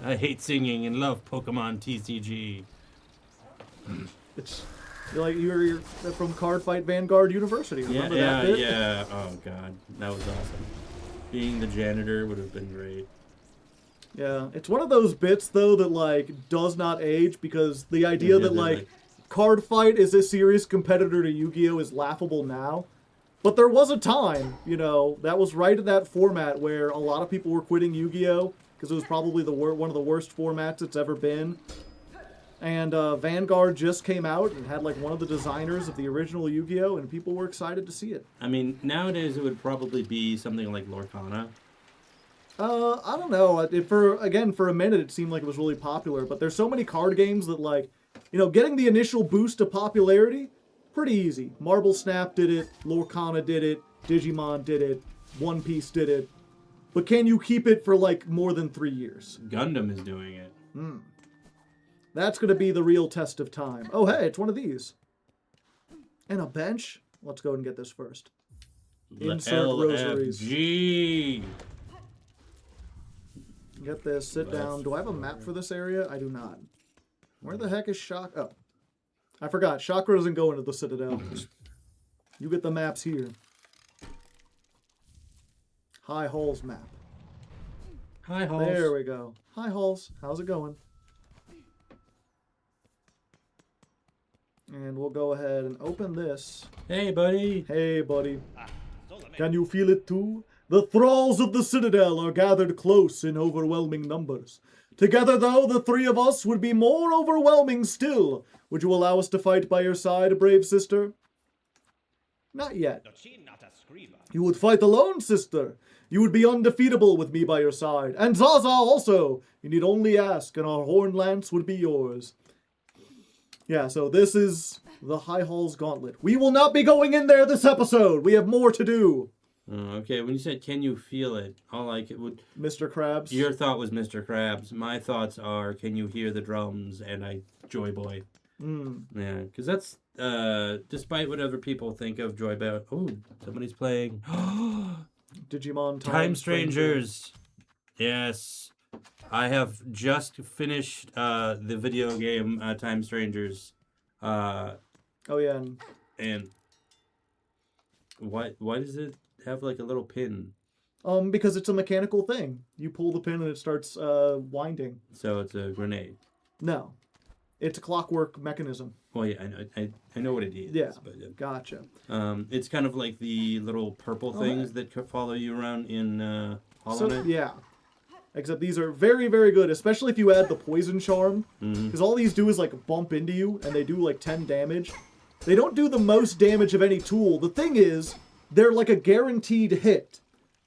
I hate singing and love Pokemon TCG. It's you're from Card Fight Vanguard University. Remember that bit? Yeah. Oh god, that was awesome. Being the janitor would have been great. Yeah, it's one of those bits though that like does not age because the idea that like Card Fight is a serious competitor to Yu-Gi-Oh is laughable now. But there was a time, that was right in that format where a lot of people were quitting Yu-Gi-Oh because it was probably one of the worst formats it's ever been. And Vanguard just came out and had like one of the designers of the original Yu-Gi-Oh, and people were excited to see it. I mean, nowadays it would probably be something like Lorcana. I don't know. For a minute it seemed like it was really popular, but there's so many card games that like, getting the initial boost of popularity, pretty easy. Marble Snap did it, Lorcana did it, Digimon did it, One Piece did it. But can you keep it for like more than 3 years? Gundam is doing it. That's going to be the real test of time. Oh, hey, it's one of these. And a bench? Let's go and get this first. Insert rosaries. LFG. Get this, sit down. Do I have a map for this area? I do not. Where the heck is Shakra? Oh. I forgot. Shakra doesn't go into the Citadel. You get the maps here. High Halls map. Hi, Halls. There we go. Hi, Halls. How's it going? And we'll go ahead and open this. Hey, buddy. Hey, buddy. Can you feel it too? The thralls of the Citadel are gathered close in overwhelming numbers. Together, though, the three of us would be more overwhelming still. Would you allow us to fight by your side, brave sister? Not yet. You would fight alone, sister. You would be undefeatable with me by your side. And Zaza also. You need only ask, and our horn lance would be yours. Yeah, so this is the High Halls Gauntlet. We will not be going in there this episode. We have more to do. Okay, when you said, can you feel it? All I would... Mr. Krabs. Your thought was Mr. Krabs. My thoughts are, can you hear the drums? And Joy Boy. Yeah, because that's, despite what other people think of Joy Boy. Oh, somebody's playing. Digimon Time Strangers. Yes. I have just finished the video game Time Strangers. Oh, yeah. And why does it have like a little pin? Because it's a mechanical thing. You pull the pin and it starts winding. So it's a grenade. No. It's a clockwork mechanism. Well, yeah, I know what it is. Yeah, but, gotcha. It's kind of like the little purple things that follow you around in Hollow Knight. Yeah. Except these are very, very good, especially if you add the poison charm. Because all these do is like bump into you, and they do like 10 damage. They don't do the most damage of any tool. The thing is, they're like a guaranteed hit.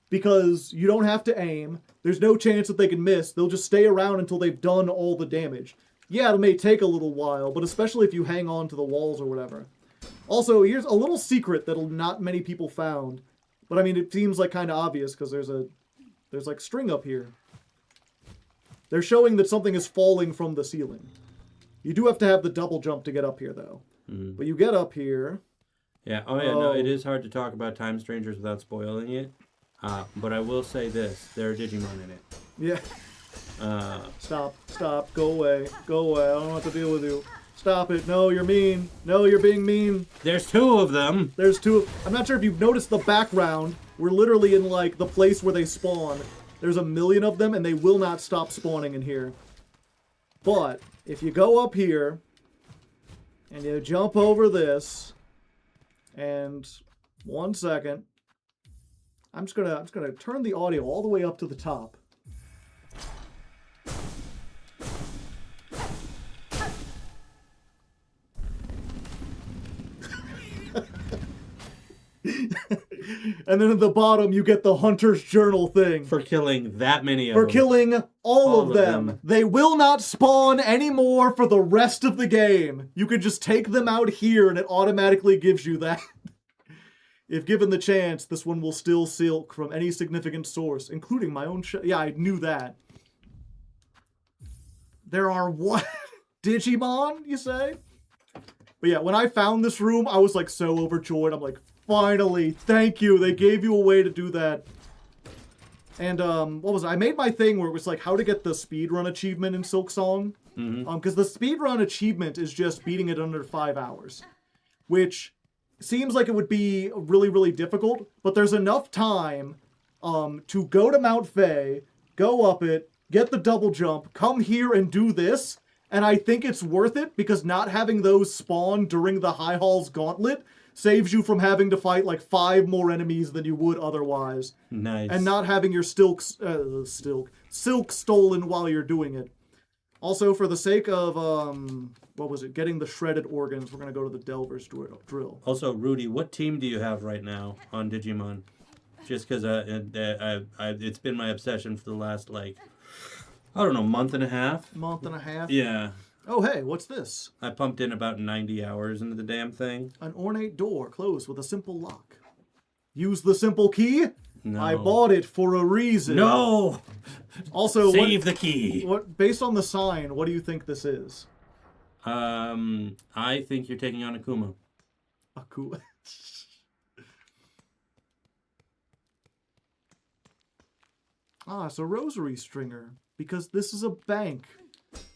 Because you don't have to aim. There's no chance that they can miss. They'll just stay around until they've done all the damage. Yeah, it may take a little while, but especially if you hang on to the walls or whatever. Also, here's a little secret that not many people found. But I mean, it seems like kind of obvious because there's like string up here. They're showing that something is falling from the ceiling. You do have to have the double jump to get up here, though. But you get up here. Yeah. Oh yeah. No, it is hard to talk about Time Strangers without spoiling it. But I will say this: there are Digimon in it. Yeah. Stop. Go away. I don't want to deal with you. Stop it. No, you're mean. No, you're being mean. There's 2 of them. There's 2. I'm not sure if you've noticed the background. We're literally in, like, the place where they spawn. There's 1,000,000 of them, and they will not stop spawning in here. But, if you go up here, and you jump over this, and 1 second, I'm just gonna turn the audio all the way up to the top. And then at the bottom, you get the Hunter's Journal thing. For killing that many of them. For killing all of them. They will not spawn anymore for the rest of the game. You could just take them out here and it automatically gives you that. If given the chance, this one will still silk from any significant source, including my own yeah, I knew that. There are what? Digimon, you say? But yeah, when I found this room, I was like so overjoyed. I'm like, finally, thank you. They gave you a way to do that. And what was it? I made my thing where it was like how to get the speedrun achievement in Silk Song. Because the speedrun achievement is just beating it under 5 hours. Which seems like it would be really, really difficult. But there's enough time to go to Mount Faye, go up it, get the double jump, come here and do this. And I think it's worth it because not having those spawn during the High Hall's Gauntlet saves you from having to fight like 5 more enemies than you would otherwise. Nice. And not having your silk stolen while you're doing it. Also, for the sake of, what was it, getting the shredded organs, we're going to go to the Delver's Drill. Also, Rudy, what team do you have right now on Digimon? Just because it's been my obsession for the last, like, I don't know, month and a half? Month and a half? Yeah. Oh, hey, what's this? I pumped in about 90 hours into the damn thing. An ornate door closed with a simple lock. Use the simple key? No. I bought it for a reason. No! Also, Save the key! What? Based on the sign, what do you think this is? I think you're taking on Akuma. Akuma. Ah, it's a rosary stringer. Because this is a bank.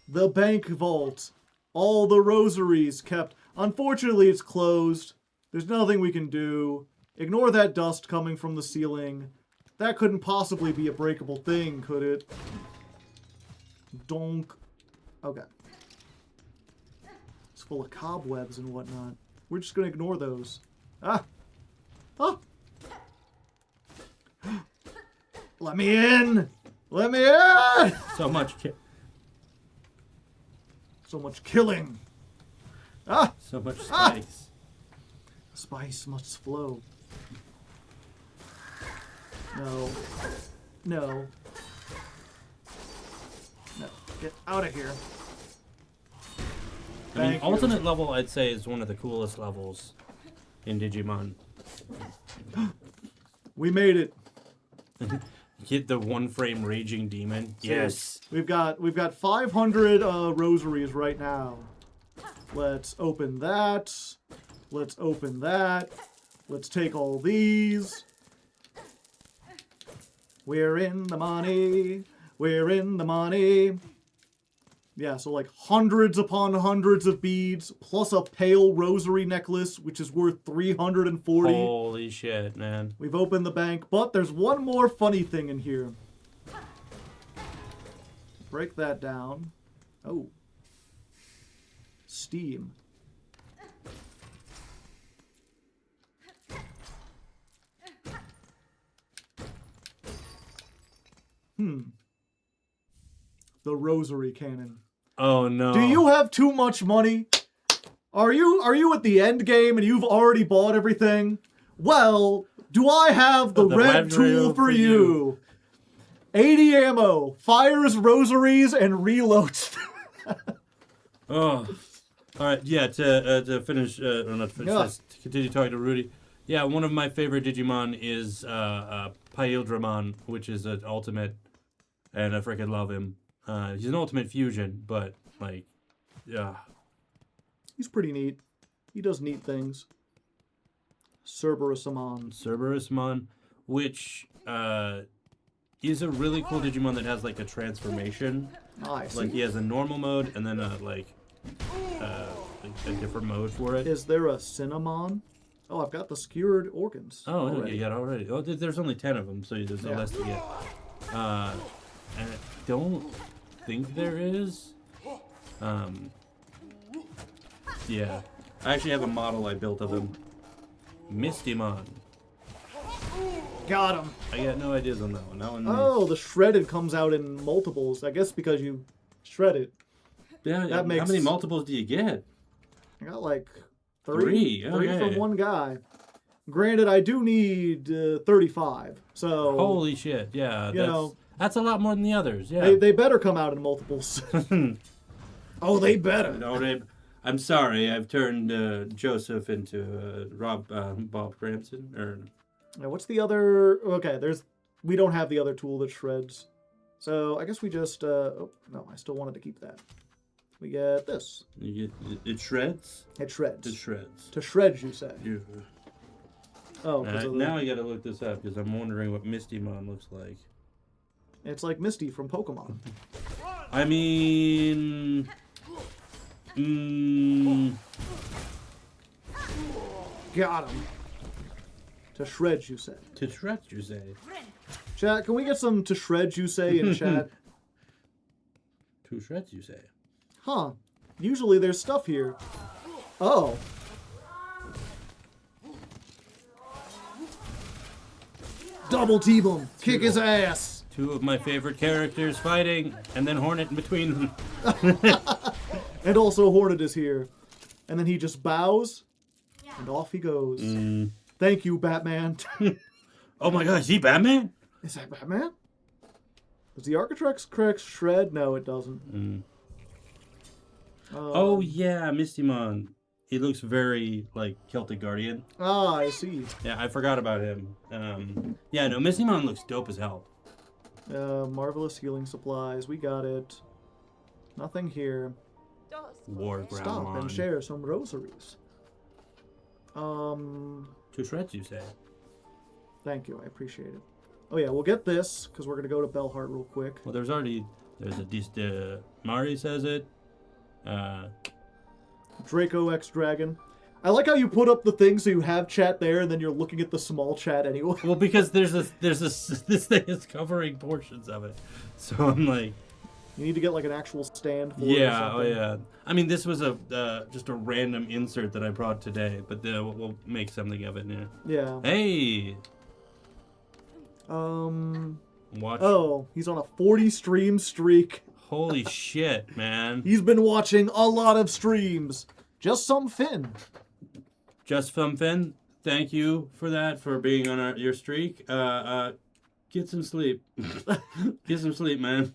The bank vault. All the rosaries kept. Unfortunately, it's closed. There's nothing we can do. Ignore that dust coming from the ceiling. That couldn't possibly be a breakable thing, could it? Donk. Okay. It's full of cobwebs and whatnot. We're just gonna ignore those. Ah! Ah! Let me in! Let me in! So much killing. Ah! So much spice. Spice must flow. No. No. No. Get out of here. I mean, Thank you. alternate level, I'd say, is one of the coolest levels in Digimon. We made it. Get the 1-frame raging demon. Yes. We've got 500 rosaries right now. Let's open that. Let's open that. Let's take all these. We're in the money. We're in the money. Yeah, so like hundreds upon hundreds of beads, plus a pale rosary necklace, which is worth 340. Holy shit, man. We've opened the bank, but there's one more funny thing in here. Break that down. Oh. Steam. The rosary cannon. Oh no. Do you have too much money? Are you at the end game and you've already bought everything? Well, do I have the red tool for you? 80 ammo, fires rosaries, and reloads. Oh. Alright, yeah, to finish, or not finish this, to continue talking to Rudy. Yeah, one of my favorite Digimon is Paildramon, which is an ultimate, and I freaking love him. He's an ultimate fusion, but, like, yeah. He's pretty neat. He does neat things. Cerberusmon. Cerberusmon, which is a really cool Digimon that has like a transformation. I see. Like he has a normal mode and then a different mode for it. Is there a Cinnamon? Oh, I've got the skewered organs. Oh, already. you got already. Oh, there's only 10 of them, so there's no less to get. And I don't think there is. Yeah. I actually have a model I built of him. Mistymon. Got him. I got no ideas on that one. That one. Oh, the shredded comes out in multiples. I guess because you shred it. Yeah. that makes- How many multiples do you get? I got like Three, Three okay. from one guy. Granted, I do need 35. So Holy shit! Yeah. That's a lot more than the others. Yeah. they better come out in multiples. Oh, they better. No, I'm sorry. I've turned Joseph into Bob Crampton. Or Now, what's the other? Okay, we don't have the other tool that shreds. So I guess we just. Oh no, I still wanted to keep that. We get this. it shreds. It shreds. It shreds. To shred, you say? Yeah. Oh, 'cause of the- Now I gotta look this up because I'm wondering what Mistymon looks like. it's like Misty from Pokemon. I mean, Got him. To shred, you say? to shred, you say? Chat, can we get some to shred, you say in chat? To shred, you say? Huh. Usually there's stuff here. Oh. Double team him. Kick his ass. Two of my favorite characters fighting, and then Hornet in between them. And also Hornet is here. And then he just bows, and off he goes. Thank you, Batman. Oh my god, is he Batman? Is that Batman? Does the Architrax correct shred? No, it doesn't. Oh yeah, Mistymon. He looks very like Celtic Guardian. Ah, I see. Yeah, I forgot about him. Yeah, no, Mistymon looks dope as hell. Marvelous healing supplies. We got it. Nothing here. War Stop Groundmon. and share some rosaries. To shreds, you say? Thank you. I appreciate it. Oh yeah, we'll get this because we're gonna go to Bellheart real quick. Well, there's a Mari says it. Draco X Dragon. I like how you put up the thing so you have chat there and then you're looking at the small chat anyway. Well, because this thing is covering portions of it, so I'm like, You need to get like an actual stand for it or yeah, oh something. yeah. I mean, this was just a random insert that I brought today, but we'll make something of it now. Yeah. Hey, watch. Oh, he's on a 40 stream streak. Holy shit, man! He's been watching a lot of streams. Just some Finn. Just from Finn, thank you for that, for being on your streak. Get some sleep. Get some sleep, man.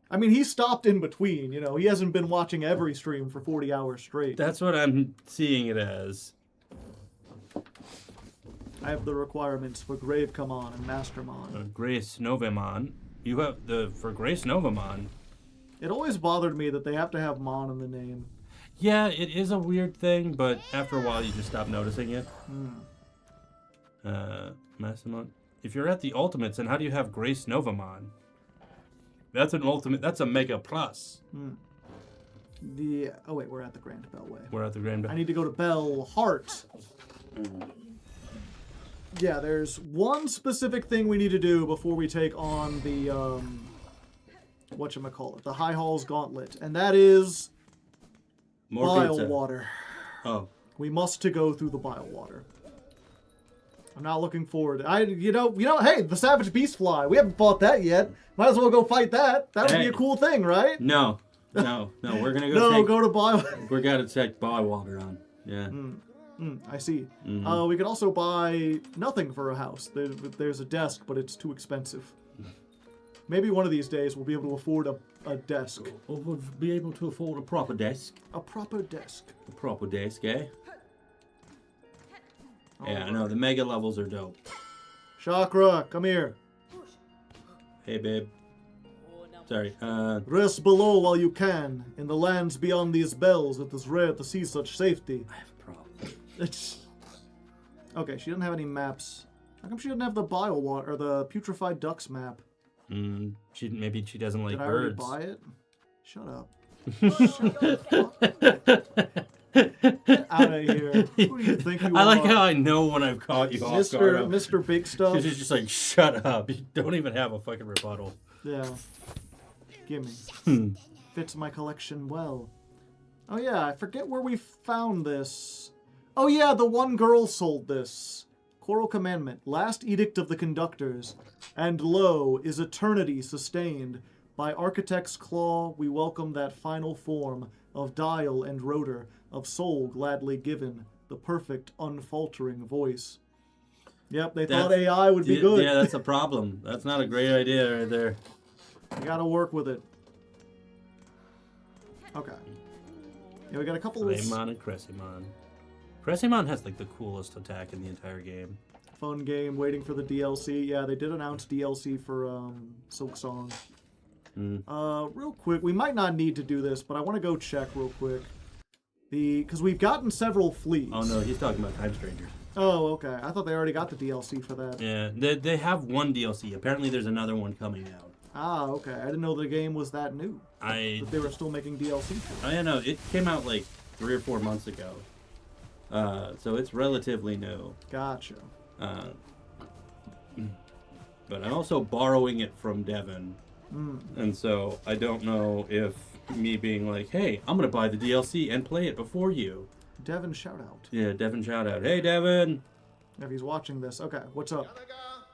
I mean, he stopped in between, you know. He hasn't been watching every stream for 40 hours straight. That's what I'm seeing it as. I have the requirements for Gravecommon and Mastermon. Grace Novamon. You have for Grace Novamon. It always bothered me that they have to have Mon in the name. Yeah, it is a weird thing, but after a while you just stop noticing it. Massamon. If you're at the Ultimates, then how do you have Grace Novamon? That's an ultimate. That's a mega plus. Oh wait, we're at the Grand Bellway. We're at the Grand. I need to go to Bellheart. Yeah, there's one specific thing we need to do before we take on the whatchamacallit, the High Hall's Gauntlet, and that is More bile pizza. water. Oh. We must to go through the bile water. I'm not looking forward. You know. Hey, the Savage Beast Fly. We haven't fought that yet. Might as well go fight that. That would be a cool thing, right? No. We're gonna go. No, go to bile. We gotta check Bywater on. Yeah. I see. We could also buy nothing for a house. There's a desk, but it's too expensive. Maybe one of these days we'll be able to afford a desk. Or we'll be able to afford a proper desk. A proper desk. A proper desk, eh? Yeah, I know. The mega levels are dope. Shakra, come here. Hey, babe. Sorry. Rest below while you can. In the lands beyond these bells, it is rare to see such safety. I have a problem. Okay, she doesn't have any maps. How come she doesn't have the biowater or the putrefied ducks map? Maybe she doesn't like Did I already birds. buy it? Shut up. Shut the Get out of here. Who do you think you are? I like how I know when I've caught you off guard. Mr. Big Stuff. Because she's just like, shut up. You don't even have a fucking rebuttal. Yeah. Gimme. Fits my collection well. Oh yeah, I forget where we found this. Oh yeah, the one girl sold this. Choral Commandment, last edict of the conductors. And lo, is eternity sustained. By architect's claw, we welcome that final form of dial and rotor, of soul gladly given, the perfect, unfaltering voice. Yep, they thought AI would be good. Yeah, that's a problem. That's not a great idea right there. You gotta work with it. Okay. Yeah, we got a couple of Raymon and Cressimon. Cressimon has like the coolest attack in the entire game. fun game, waiting for the DLC. Yeah, they did announce DLC for Silk Song. Real quick, we might not need to do this, but I want to go check real quick. Because we've gotten several fleas. Oh no, he's talking about Time Strangers. Oh, okay. I thought they already got the DLC for that. Yeah, they have one DLC. Apparently there's another one coming out. Ah, okay. I didn't know the game was that new. That they were still making DLC for it. I don't know. It came out like 3 or 4 months ago. So it's relatively new. Gotcha. But I'm also borrowing it from Devin. And so I don't know if me being like, hey, I'm going to buy the DLC and play it before you. Devin, shout out. Yeah, Devin, shout out. Hey, Devin. If he's watching this. Okay, what's up?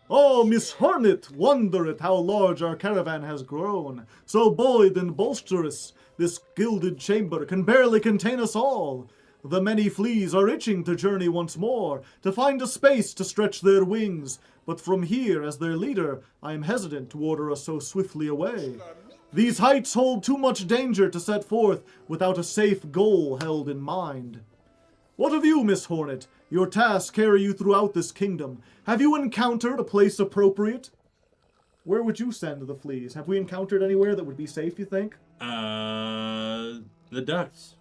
Oh, Miss Hornet, wonder at how large our caravan has grown. So buoyed and bolsterous, this gilded chamber can barely contain us all. The many fleas are itching to journey once more, to find a space to stretch their wings. But from here, as their leader, I am hesitant to order us so swiftly away. These heights hold too much danger to set forth without a safe goal held in mind. What of you, Miss Hornet? Your tasks carry you throughout this kingdom. Have you encountered a place appropriate? Where would you send the fleas? Have we encountered anywhere that would be safe, you think? The ducks.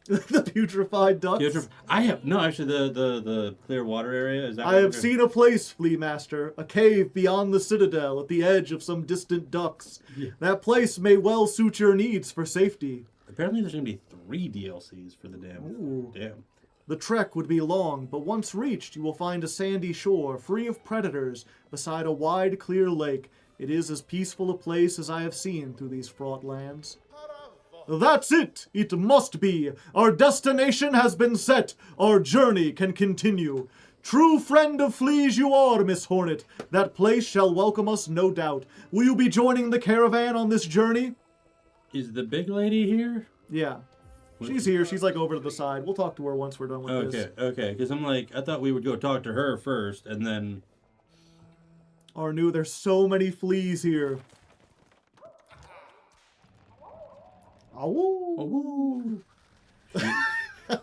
The putrefied ducks? Actually, the clear water area. Is that I have seen a place, Flea Master, a cave beyond the citadel at the edge of some distant ducks. Yeah. That place may well suit your needs for safety. Apparently there's going to be 3 DLCs for the damn. The trek would be long, but once reached, you will find a sandy shore, free of predators, beside a wide, clear lake. It is as peaceful a place as I have seen through these fraught lands. That's it! It must be! Our destination has been set! Our journey can continue! True friend of fleas you are, Miss Hornet. That place shall welcome us, no doubt. Will you be joining the caravan on this journey? Is the big lady here? Yeah. She's here. She's like over to the side. We'll talk to her once we're done with this. Okay. Because I'm like, I thought we would go talk to her first, and then... Arnu, there's so many fleas here. Oh.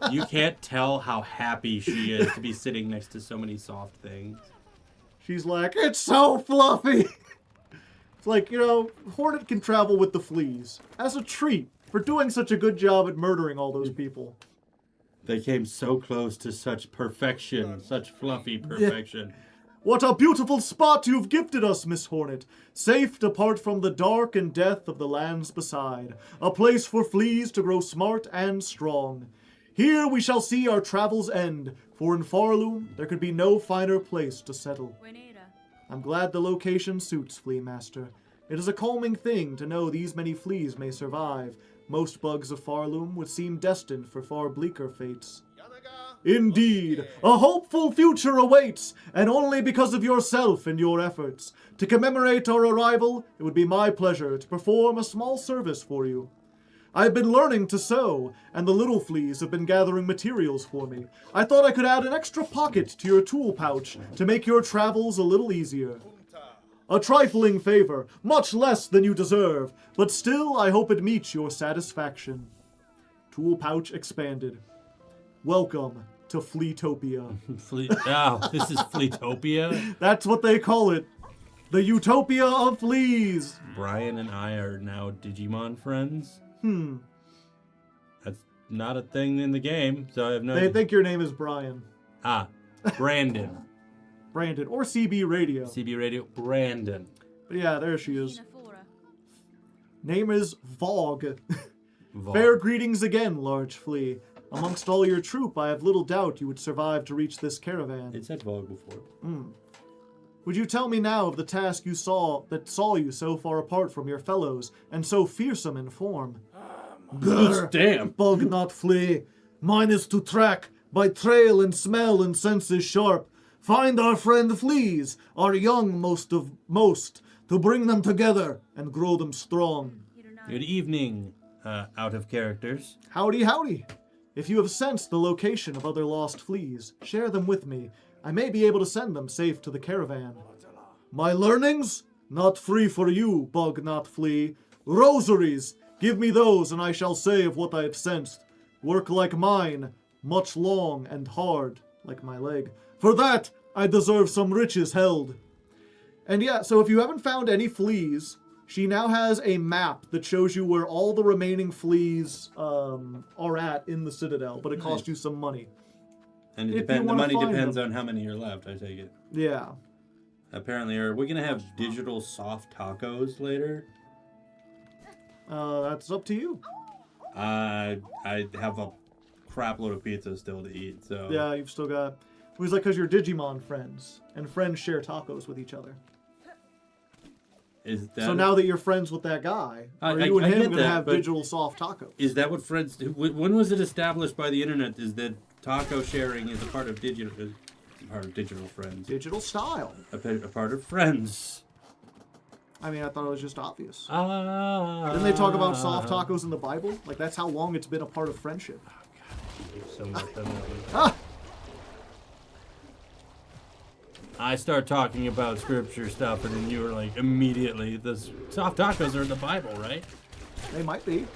You can't tell how happy she is to be sitting next to so many soft things. She's like, it's so fluffy. It's like, Hornet can travel with the fleas as a treat for doing such a good job at murdering all those people. They came so close to such perfection, such fluffy perfection. What a beautiful spot you've gifted us, Miss Hornet. Safe to part from the dark and death of the lands beside. A place for fleas to grow smart and strong. Here we shall see our travels end, for in Pharloom there could be no finer place to settle. I'm glad the location suits, Flea Master. It is a calming thing to know these many fleas may survive. Most bugs of Pharloom would seem destined for far bleaker fates. Indeed, a hopeful future awaits, and only because of yourself and your efforts. To commemorate our arrival, it would be my pleasure to perform a small service for you. I've been learning to sew, and the little fleas have been gathering materials for me. I thought I could add an extra pocket to your tool pouch to make your travels a little easier. A trifling favor, much less than you deserve, but still I hope it meets your satisfaction. Tool pouch expanded. Welcome to Fleetopia. This is Fleetopia? That's what they call it. The Utopia of Fleas. Brian and I are now Digimon friends? That's not a thing in the game, so I have no... They think your name is Brian. Brandon. Brandon. Or CB Radio. CB Radio. Brandon. But yeah, there she is. Kinefora. Name is Vogue. Vol. Fair greetings again, large flea. Amongst all your troop, I have little doubt you would survive to reach this caravan. It said Vogue before. Would you tell me now of the task you saw you so far apart from your fellows, and so fearsome in form? Grr, Damn. bug not flea. Mine is to track, by trail and smell and senses sharp. Find our friend fleas, our young most, to bring them together and grow them strong. Good evening, out of characters. Howdy, howdy. If you have sensed the location of other lost fleas, share them with me. I may be able to send them safe to the caravan. My learnings? Not free for you, bug not flea. Rosaries! Give me those, and I shall say of what I have sensed. Work like mine, much long and hard, like my leg. For that, I deserve some riches held. And yeah, so if you haven't found any fleas, she now has a map that shows you where all the remaining fleas are at in the Citadel, but it costs you some money. And If the you wanna money find depends them. on how many are left, I take it. Yeah. Apparently, are we going to have digital soft tacos later? That's up to you. I have a crap load of pizza still to eat, so... Yeah, you've still got... It was like because you're Digimon friends, and friends share tacos with each other. Is that... So now that you're friends with that guy, are I you and get him going to that, have but- digital soft tacos? Is that what friends do? When was it established by the internet is that taco sharing is a part of digital friends? Digital style. A part of friends. I mean, I thought it was just obvious. Ah. Didn't they talk about soft tacos in the Bible? Like, that's how long it's been a part of friendship. So much on that one. Ah! I start talking about scripture stuff, and then you were like, immediately, the soft tacos are in the Bible, right? They might be.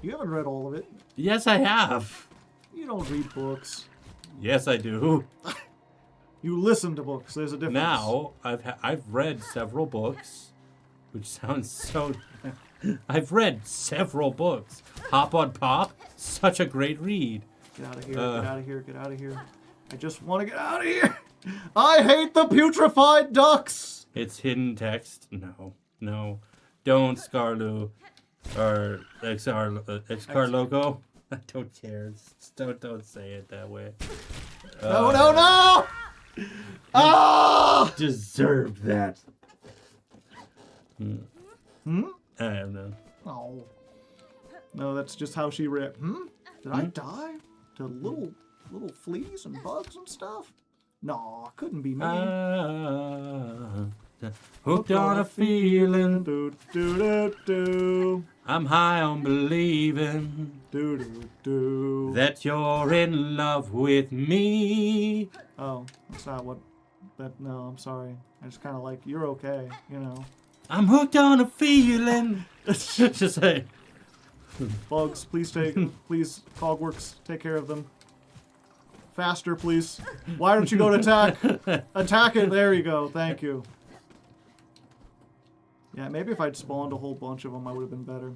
You haven't read all of it. Yes, I have. You don't read books. Yes, I do. You listen to books. There's a difference. Now, I've read several books, which sounds so... I've read several books. Hop on Pop, such a great read. Get out of here, get out of here, get out of here. I just want to get out of here. I hate the putrefied ducks. It's hidden text. No. Don't Scarlu or Excarloco. I don't care. Don't say it that way. No. Ah! Deserve that. I have no. Oh. No, that's just how she read. Did I die to little fleas and bugs and stuff? No, couldn't be me. Hooked on a feeling. Do do do do I'm high on believing do do do. that you're in love with me. Oh, that's not what. No, I'm sorry. I just kind of like you're okay, you know. I'm hooked on a feeling. Just say. Bugs, please please, Cogworks, take care of them. Faster, please. Why don't you go to attack? Attack it. There you go. Thank you. Yeah, maybe if I'd spawned a whole bunch of them, I would have been better.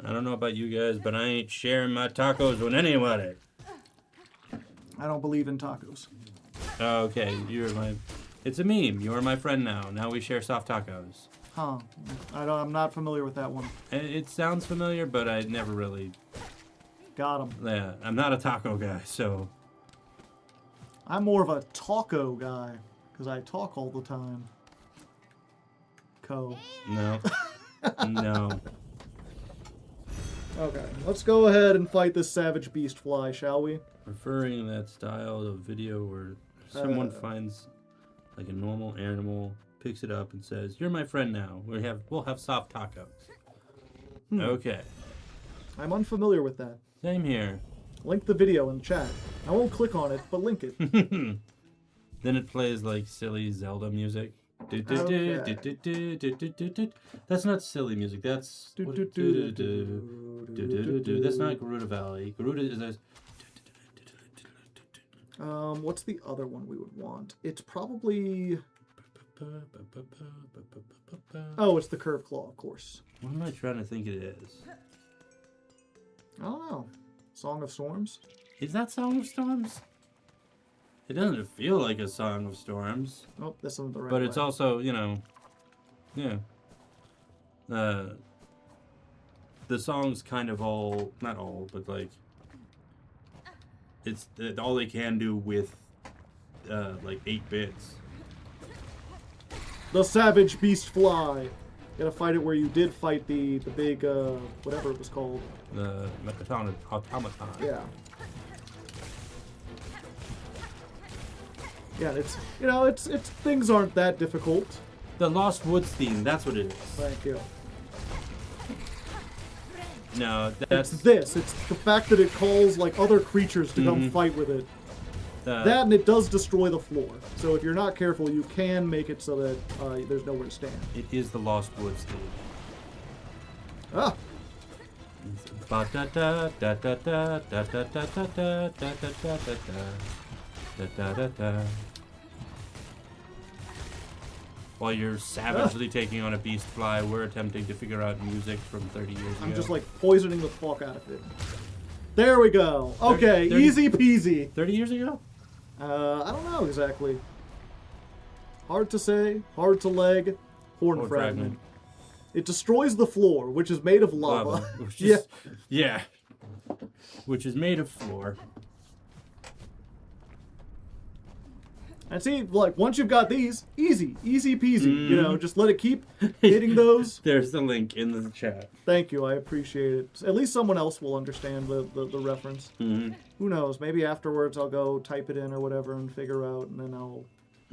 I don't know about you guys, but I ain't sharing my tacos with anybody. I don't believe in tacos. Okay, it's a meme. You're my friend now. Now we share soft tacos. Huh. I'm not familiar with that one. It sounds familiar, but I never really... Got him. Yeah, I'm not a taco guy, so... I'm more of a taco guy, because I talk all the time. No. No. Okay, let's go ahead and fight this savage beast fly, shall we? Referring to that style of video where someone finds like a normal animal, picks it up and says, "You're my friend now. We'll have soft tacos." Okay. I'm unfamiliar with that. Same here. Link the video in chat. I won't click on it, but link it. Then it plays like silly Zelda music. That's not silly music. That's that's not Garuda Valley. Garuda is What's the other one we would want? It's probably... Oh, it's the Curved Claw, of course. What am I trying to think it is? I don't know. Song of Storms? Is that Song of Storms? It doesn't feel like a Song of Storms, Oh, this isn't the right but way. it's also, yeah. The song's kind of all, not all, but like, it's all they can do with like 8 bits. The Savage Beast Fly. Gotta fight it where you did fight the big, whatever it was called. The automaton. Yeah. Yeah, it's things aren't that difficult. The Lost Woods theme, that's what it is. Thank you. No, It's that's it's the fact that it calls like other creatures to come fight with it. That and it does destroy the floor. So if you're not careful, you can make it so that there's nowhere to stand. It is the Lost Woods theme. Ah, Ba da da da da da da da da da da da da da da da da. While you're savagely taking on a beast fly, we're attempting to figure out music from 30 years ago. I'm just like poisoning the fuck out of it. There we go. Okay, 30 easy peasy. 30 years ago? I don't know exactly. Hard to say. Hard to leg. Horn fragment. It destroys the floor, which is made of lava. Which Yeah. is, yeah. Which is made of floor. And see, like, once you've got these, easy peasy. You know, just let it keep hitting those. There's the link in the chat. Thank you, I appreciate it. At least someone else will understand the reference. Mm-hmm. Who knows, maybe afterwards I'll go type it in or whatever and figure out, and then I'll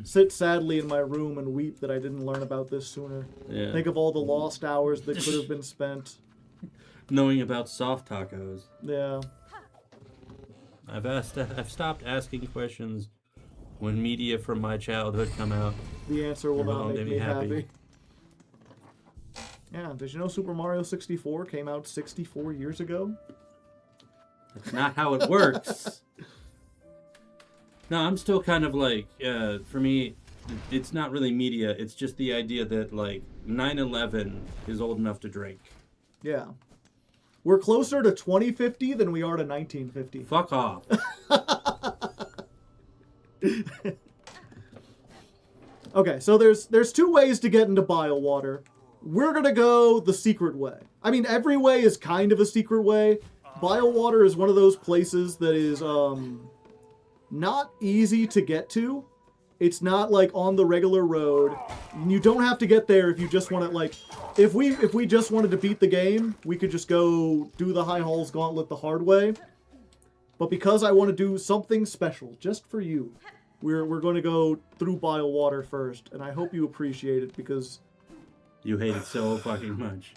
sit sadly in my room and weep that I didn't learn about this sooner. Yeah. Think of all the lost hours that could have been spent. Knowing about soft tacos. Yeah. I've stopped asking questions when media from my childhood come out. The answer will It not won't make make me me happy. happy. Yeah, did you know Super Mario 64 came out 64 years ago? That's not how it works. No, I'm still kind of like, for me, it's not really media. It's just the idea that, like, 9/11 is old enough to drink. Yeah. We're closer to 2050 than we are to 1950. Fuck off. Okay, so there's two ways to get into biowater. We're gonna go the secret way. I mean, every way is kind of a secret way. Biowater is one of those places that is not easy to get to. It's not like on the regular road. You don't have to get there if you just want to, like, if we just wanted to beat the game, we could just go do the High Halls Gauntlet the hard way. But because I want to do something special just for you, we're going to go through Biowater first, and I hope you appreciate it because You hate it so fucking much.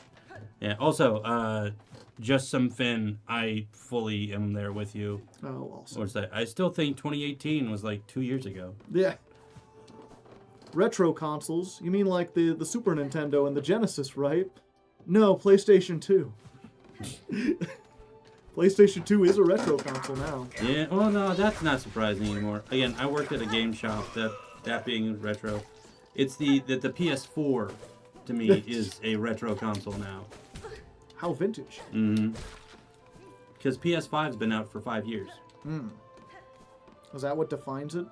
Yeah, also, just some Finn, I fully am there with you. oh, awesome. What's that? I still think 2018 was like 2 years ago. Yeah. Retro consoles? You mean like the Super Nintendo and the Genesis, right? No, PlayStation 2. PlayStation 2 is a retro console now. Yeah, well, no, that's not surprising anymore. Again, I worked at a game shop, that being retro. It's the PS4, to me, is a retro console now. How vintage. Mm-hmm. Because PS5's been out for 5 years. Is that what defines it?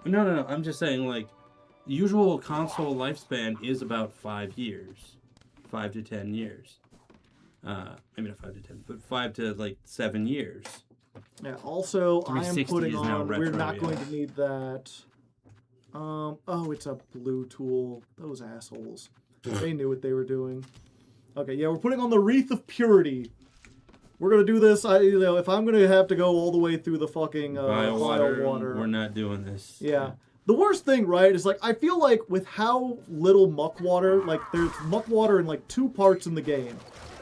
No, I'm just saying, like, usual console lifespan is about 5 years. 5 to 10 years. Maybe not 5 to 10, but 5 to, like, 7 years. Yeah, also, I am 360 putting is now on, retro, we're not yeah. going to need that. Oh, it's a blue tool. Those assholes. They knew what they were doing. Okay, yeah, we're putting on the Wreath of Purity. We're going to do this, if I'm going to have to go all the way through the fucking Biowater. We're not doing this. Yeah. The worst thing, right, is, like, I feel like with how little muck water, like, there's muck water in, like, 2 parts in the game.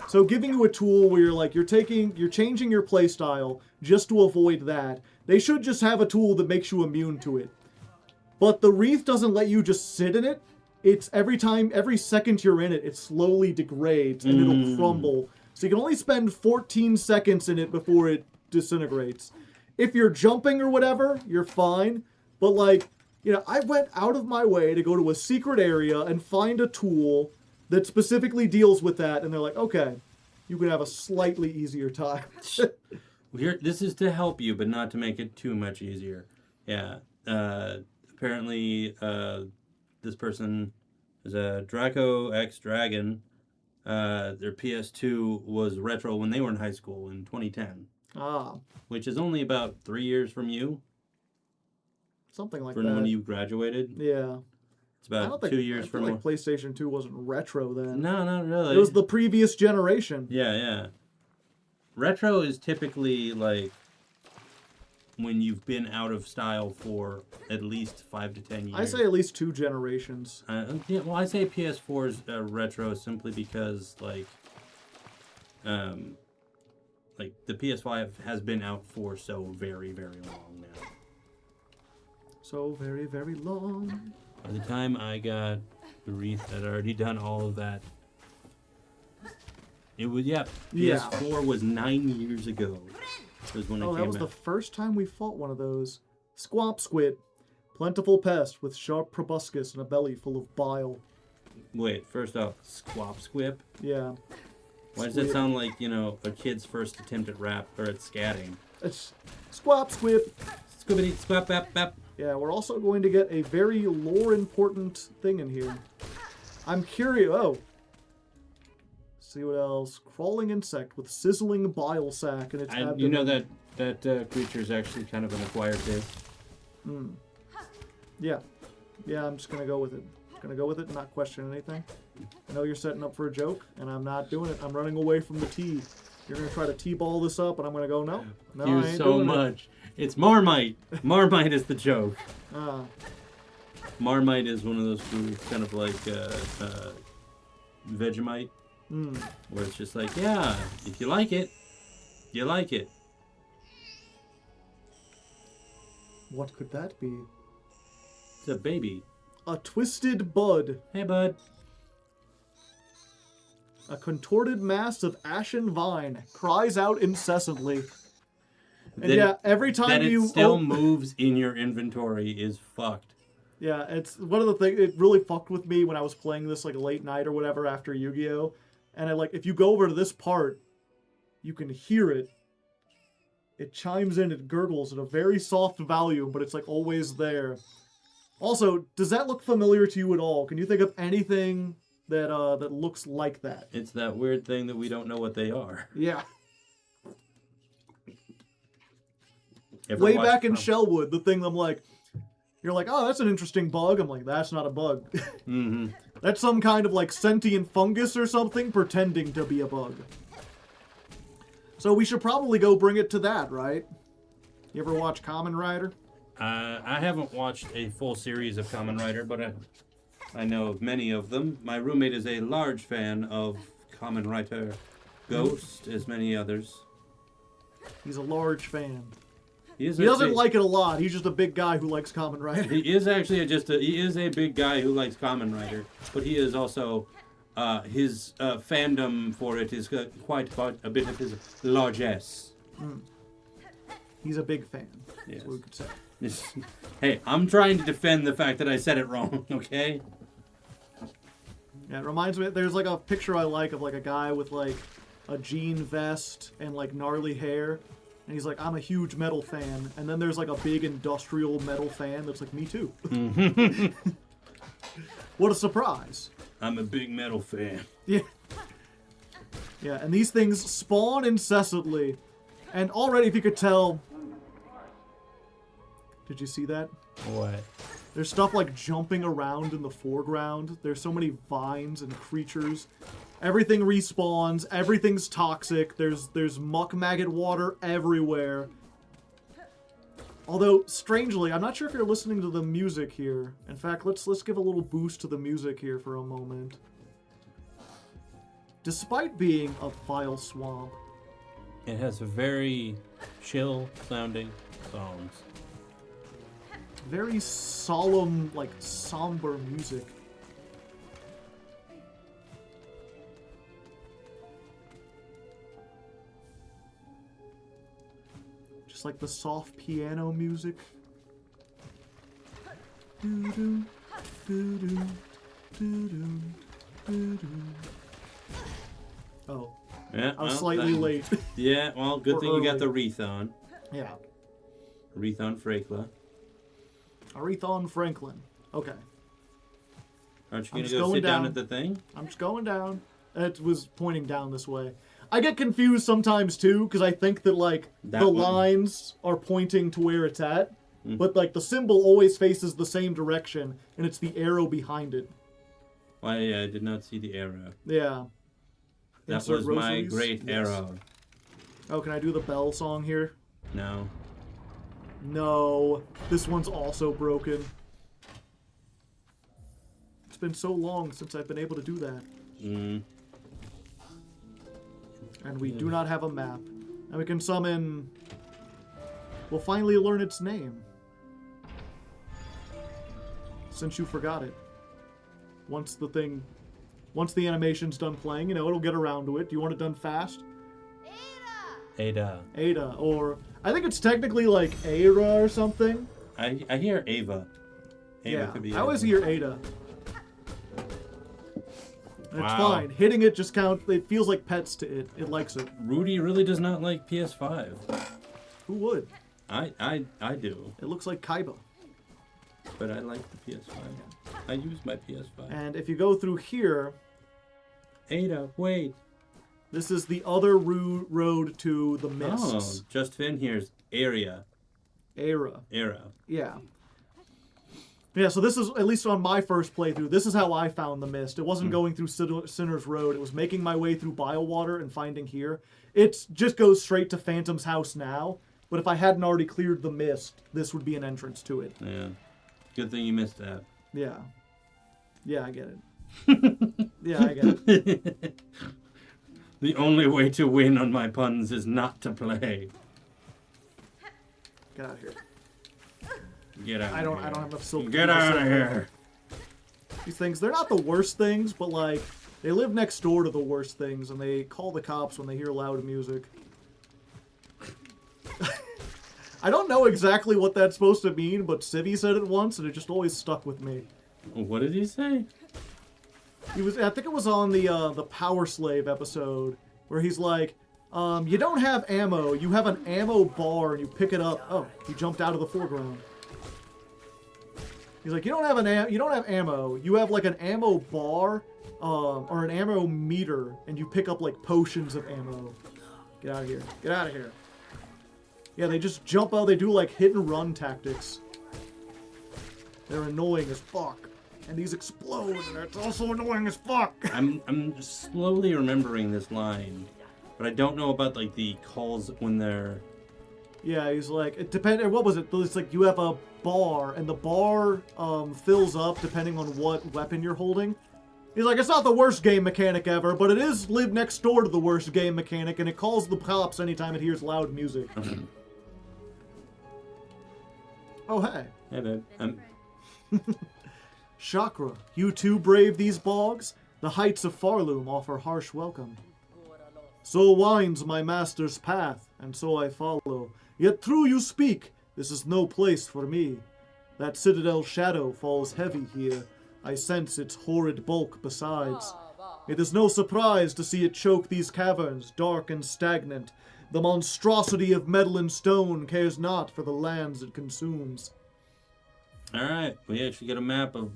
So giving you a tool where you're, like, you're changing your playstyle just to avoid that, they should just have a tool that makes you immune to it. But the Wreath doesn't let you just sit in it. It's every second you're in it, it slowly degrades and it'll crumble. So you can only spend 14 seconds in it before it disintegrates. If you're jumping or whatever, you're fine. But, like, you know, I went out of my way to go to a secret area and find a tool that specifically deals with that. And they're like, okay, you can have a slightly easier time. This is to help you, but not to make it too much easier. Yeah. Apparently, this person is a Draco X Dragon. Their PS2 was retro when they were in high school in 2010, Ah, which is only about 3 years from you, something like from that. when you graduated. Yeah. It's I about don't think 2 years I feel from. like PlayStation 2 wasn't retro then. No, not really. It was the previous generation. Yeah, yeah. Retro is typically like when you've been out of style for at least 5 to 10 years. I say at least 2 generations. Yeah, well, I say PS4 is retro simply because like the PS5 has been out for so very, very long now. So very, very long. By the time I got the Wreath, I'd already done all of that. It was PS4 was 9 years ago. Was when it Oh, came that was out. the first time we fought one of those. Squamp squid. Plentiful pest with sharp proboscis and a belly full of bile. Wait, first off, squap squip. Yeah. Why does Squid. that sound like, a kid's first attempt at rap or at scatting? It's squap squid. Squibbity squap bap bap. Yeah, we're also going to get a very lore important thing in here. I'm curious. Oh. See what else. Crawling insect with sizzling bile sac in its abdomen. You know that creature is actually kind of an acquired taste. Yeah. Yeah, I'm just going to go with it. Gonna go with it and not question anything. I know you're setting up for a joke, and I'm not doing it. I'm running away from the tea. You're gonna try to T-ball this up, and I'm gonna go, no, I You ain't so doing much. It's Marmite. Marmite is the joke. it. Marmite is one of those foods, kind of like Vegemite, where it's just like, yeah, if you like it, you like it. What could that be? It's a baby. A twisted bud. Hey, bud. A contorted mass of ashen vine cries out incessantly. And yeah, every time that you it still moves in your inventory is fucked. Yeah, it's one of the things. It really fucked with me when I was playing this like late night or whatever after Yu-Gi-Oh. And if you go over to this part, you can hear it. It chimes in, it gurgles at a very soft volume, but it's like always there. Also, does that look familiar to you at all? Can you think of anything that that looks like that? It's that weird thing that we don't know what they are. Yeah. Ever Way watched back in Shellwood, the thing I'm like, you're like, oh, that's an interesting bug. I'm like, that's not a bug. Mm-hmm. That's some kind of like sentient fungus or something pretending to be a bug. So we should probably go bring it to that, right? You ever watch Kamen Rider? I haven't watched a full series of Kamen Rider, but I know of many of them. My roommate is a large fan of Kamen Rider Ghost, as many others. He's a large fan. He doesn't like it a lot. He's just a big guy who likes Kamen Rider. He is actually he is a big guy who likes Kamen Rider, but he is also his fandom for it is quite a bit of his largesse. He's a big fan. Yes. That's what we could say. Hey, I'm trying to defend the fact that I said it wrong, okay? Yeah, it reminds me. There's like a picture I like of like a guy with like a jean vest and like gnarly hair. And he's like, I'm a huge metal fan. And then there's like a big industrial metal fan that's like, me too. What a surprise. I'm a big metal fan. Yeah. Yeah, and these things spawn incessantly. And already, if you could tell... Did you see that? What? There's stuff like jumping around in the foreground. There's so many vines and creatures. Everything respawns. Everything's toxic. There's muck maggot water everywhere. Although, strangely, I'm not sure if you're listening to the music here. In fact, let's give a little boost to the music here for a moment. Despite being a vile swamp, It has very chill sounding songs. very solemn, like somber music. Just like the soft piano music. Doo-doo, doo-doo, doo-doo, doo-doo. Oh, Yeah, I was slightly late. Yeah, well, good Or thing you got early. the wreath on. Yeah. Wreath on Frakla. Arethon Franklin. Okay. Aren't you I'm gonna just go going sit down down. at the thing? I'm just going down. It was pointing down this way. I get confused sometimes too, because I think that like That the one. lines are pointing to where it's at, Mm. but like the symbol always faces the same direction, and it's the arrow behind it. Why, I did not see the arrow. Yeah. That Insert was my rosaries? great Yes. arrow. Oh, can I do the bell song here? No. No. This one's also broken. It's been so long since I've been able to do that. Mm. And we do not have a map. And we can summon... We'll finally learn its name. Since you forgot it. Once the animation's done playing, you know, it'll get around to it. Do you want it done fast? Ada. Ada, or... I think it's technically like Aira or something. I hear Ava. Ava Yeah, could be I always Ava. hear Ada. And it's Wow. fine. Hitting it just counts. It feels like pets to it. It likes it. Rudy really does not like PS5. Who would? I do, It looks like Kaiba. but I like the PS5. I use my PS5. And if you go through here, Ada, wait. this is the other road to the Oh, mists. just in here's area. Aira. Era. Yeah. Yeah, so this is, at least on my first playthrough, this is how I found the mist. It wasn't going through Sinner's Road. It was making my way through Biowater and finding here. It just goes straight to Phantom's house now. But if I hadn't already cleared the mist, this would be an entrance to it. Yeah. Good thing you missed that. Yeah. Yeah, I get it. Yeah, I get it. The only way to win on my puns is not to play. Get out of here. Get out. I don't have enough silk. Get to out of say. here. These things, they're not the worst things, but like, they live next door to the worst things, and they call the cops when they hear loud music. I don't know exactly what that's supposed to mean, but Civvy said it once, and it just always stuck with me. What did he say? I think it was on the Power Slave episode, where he's like, you don't have ammo, you have an ammo bar, and you pick it up. Oh, he jumped out of the foreground. He's like, you don't have ammo, you have like an ammo bar, or an ammo meter, and you pick up like potions of ammo. Get out of here. Get out of here. Yeah, they just jump out, they do like hit and run tactics. They're annoying as fuck. And these explode, and it's also annoying as fuck. I'm slowly remembering this line, but I don't know about like the calls when they're. Yeah, he's like, it depends. What was it? It's like you have a bar, and the bar fills up depending on what weapon you're holding. He's like, it's not the worst game mechanic ever, but it is live next door to the worst game mechanic, and it calls the cops anytime it hears loud music. Oh, hey. Hey, babe. Shakra, you too brave these bogs? The heights of Pharloom offer harsh welcome. So winds my master's path, and so I follow. Yet true you speak, this is no place for me. That citadel shadow falls heavy here. I sense its horrid bulk besides. It is no surprise to see it choke these caverns, dark and stagnant. The monstrosity of metal and stone cares not for the lands it consumes. All right, we actually get a map of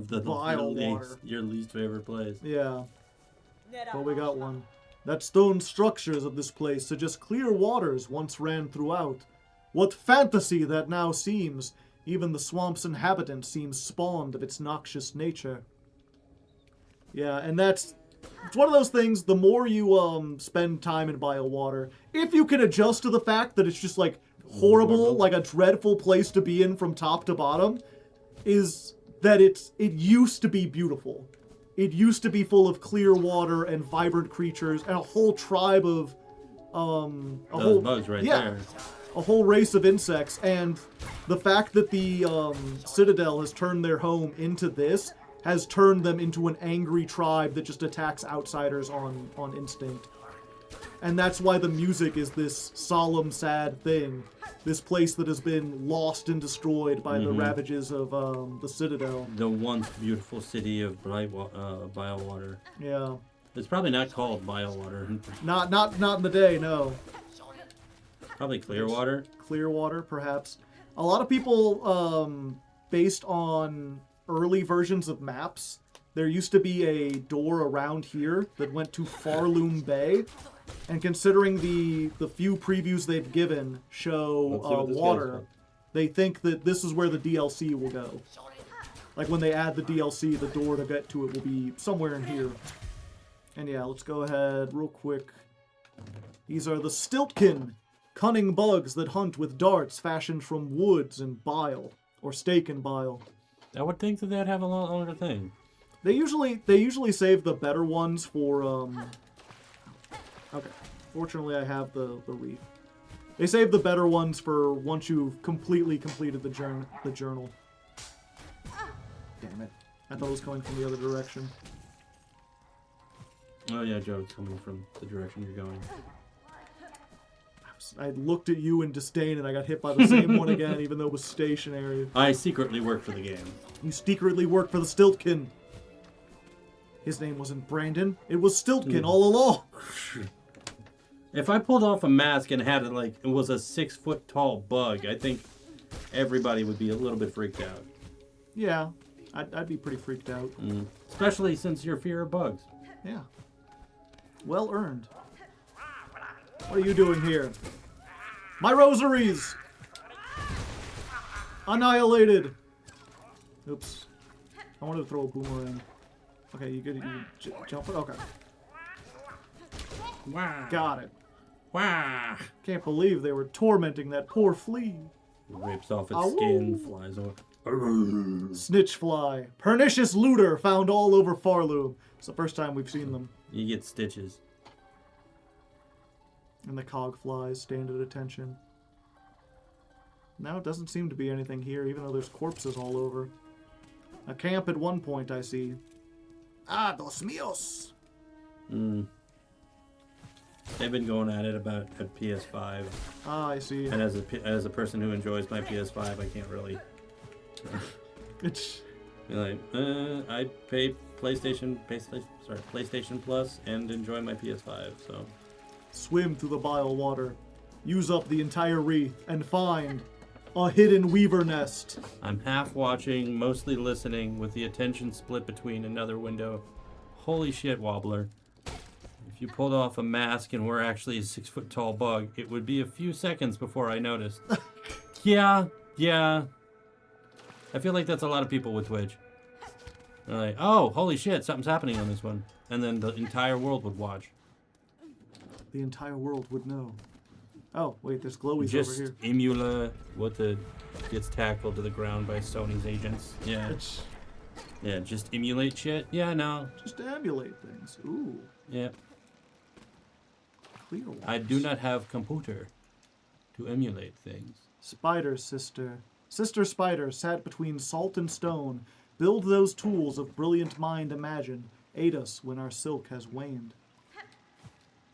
the Biowater. your least favorite place. Yeah. Well, we got one. That stone structures of this place suggest clear waters once ran throughout. What fantasy that now seems! Even the swamp's inhabitant seems spawned of its noxious nature. Yeah, and it's one of those things, the more you spend time in Biowater, if you can adjust to the fact that it's just like horrible, like a dreadful place to be in from top to bottom, is that it used to be beautiful. It used to be full of clear water and vibrant creatures and a whole tribe of Those bugs right there. A whole race of insects, and the fact that the Citadel has turned their home into this has turned them into an angry tribe that just attacks outsiders on instinct. And that's why the music is this solemn, sad thing. This place that has been lost and destroyed by the ravages of the Citadel. The once beautiful city of Biowater. Yeah. It's probably not called Biowater. Not in the day, no. Probably Clearwater. Clearwater, perhaps. A lot of people based on early versions of maps. There used to be a door around here that went to Pharloom Bay, and considering the few previews they've given Let's see show what this water, goes they think that this is where the DLC will go. Like when they add the DLC, the door to get to it will be somewhere in here. And yeah, let's go ahead real quick. These are the Stiltkin, cunning bugs that hunt with darts fashioned from woods and bile, or steak and bile. I would think that they'd have a lot longer thing. They usually save the better ones for Okay. Fortunately, I have the wreath. They save the better ones for once you've completely completed the journal. Damn it! I thought it was coming from the other direction. Oh yeah, Joe, it's coming from the direction you're going. I looked at you in disdain, and I got hit by the same one again, even though it was stationary. I secretly work for the game. You secretly work for the Stiltkin. His name wasn't Brandon. It was Stiltkin all along. If I pulled off a mask and had it was a 6-foot tall bug, I think everybody would be a little bit freaked out. Yeah, I'd be pretty freaked out. Especially since your fear of bugs. Yeah. Well earned. What are you doing here? My rosaries! Annihilated! Oops. I wanted to throw a boomerang. Okay, you jump it? Okay. Wow. Got it. Wow. Can't believe they were tormenting that poor flea. Rips off its Ow. skin, flies over. Snitch fly. Pernicious looter found all over Pharloom. It's the first time we've seen them. You get stitches. And the cog flies stand at attention. Now it doesn't seem to be anything here, even though there's corpses all over. A camp at one point, I see. Ah, dos míos! They've been going at it about at PS5. Ah, I see. And as a person who enjoys my PS5, I can't really It's... be like, I pay PlayStation Plus and enjoy my PS5, so. Swim through the bile water. Use up the entire wreath and find a hidden weaver nest. I'm half watching, mostly listening, with the attention split between another window. Holy shit, Wobbler. If you pulled off a mask and were actually a 6-foot tall bug, it would be a few seconds before I noticed. Yeah. I feel like that's a lot of people with Twitch. They're like, oh, holy shit, something's happening on this one. And then the entire world would watch. The entire world would know. Oh, wait, there's glowies Just over here. emula gets tackled to the ground by Sony's agents. Yeah. It's Yeah, just emulate shit. Yeah, no. just to emulate things. Ooh, Yeah. clear ones. I do not have computer to emulate things. Spider sister. Sister spider sat between salt and stone. Build those tools of brilliant mind imagine. Aid us when our silk has waned.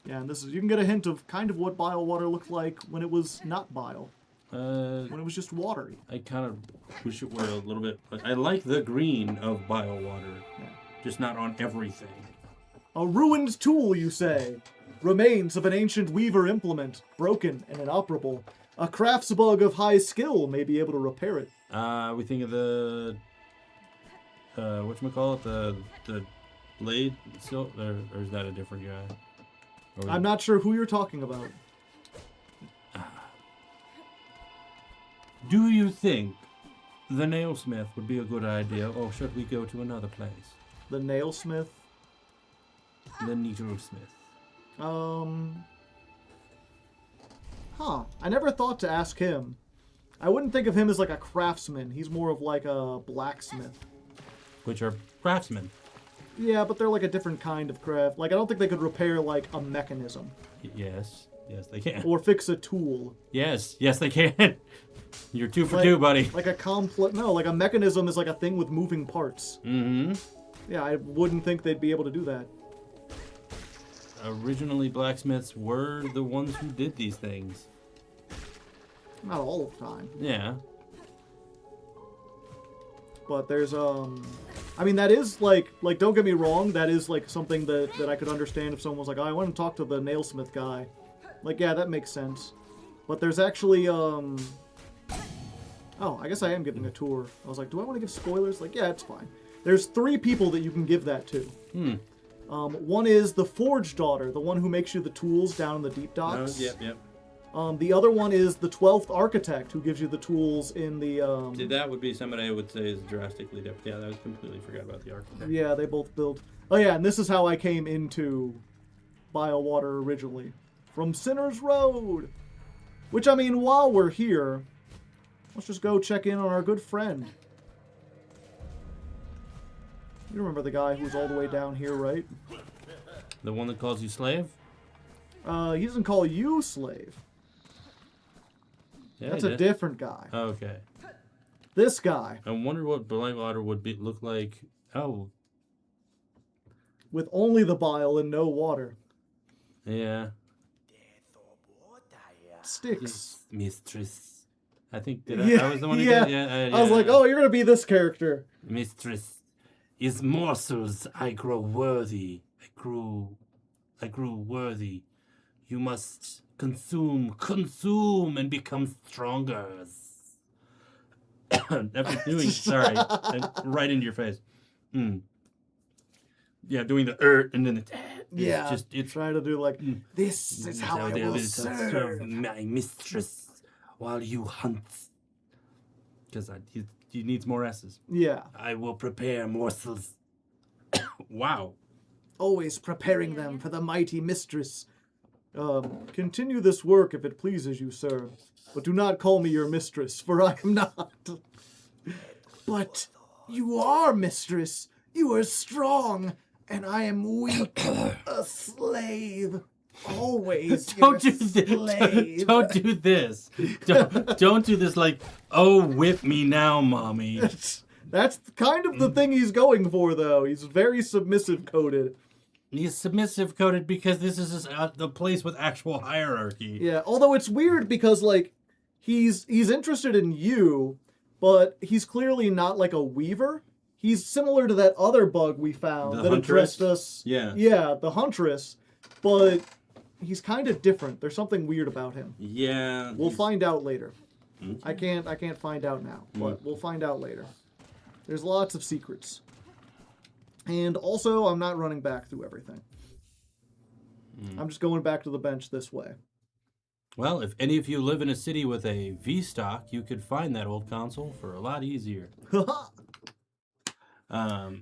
Yeah, and this is, you can get a hint of kind of what bile water looked like when it was not bile. When it was just watery. I kind of wish it were a little bit. I like the green of bio water, Yeah. just not on everything. A ruined tool, you say? Remains of an ancient weaver implement, broken and inoperable. A crafts bug of high skill may be able to repair it. We think of the whatchamacallit, the blade still, or is that a different guy? Or I'm not sure who you're talking about. Do you think the nailsmith would be a good idea, or should we go to another place? The nailsmith? The needlesmith. I never thought to ask him. I wouldn't think of him as like a craftsman. He's more of like a blacksmith. Which are craftsmen. Yeah, but they're like a different kind of craft. Like, I don't think they could repair like a mechanism. Yes, they can. Or fix a tool. Yes, they can. You're 2 for 2, buddy. Like a complex... No, like a mechanism is like a thing with moving parts. Mm-hmm. Yeah, I wouldn't think they'd be able to do that. Originally, blacksmiths were the ones who did these things. Not all the time. Yeah. But there's, I mean, that is, like, don't get me wrong, that is, like, something that I could understand if someone was like, oh, I want to talk to the nailsmith guy. Like, yeah, that makes sense. But there's actually, oh, Oh, I guess I am giving a tour. I was like, do I want to give spoilers? Like, yeah, it's fine. There's 3 people that you can give that to. One is the Forge Daughter, the one who makes you the tools down in the deep docks. Yep. The other one is the 12th Architect, who gives you the tools in the... That would be somebody I would say is drastically different. Yeah, I completely forgot about the architect. Yeah, they both build... Oh yeah, and this is how I came into BioWater originally. From Sinner's Road! Which, I mean, while we're here, let's just go check in on our good friend. You remember the guy who's all the way down here, right? The one that calls you slave? He doesn't call you slave. Yeah, That's a different guy. Okay. This guy. I wonder what BioWater would look like. Oh. With only the bile and no water. Yeah. Sticks. Yes, mistress. I think Yeah, I was the one who yeah. did. Yeah, I was like, oh, you're gonna be this character. Mistress, is morsels I grow worthy. I grew worthy. You must consume, and become stronger. After doing, sorry, right into your face. Yeah, doing the and then the Yeah, it's trying to do like, this is how I will serve. my mistress while you hunt. because he needs more S's. Yeah. I will prepare morsels. Wow. Always preparing them for the mighty mistress. Continue this work if it pleases you, sir. But do not call me your mistress, for I am not. But you are mistress. You are strong, and I am weak. A slave. Always Don't do your slave. Don't do this. Don't do this like, oh, whip me now, mommy. That's kind of the thing he's going for, though. He's very submissive coded. He's submissive coded because this is the place with actual hierarchy. Yeah, although it's weird because, like, he's interested in you, but he's clearly not like a weaver. He's similar to that other bug we found The that huntress? addressed us. Yeah. Yeah, the huntress. But he's kind of different. There's something weird about him. Yeah. We'll find out later. Okay. I can't find out now, but we'll find out later. There's lots of secrets. And also, I'm not running back through everything. I'm just going back to the bench this way. Well, if any of you live in a city with a V-stock, you could find that old console for a lot easier. Oh,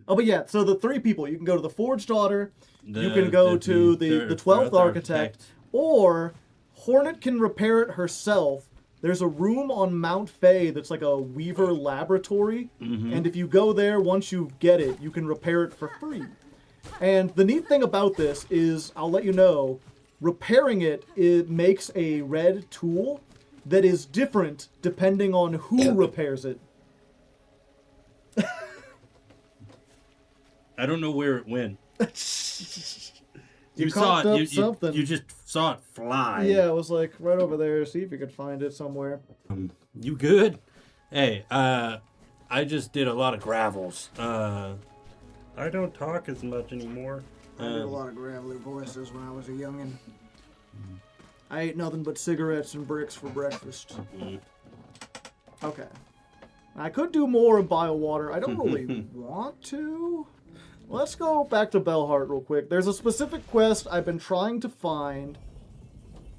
but yeah, so the 3 people, you can go to the Forge Daughter, you can go to the 12th Architect, or Hornet can repair it herself. There's a room on Mount Fay that's like a Weaver laboratory, and if you go there, once you get it, you can repair it for free. And the neat thing about this is, I'll let you know, repairing it makes a red tool that is different depending on who repairs it. I don't know where it went. You saw coughed it. up You something. just saw it fly. Yeah, it was like right over there. See if you could find it somewhere. You good? Hey, I just did a lot of gravels. I don't talk as much anymore. I did a lot of gravelly voices when I was a youngin'. I ate nothing but cigarettes and bricks for breakfast. Okay. I could do more in BioWater. I don't really want to. Let's go back to Bellheart real quick. There's a specific quest I've been trying to find,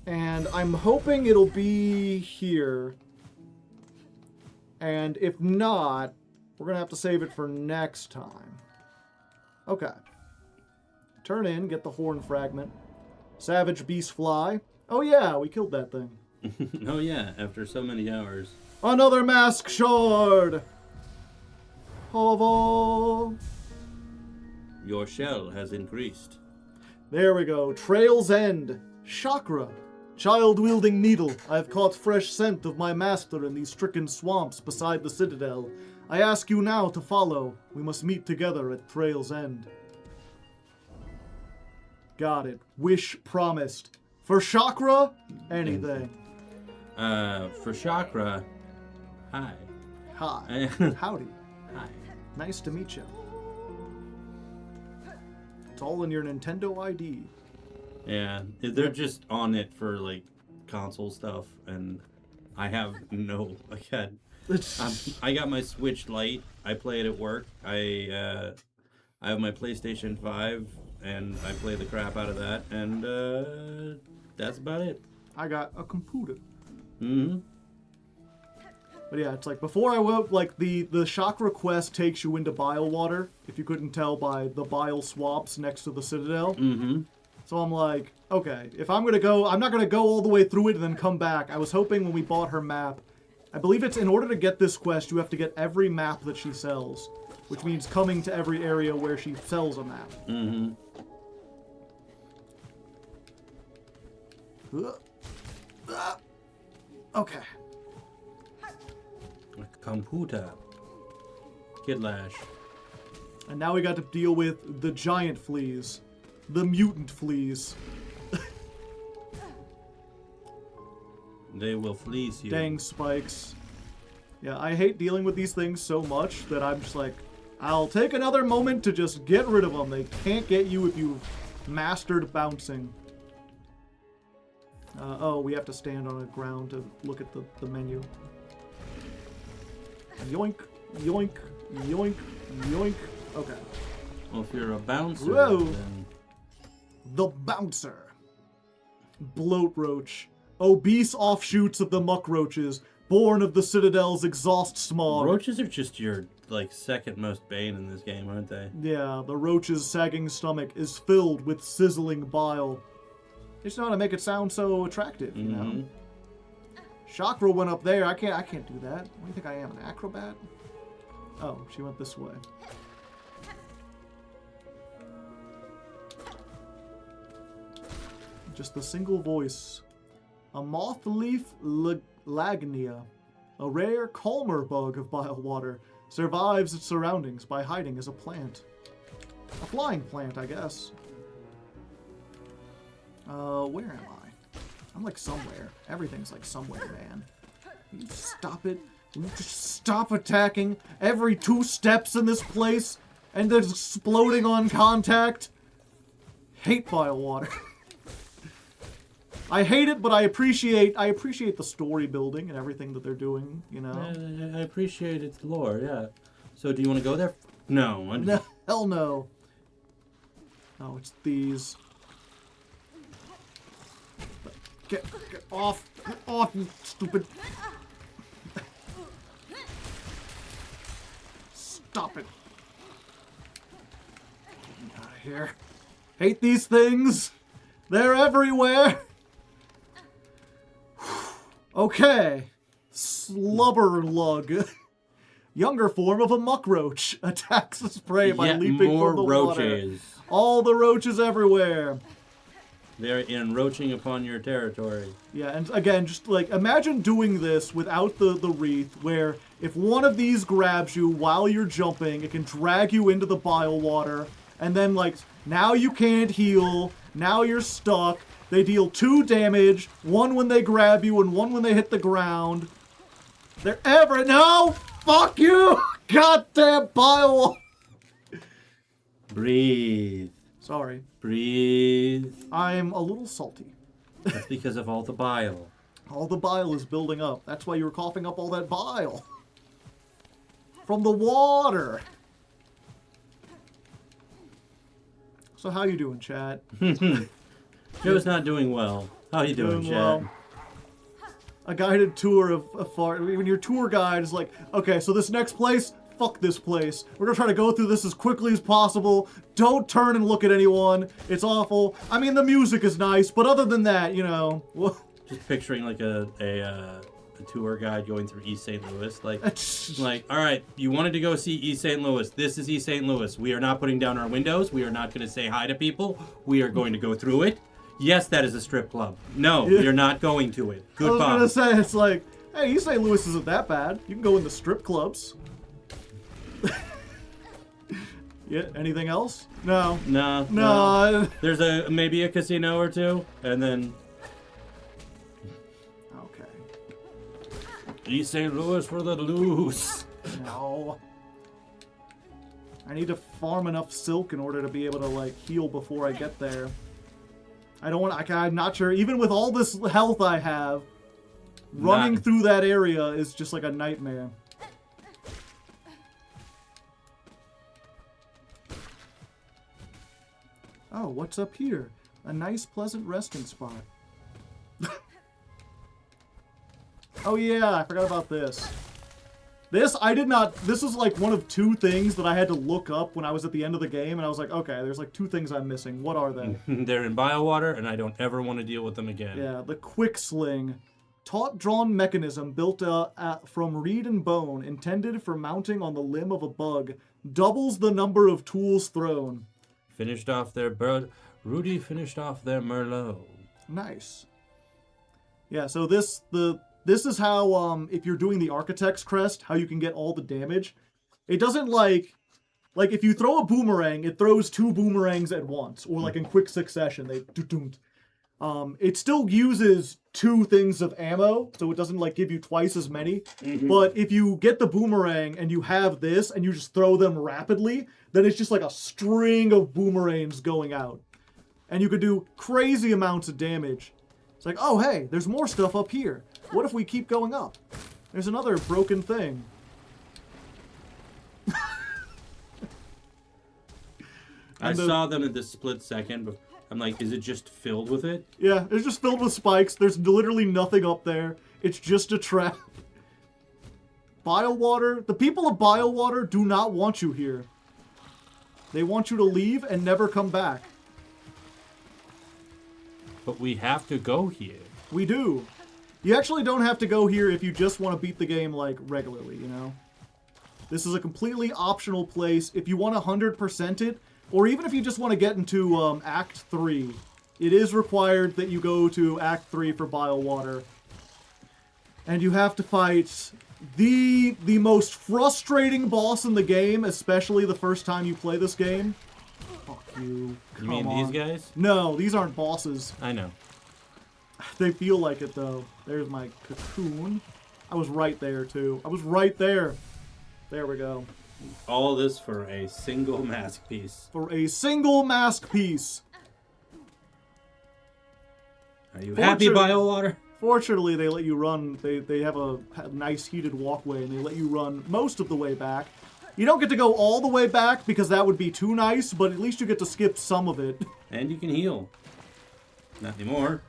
and I'm hoping it'll be here. And if not, we're going to have to save it for next time. Okay. Turn in, get the horn fragment. Savage beast fly. Oh yeah, we killed that thing. Oh yeah, after so many hours. Another mask shard! Hovo! Your shell has increased. There we go. Trail's End. Chakra. Child-wielding needle. I have caught fresh scent of my master in these stricken swamps beside the citadel. I ask you now to follow. We must meet together at Trail's End. Got it. Wish promised. For Chakra, anything. For Shakra, hi. Hi. Howdy. Hi. Nice to meet you. It's all in your Nintendo ID. Yeah, they're just on it for like console stuff, and I have no. I got my Switch Lite. I play it at work. I have my PlayStation 5, and I play the crap out of that, and that's about it. I got a computer. Mm-hmm. But yeah, it's like before I woke, like the Chakra quest takes you into Bile Water, if you couldn't tell by the Bile swamps next to the Citadel. Mm-hmm. So I'm like, okay, if I'm gonna go, I'm not gonna go all the way through it and then come back. I was hoping when we bought her map, I believe it's in order to get this quest, you have to get every map that she sells, which means coming to every area where she sells a map. Mm-hmm. Okay. Computer. Kidlash. And now we got to deal with the giant fleas. The mutant fleas. They will fleece you. Dang spikes. Yeah, I hate dealing with these things so much that I'm just like, I'll take another moment to just get rid of them. They can't get you if you've mastered bouncing. Oh, we have to stand on the ground to look at the menu. Yoink, yoink, yoink, yoink. Okay. Well, if you're a bouncer, Whoa. then... The Bouncer. Bloat Roach. Obese offshoots of the muck roaches, born of the Citadel's exhaust smog. Roaches are just your, like, second most bane in this game, aren't they? Yeah, the roach's sagging stomach is filled with sizzling bile. Just know how to make it sound so attractive, you know? Chakra went up there. I can't do that. What do you think I am, an acrobat? Oh, she went this way. Just the single voice. A moth leaf lagnia, a rare calmer bug of bile water, survives its surroundings by hiding as a plant. A flying plant, I guess. Where am I? I'm like somewhere. Everything's like somewhere, man. Will you stop it? Will you just stop attacking every 2 steps in this place and there's exploding on contact? Hate bile water. I hate it, but I appreciate the story building and everything that they're doing, you know? I appreciate its lore, yeah. So do you want to go there? No. No, hell no. Oh, it's these. Get off. Get off, you stupid. Stop it. Get me out of here. Hate these things. They're everywhere. Okay. Slubber lug. Younger form of a muck roach. Attacks its prey by leaping more from the roaches. water. All the roaches everywhere. They're enroaching upon your territory. Yeah, and again, just like, imagine doing this without the wreath, where if one of these grabs you while you're jumping, it can drag you into the bile water, and then, like, now you can't heal, now you're stuck, they deal 2 damage, 1 when they grab you and 1 when they hit the ground. They're no! Fuck you! Goddamn bile water! Breathe. Sorry. Breathe. I'm a little salty. That's because of all the bile. All the bile is building up. That's why you were coughing up all that bile. From the water. So how you doing, chat? Joe's not doing well. How you doing, Chad? Well. A guided tour of when your tour guide is like, okay, so this next place, fuck this place. We're gonna try to go through this as quickly as possible. Don't turn and look at anyone. It's awful. I mean, the music is nice, but other than that, you know. Just picturing like a tour guide going through East St. Louis, like, all right, you wanted to go see East St. Louis. This is East St. Louis. We are not putting down our windows. We are not going to say hi to people. We are going to go through it. Yes, that is a strip club. No, you're not going to it. Goodbye. I was gonna say, it's like, hey, East St. Louis isn't that bad. You can go in the strip clubs. Yeah, anything else? No. No. There's maybe a casino or 2, and then... Okay. East St. Louis for the loose. No. I need to farm enough silk in order to be able to, like, heal before I get there. I don't want to... I'm not sure. Even with all this health I have, Running through that area is just like a nightmare. Oh, what's up here? A nice, pleasant resting spot. Oh yeah, I forgot about this. This is like one of 2 things that I had to look up when I was at the end of the game, and I was like, okay, there's like 2 things I'm missing. What are they? They're in Biowater, and I don't ever want to deal with them again. Yeah, the quick sling. Taut-drawn mechanism built from reed and bone, intended for mounting on the limb of a bug. Doubles the number of tools thrown. Finished off their bird. Rudy finished off their Merlot. Nice. Yeah, so this is how, if you're doing the Architect's Crest, how you can get all the damage. It doesn't like if you throw a boomerang, it throws 2 boomerangs at once, or like in quick succession. It still uses 2 things of ammo, so it doesn't like give you twice as many. Mm-hmm. But if you get the boomerang and you have this and you just throw them rapidly, then it's just like a string of boomerangs going out. And you could do crazy amounts of damage. It's like, oh hey, there's more stuff up here. What if we keep going up? There's another broken thing. I saw them in this split second, but I'm like, is it just filled with it? Yeah, it's just filled with spikes. There's literally nothing up there. It's just a trap. Biowater. The people of Biowater do not want you here. They want you to leave and never come back. But we have to go here. We do. You actually don't have to go here if you just want to beat the game, like, regularly, you know? This is a completely optional place. If you want to 100% it, or even if you just want to get into Act 3, it is required that you go to Act 3 for Biowater. And you have to fight the most frustrating boss in the game, especially the first time you play this game. Fuck you. You mean these guys? No, these aren't bosses. I know. They feel like it, though. There's my cocoon. I was right there, too. I was right there. There we go. All this for a single mask piece. For a single mask piece. Are you happy, Biowater? Fortunately, they let you run. They have a nice heated walkway, and they let you run most of the way back. You don't get to go all the way back, because that would be too nice, but at least you get to skip some of it. And you can heal. Not anymore.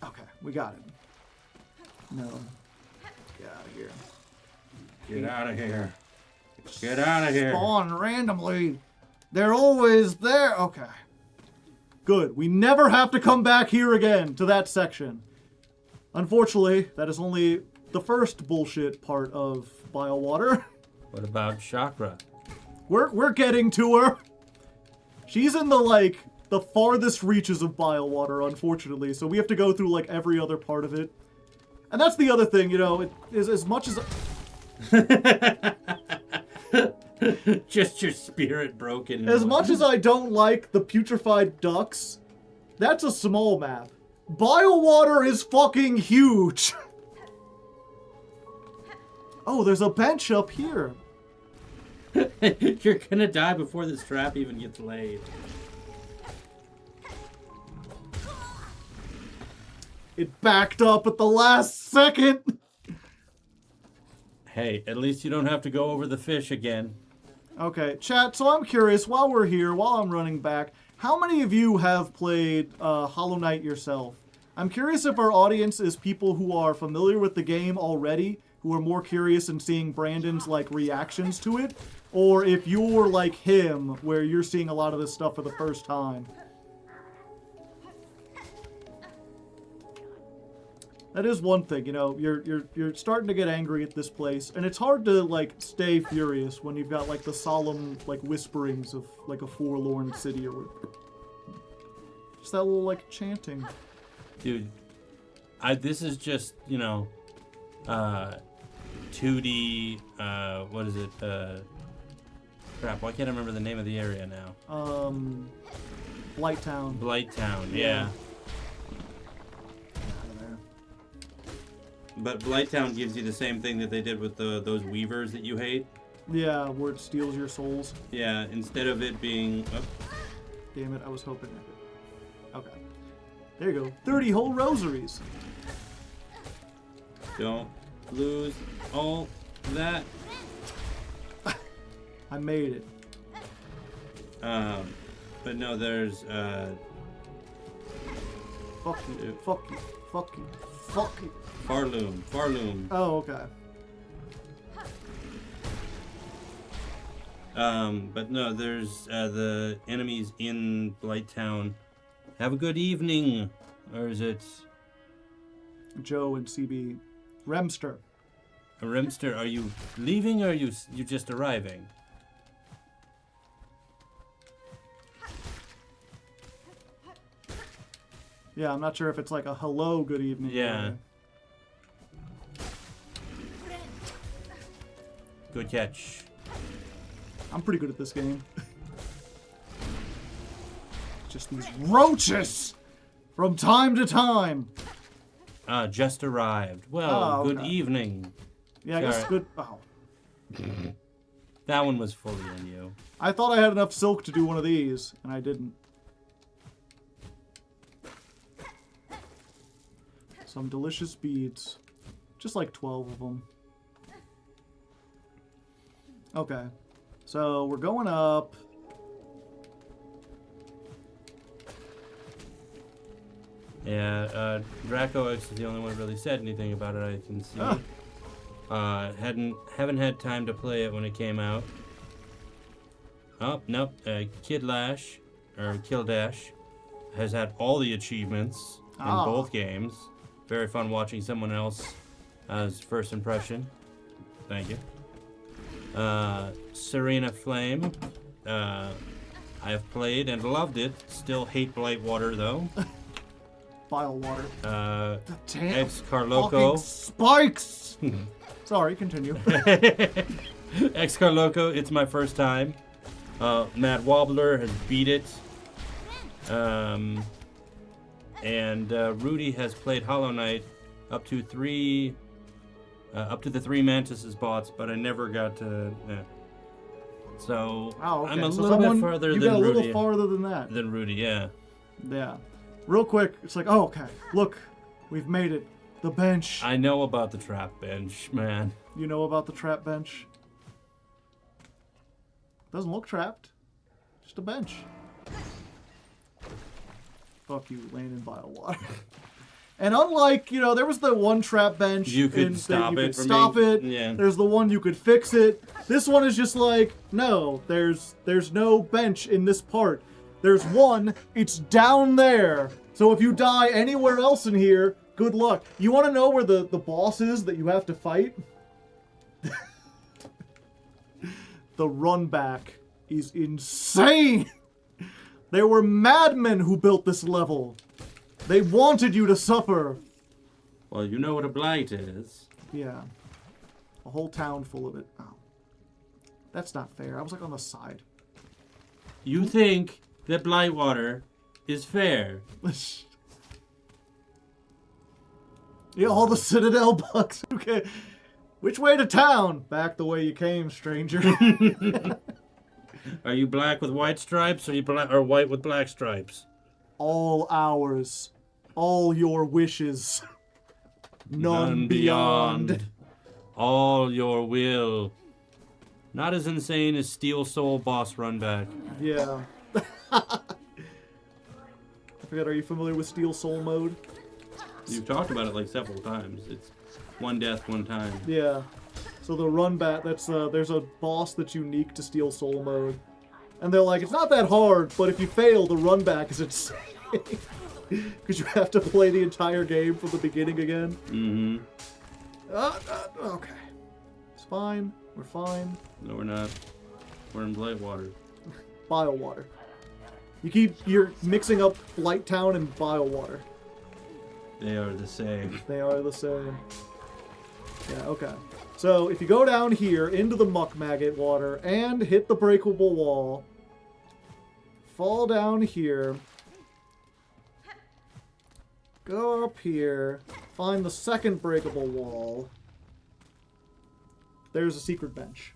Okay, we got it. No. Get out of here. Get out of here. Get out of here. Spawn randomly. They're always there. Okay. Good. We never have to come back here again to that section. Unfortunately, that is only the first bullshit part of Biowater. What about Shakra? We're getting to her. She's in the farthest reaches of Biowater, unfortunately, so we have to go through like every other part of it. And that's the other thing, you know, it is as much as Just your spirit broken. as much as I don't like the putrefied ducks, that's a small map. Biowater is fucking huge. Oh, there's a bench up here. You're gonna die before this trap even gets laid. It backed up at the last second. Hey, at least you don't have to go over the fish again. Okay, chat, so I'm curious, while we're here, while I'm running back, how many of you have played Hollow Knight yourself? I'm curious if our audience is people who are familiar with the game already, who are more curious in seeing Brandon's, like, reactions to it, or if you're like him, where you're seeing a lot of this stuff for the first time. That is one thing, you know, you're starting to get angry at this place, and it's hard to, like, stay furious when you've got, like, the solemn, like, whisperings of, like, a forlorn city or whatever. Just that little, like, chanting. Dude, this is just, you know, 2D, what is it, crap, why can't I remember the name of the area now? Blighttown. Blighttown, Yeah. yeah. But Blighttown gives you the same thing that they did with those weavers that you hate. Yeah, where it steals your souls. Yeah, instead of it being... Oh, Damn it, I was hoping I could. Okay. There you go. 30 whole rosaries. Don't lose all that. I made it. But no, there's Fuck you. Fuck you. Fuck you. Fuck you. Pharloom. Oh, okay. But no, there's the enemies in Blighttown. Have a good evening, or is it Joe and CB. Remster. a Remster? Are you leaving, or are you just arriving? Yeah, I'm not sure if it's like a hello, good evening. Yeah. Good catch. I'm pretty good at this game. Just these roaches from time to time. Just arrived. Well, Oh, good okay. evening. Yeah, I guess Sorry. good. Oh. That one was fully on you. I thought I had enough silk to do one of these, and I didn't. Some delicious beads. Just like 12 of them. Okay. So we're going up. Yeah, Draco X is the only one who really said anything about it I can see. Haven't had time to play it when it came out. Oh, nope. Kid Lash, or Kill Dash, has had all the achievements in both games. Very fun watching someone else as first impression. Thank you. Serena Flame. I have played and loved it. Still hate Blightwater though. Bile water. The damn Ex Carloco. fucking spikes! Sorry, continue. Ex Carloco, it's my first time. Matt Wobbler has beat it. And Rudy has played Hollow Knight up to the 3 Mantis's bots, but I never got to. So Oh, okay. I'm a So little someone- bit farther you than got a Rudy. little farther than that. Than Rudy, yeah. Yeah. Real quick, it's like, oh, okay. Look, we've made it. The bench. I know about the trap bench, man. You know about the trap bench? Doesn't look trapped. Just a bench. Fuck you, laying in bile water. And unlike, there was the one trap bench. You could that stop you it could from stop being- it. yeah. There's the one you could fix it. This one is just like, no, there's no bench in this part. There's one, it's down there. So if you die anywhere else in here, good luck. You want to know where the boss is that you have to fight? The run back is insane. There were madmen who built this level. They wanted you to suffer. Well, you know what a blight is. Yeah. A whole town full of it. Oh. That's not fair. I was like on the side. You think that Blightwater is fair? Yeah, all the Citadel bucks. Okay. Which way to town? Back the way you came, stranger. Are you black with white stripes, or you or white with black stripes? All ours. All your wishes. None beyond. All your will. Not as insane as Steel Soul boss runback. Yeah. I forget, are you familiar with Steel Soul mode? You've talked about it like several times. It's one death, one time. Yeah. So the run back, there's a boss that's unique to Steel Soul mode. And they're like, it's not that hard, but if you fail, the run back is insane. Because you have to play the entire game from the beginning again. Mm-hmm. Okay. It's fine. We're fine. No, we're not. We're in Blightwater. Bile water. You're mixing up Blighttown and bile water. They are the same. They are the same. Yeah, okay. So, if you go down here into the muck maggot water and hit the breakable wall, fall down here, go up here, find the second breakable wall, there's a secret bench.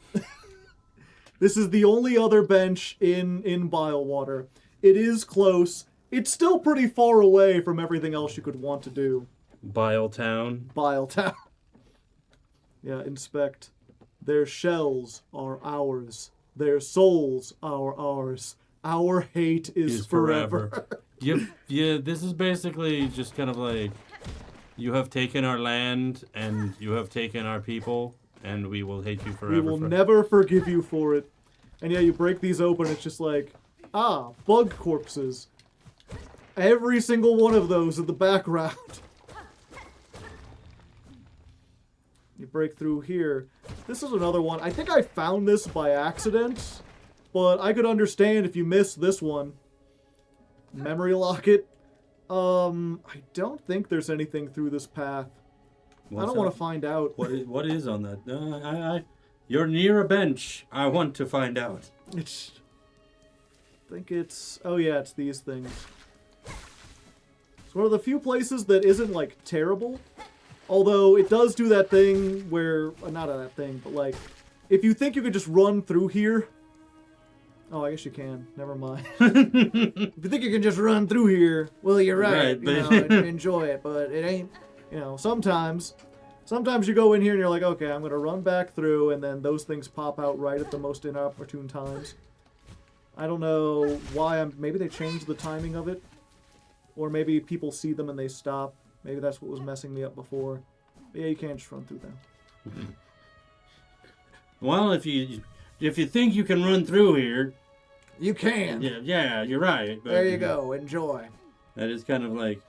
This is the only other bench in bile water. It is close. it's still pretty far away from everything else you could want to do. Bile Town. Bile Town. Yeah, inspect. Their shells are ours. Their souls are ours. Our hate is forever. Yep. Yeah, this is basically just kind of like, you have taken our land and you have taken our people, and we will hate you forever. We will never forgive you for it. And yeah, you break these open, it's just like, bug corpses. Every single one of those in the background. You break through here. This is another one. I think I found this by accident, but I could understand if you missed this one. Memory locket. I don't think there's anything through this path. I don't want to find out. What is on that? You're near a bench. I want to find out. I think it's... Oh yeah, it's these things. It's one of the few places that isn't, like, terrible. Although, it does do that thing where... Not that thing, but, like... If you think you could just run through here... Oh, I guess you can. Never mind. If you think you can just run through here, well, you're right. You know, enjoy it, but it ain't... You know, sometimes you go in here and you're like, okay, I'm going to run back through, and then those things pop out right at the most inopportune times. I don't know why maybe they changed the timing of it. Or maybe people see them and they stop. Maybe that's what was messing me up before. But yeah, you can't just run through them. Well, if you think you can run through here... You can! Yeah, you're right. But, there you go, enjoy. That is kind of like...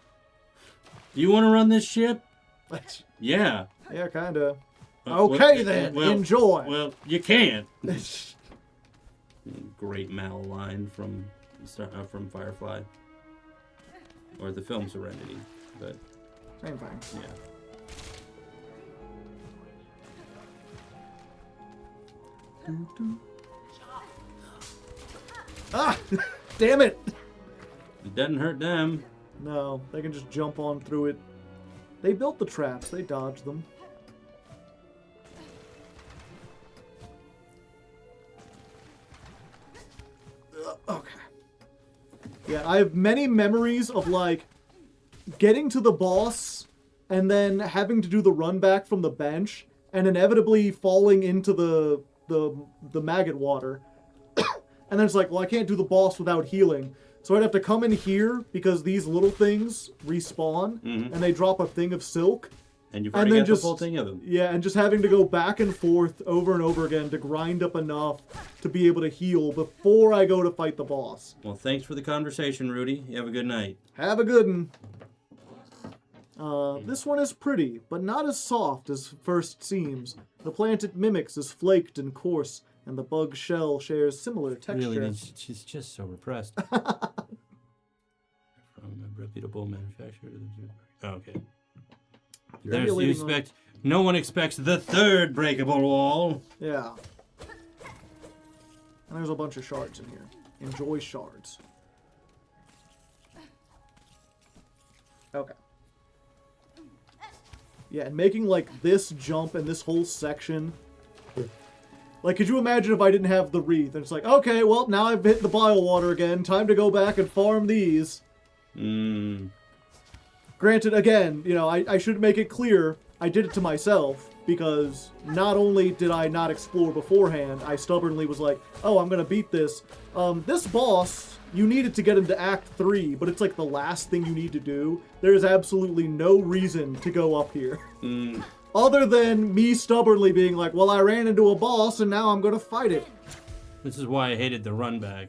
Do you want to run this ship? Yeah. Yeah, kinda. Okay then, enjoy! Well, you can't. Great Mal line from Firefly. Or the film Serenity. But same thing. Yeah. Ah! Damn it! It doesn't hurt them. No, they can just jump on through it. They built the traps, they dodged them. Okay. Yeah, I have many memories of, like, getting to the boss and then having to do the run back from the bench and inevitably falling into the maggot water. And then it's like, well, I can't do the boss without healing. So I'd have to come in here because these little things respawn and they drop a thing of silk. And you've already got the full thing of them. Yeah, and just having to go back and forth over and over again to grind up enough to be able to heal before I go to fight the boss. Well, thanks for the conversation, Rudy. You have a good night. Have a good one. This one is pretty, but not as soft as first seems. The plant it mimics is flaked and coarse, and the bug shell shares similar texture. Really, she's just so repressed. From a reputable manufacturer. Oh, okay. No one expects the third breakable wall. Yeah. And there's a bunch of shards in here. Enjoy shards. Okay. Yeah, and making, like, this jump and this whole section... Like, could you imagine if I didn't have the wreath? And it's like, okay, well, now I've hit the bile water again. Time to go back and farm these. Granted, again, you know, I should make it clear, I did it to myself, because not only did I not explore beforehand, I stubbornly was like, oh, I'm gonna beat this. This boss, you needed to get into Act 3, but it's like the last thing you need to do. There is absolutely no reason to go up here. Other than me stubbornly being like, well, I ran into a boss and now I'm gonna fight it. This is why I hated the run back.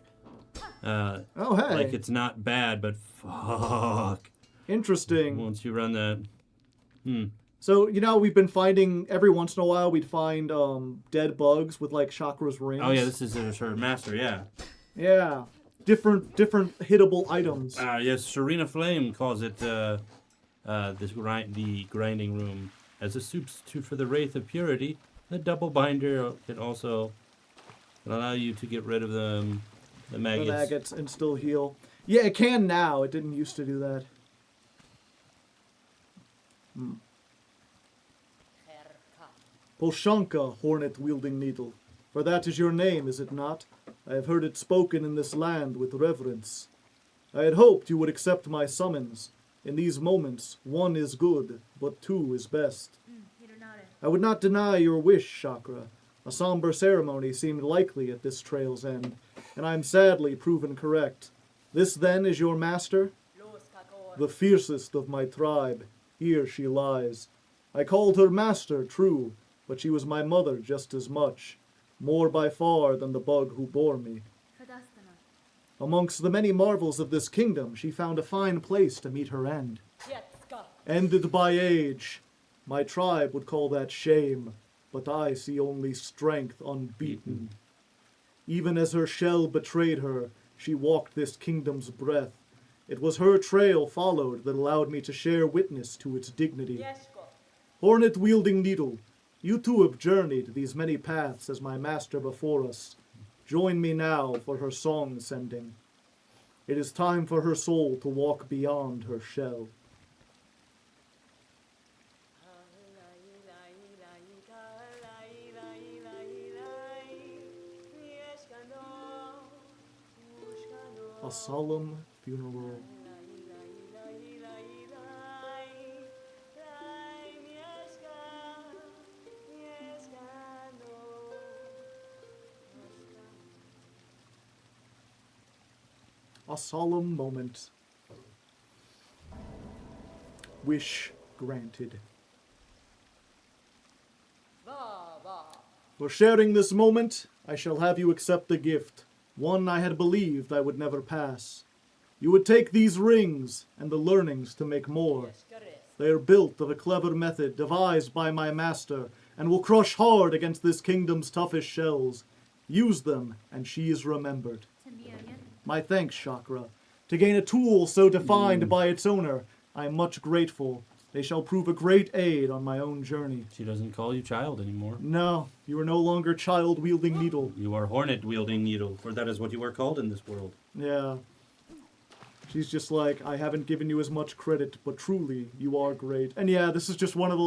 Oh, hey. Like, it's not bad, but fuck. Interesting. Once you run that. So, you know, we've been finding, every once in a while, we'd find dead bugs with, like, Chakra's rings. Oh, yeah, this is her master, yeah. Yeah. Different hittable items. Yes, Serena Flame calls it the grinding room. As a substitute for the Wraith of Purity, the double binder can also allow you to get rid of the maggots. The maggots and still heal. Yeah, it can now. It didn't used to do that. Poshanka, hornet-wielding needle. For that is your name, is it not? I have heard it spoken in this land with reverence. I had hoped you would accept my summons. In these moments, one is good, but two is best. Hirunare. I would not deny your wish, Shakra. A somber ceremony seemed likely at this trail's end, and I am sadly proven correct. This, then, is your master? The fiercest of my tribe. Here she lies. I called her master, true, but she was my mother just as much. More by far than the bug who bore me. Kadastana. Amongst the many marvels of this kingdom, she found a fine place to meet her end. Ended by age. My tribe would call that shame, but I see only strength unbeaten. Even as her shell betrayed her, she walked this kingdom's breath. It was her trail followed that allowed me to share witness to its dignity. Hornet-wielding needle, you too have journeyed these many paths as my master before us. Join me now for her song sending. It is time for her soul to walk beyond her shell. A solemn funeral. A solemn moment. Wish granted. For sharing this moment, I shall have you accept a gift, one I had believed I would never pass. You would take these rings and the learnings to make more. They are built of a clever method devised by my master, and will crush hard against this kingdom's toughest shells. Use them, and she is remembered. Timiayan. My thanks, Shakra. To gain a tool so defined by its owner, I am much grateful. They shall prove a great aid on my own journey. She doesn't call you child anymore. No, you are no longer child-wielding needle. You are hornet-wielding needle, for that is what you are called in this world. Yeah. She's just like, I haven't given you as much credit, but truly, you are great. And yeah, this is just one of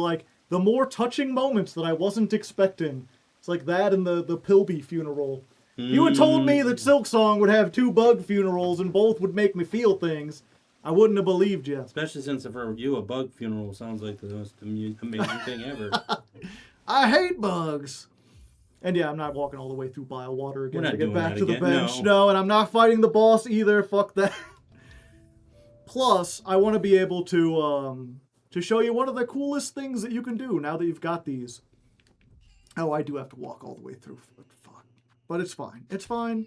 the more touching moments that I wasn't expecting. It's like that and the Pilby funeral. If you had told me that Silksong would have 2 bug funerals and both would make me feel things, I wouldn't have believed you. Especially since for you, a bug funeral sounds like the most amazing thing ever. I hate bugs. And yeah, I'm not walking all the way through bile water again We're not to get doing back that to the again, bench. no. No, and I'm not fighting the boss either. Fuck that. Plus, I want to be able to show you one of the coolest things that you can do now that you've got these. Oh, I do have to walk all the way through. Fuck. But it's fine. It's fine.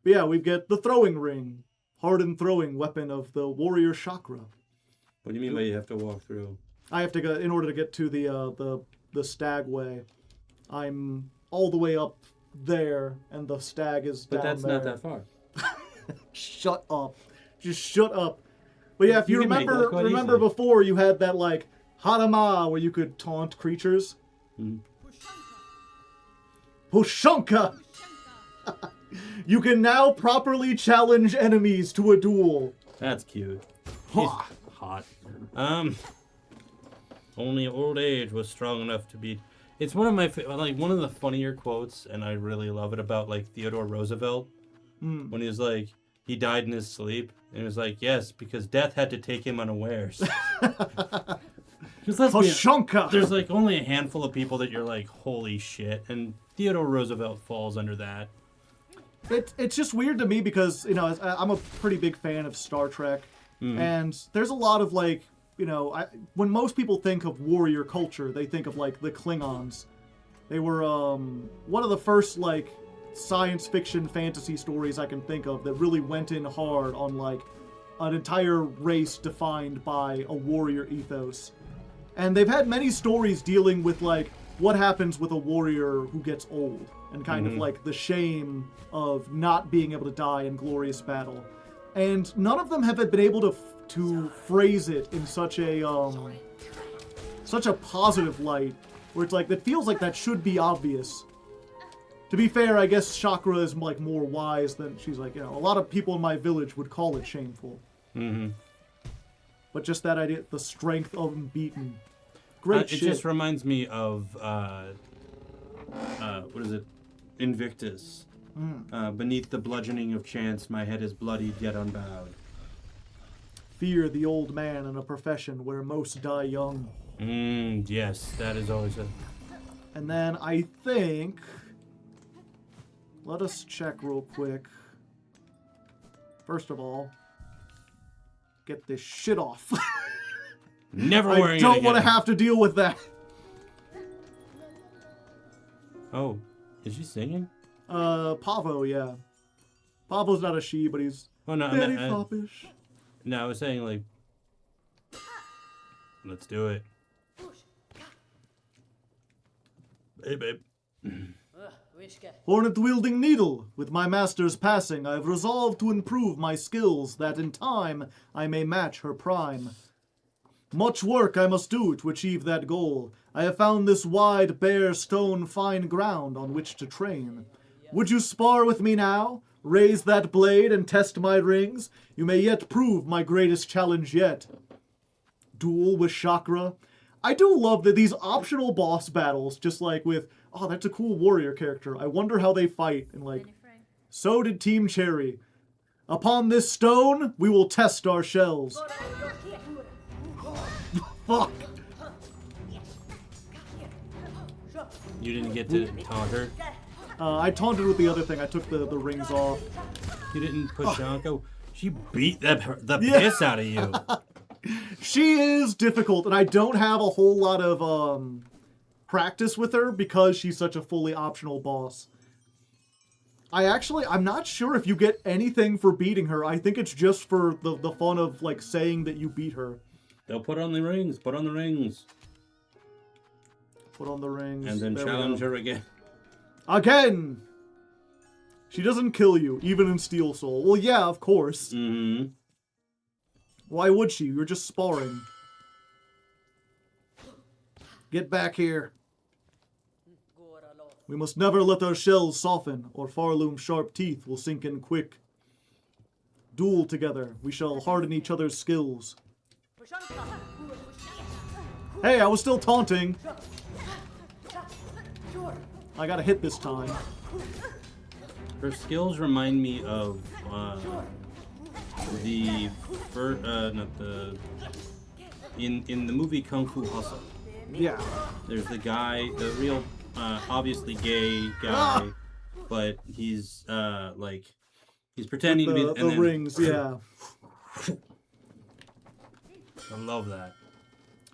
But yeah, we get the throwing ring. Hardened throwing weapon of the warrior Shakra. What do you mean by you have to walk through? I have to go, in order to get to the stag way. I'm all the way up there, and the stag is But down that's there. not that far. Shut up. Just shut up. But yeah, if you You can make it look quite remember easy. before you had that like Harama where you could taunt creatures. Mhm. Pushanka! You can now properly challenge enemies to a duel. That's cute. Ha. He's hot. Only old age was strong enough to beat. It's one of my one of the funnier quotes, and I really love it about like Theodore Roosevelt when he was like he died in his sleep, and he was like, yes, because death had to take him unawares. Because let's be Pushanka! there's like only a handful of people that you're like, holy shit, and Theodore Roosevelt falls under that. It's just weird to me because, you know, I'm a pretty big fan of Star Trek, and there's a lot of, like, you know, when most people think of warrior culture, they think of, like, the Klingons. They were one of the first, like, science fiction fantasy stories I can think of that really went in hard on, like, an entire race defined by a warrior ethos. And they've had many stories dealing with, like, what happens with a warrior who gets old, and kind of like the shame of not being able to die in glorious battle. And none of them have been able to phrase it in such a positive light, where it's like, it feels like that should be obvious. To be fair, I guess Shakra is like more wise than, she's like, you know, a lot of people in my village would call it shameful. Mm-hmm. But just that idea, the strength of unbeaten. Great It shit. just reminds me of what is it? Invictus. Beneath the bludgeoning of chance, my head is bloodied yet unbowed. fear the old man in a profession where most die young. Yes, that is always a... And then I think... Let us check real quick. First of all, get this shit off. Never I wearing it don't want to again. have to deal with that. Oh, is she singing? Pavo, yeah. Pavo's not a she, but he's Oh, no, very no, foppish. no, I was saying, like... Let's do it. Hey, babe. Hornet-wielding needle. With my master's passing, I have resolved to improve my skills, that in time I may match her prime. Much work I must do to achieve that goal. I have found this wide, bare stone fine ground on which to train. Would you spar with me now? Raise that blade and test my rings? You may yet prove my greatest challenge yet. Duel with Shakra. I do love that these optional boss battles, just like with, oh, that's a cool warrior character. I wonder how they fight. And like, so did Team Cherry. Upon this stone, we will test our shells. Fuck. You didn't get to taunt her? I taunted with the other thing. I took the rings off. You didn't push Shanko? She beat the Yeah. piss out of you. She is difficult, and I don't have a whole lot of practice with her because she's such a fully optional boss. I'm not sure if you get anything for beating her. I think it's just for the fun of like saying that you beat her. They'll put on the rings. Put on the rings. Put on the rings. And then There we challenge go. her again. Again! She doesn't kill you, even in Steel Soul. Well, yeah, of course. Mm-hmm. Why would she? You're just sparring. Get back here. We must never let our shells soften, or Pharloom's sharp teeth will sink in quick. Duel together. We shall harden each other's skills. Hey, I was still taunting. I gotta hit this time. Her skills remind me of the first, not the in the movie Kung Fu Hustle. Yeah. There's the guy, the real obviously gay guy, but he's like he's pretending to be The rings, yeah. I love that.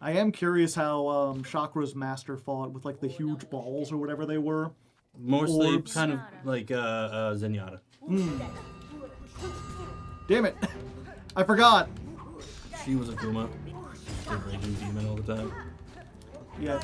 I am curious how Chakra's master fought with like the huge balls or whatever they were. mostly Orbs. kind of like Zenyatta. Damn it! I forgot. She was a Kuma. Did Raging Demon all the time. Yeah.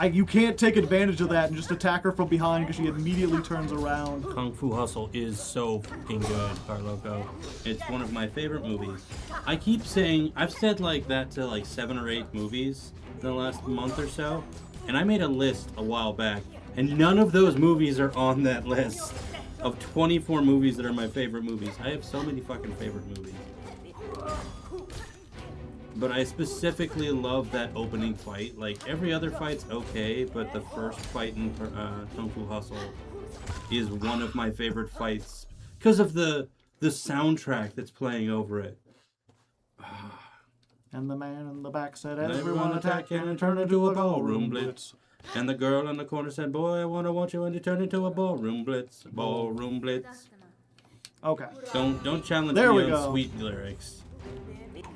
You can't take advantage of that and just attack her from behind because she immediately turns around. Kung Fu Hustle is so fucking good, Carloco. It's one of my favorite movies. I keep saying, I've said like that to like 7 or 8 movies in the last month or so, and I made a list a while back, and none of those movies are on that list of 24 movies that are my favorite movies. I have so many fucking favorite movies. But I specifically love that opening fight. Like, every other fight's okay, but the first fight in Kung Fu Hustle is one of my favorite fights because of the soundtrack that's playing over it. And the man in the back said, Everyone everyone attack attack and turn into a ballroom blitz. And the girl in the corner said, boy, I want you, and you turn into a ballroom blitz. Ballroom blitz. Okay. Don't challenge There me we on go. sweet lyrics.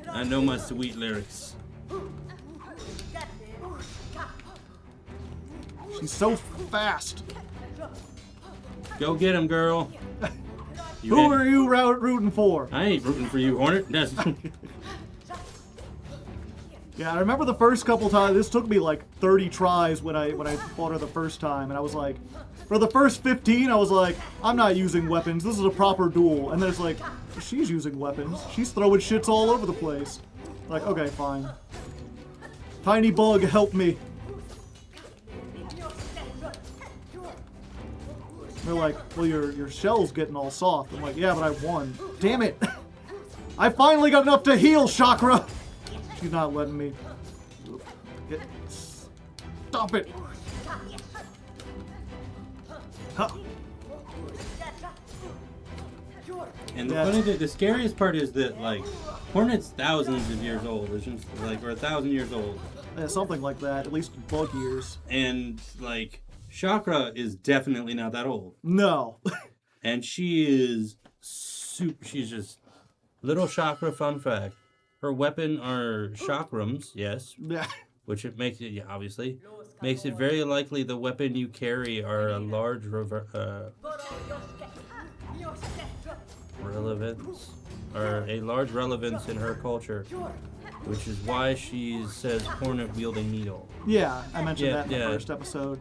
I know my sweet lyrics. She's so fast. Go get him, girl. Who are you rooting for? I ain't rooting for you, Hornet. That's Yeah, I remember the first couple times. This took me like 30 tries when I fought her the first time, and I was like, for the first 15, I was like, I'm not using weapons. This is a proper duel. And then it's like, she's using weapons. She's throwing shits all over the place. Like, okay, fine. Tiny bug, help me. They're like, well, your shell's getting all soft. I'm like, yeah, but I won. Damn it! I finally got enough to heal, Shakra. She's not letting me. Stop it! Huh. And the Yeah. funny thing, the scariest part is that like Hornet's thousands of years old, isn't like or 1,000 years old, Yeah, something like that. At least bug years. and like Shakra is definitely not that old, No. and she is super. She's just little Shakra. Fun fact: her weapon are chakrams, yes, Yeah. which it makes it obviously makes it very likely the weapon you carry are a large relevance or a large relevance in her culture, which is why she says hornet wielding needle. Yeah, I mentioned Yeah, that in the yeah. first episode.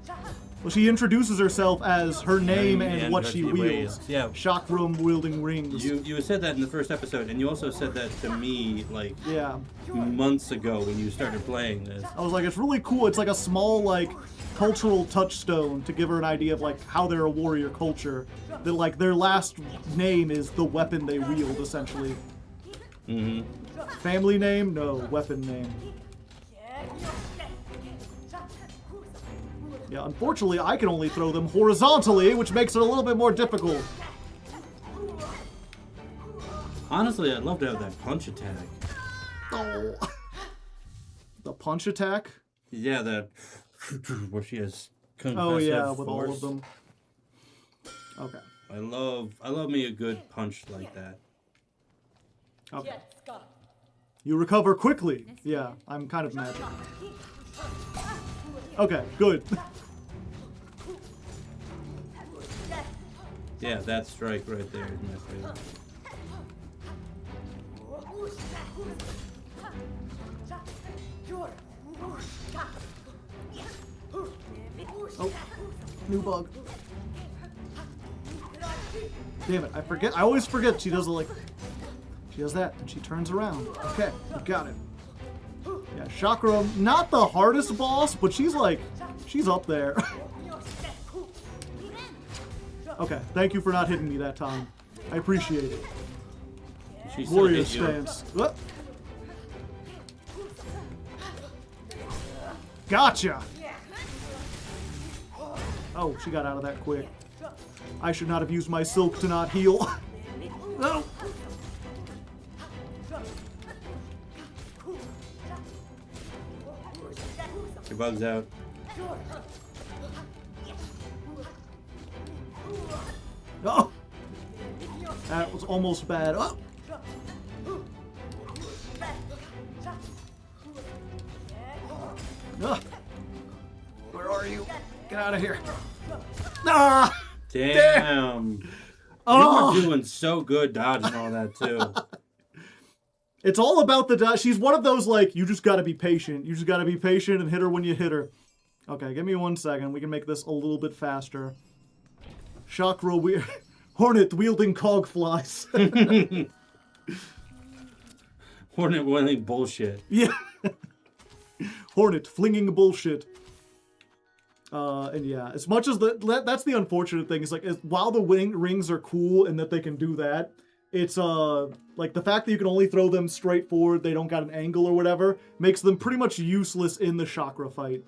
Well, she introduces herself as her name and what she wields. wields. Yeah. Chakram wielding rings. You said that in the first episode, and you also said that to me like Yeah. months ago when you started playing this. I was like, it's really cool. It's like a small, like, cultural touchstone to give her an idea of, like, how they're a warrior culture. That, like, their last name is the weapon they wield, essentially. Mm-hmm. Family name? No. Weapon name. Yeah, unfortunately, I can only throw them horizontally, which makes it a little bit more difficult. Honestly, I'd love to have that punch attack. Oh. The punch attack? Yeah, that where she has concussive Oh, yeah, with all force. of them. Okay. I love me a good punch like that. Okay. You recover quickly. Yeah, I'm kind of magic. Okay, good. Yeah, that strike right there is my favorite. Oh, new bug. Damn it, I forget. I always forget she does it like... She does that, and she turns around. Okay, we got it. Yeah, Shakra, not the hardest boss, but she's like... She's up there. Okay, thank you for not hitting me that time. I appreciate it. She still Warrior hit you. stance. Whoop. Gotcha! Oh, she got out of that quick. I should not have used my silk to not heal. No! Your bug's out. Oh! That was almost bad. Oh! Ugh. Where are you? Get out of here. Ah! Damn. Oh! You were doing so good dodging all that too. It's all about the dodge. She's one of those, like, you just gotta be patient. You just gotta be patient and hit her when you hit her. Okay, give me 1 second. We can make this a little bit faster. Chakra Hornet wielding cog flies. Hornet wielding bullshit. Yeah. Hornet flinging bullshit. And yeah, as much as that's the unfortunate thing. Is like, while the rings are cool and that they can do that, it's like the fact that you can only throw them straight forward, they don't got an angle or whatever, makes them pretty much useless in the Chakra fight.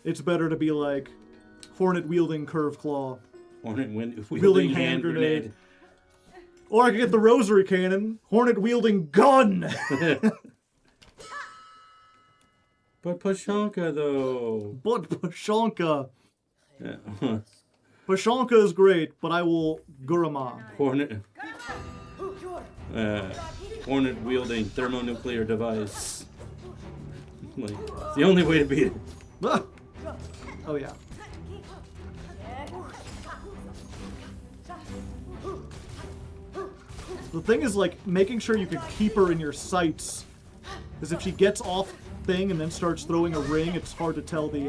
It's better to be like Hornet wielding curve claw. Hornet Wielding wielding hand hand grenade. grenade. Or I could get the rosary cannon. Hornet wielding gun. But Pashanka though. But Pashanka. Yeah. Pashanka is great, but I will Gurama. Hornet. Hornet wielding thermonuclear device. Like, it's the only way to beat it. Ah. Oh yeah. The thing is, like, making sure you can keep her in your sights. Because if she gets off thing and then starts throwing a ring, it's hard to tell the,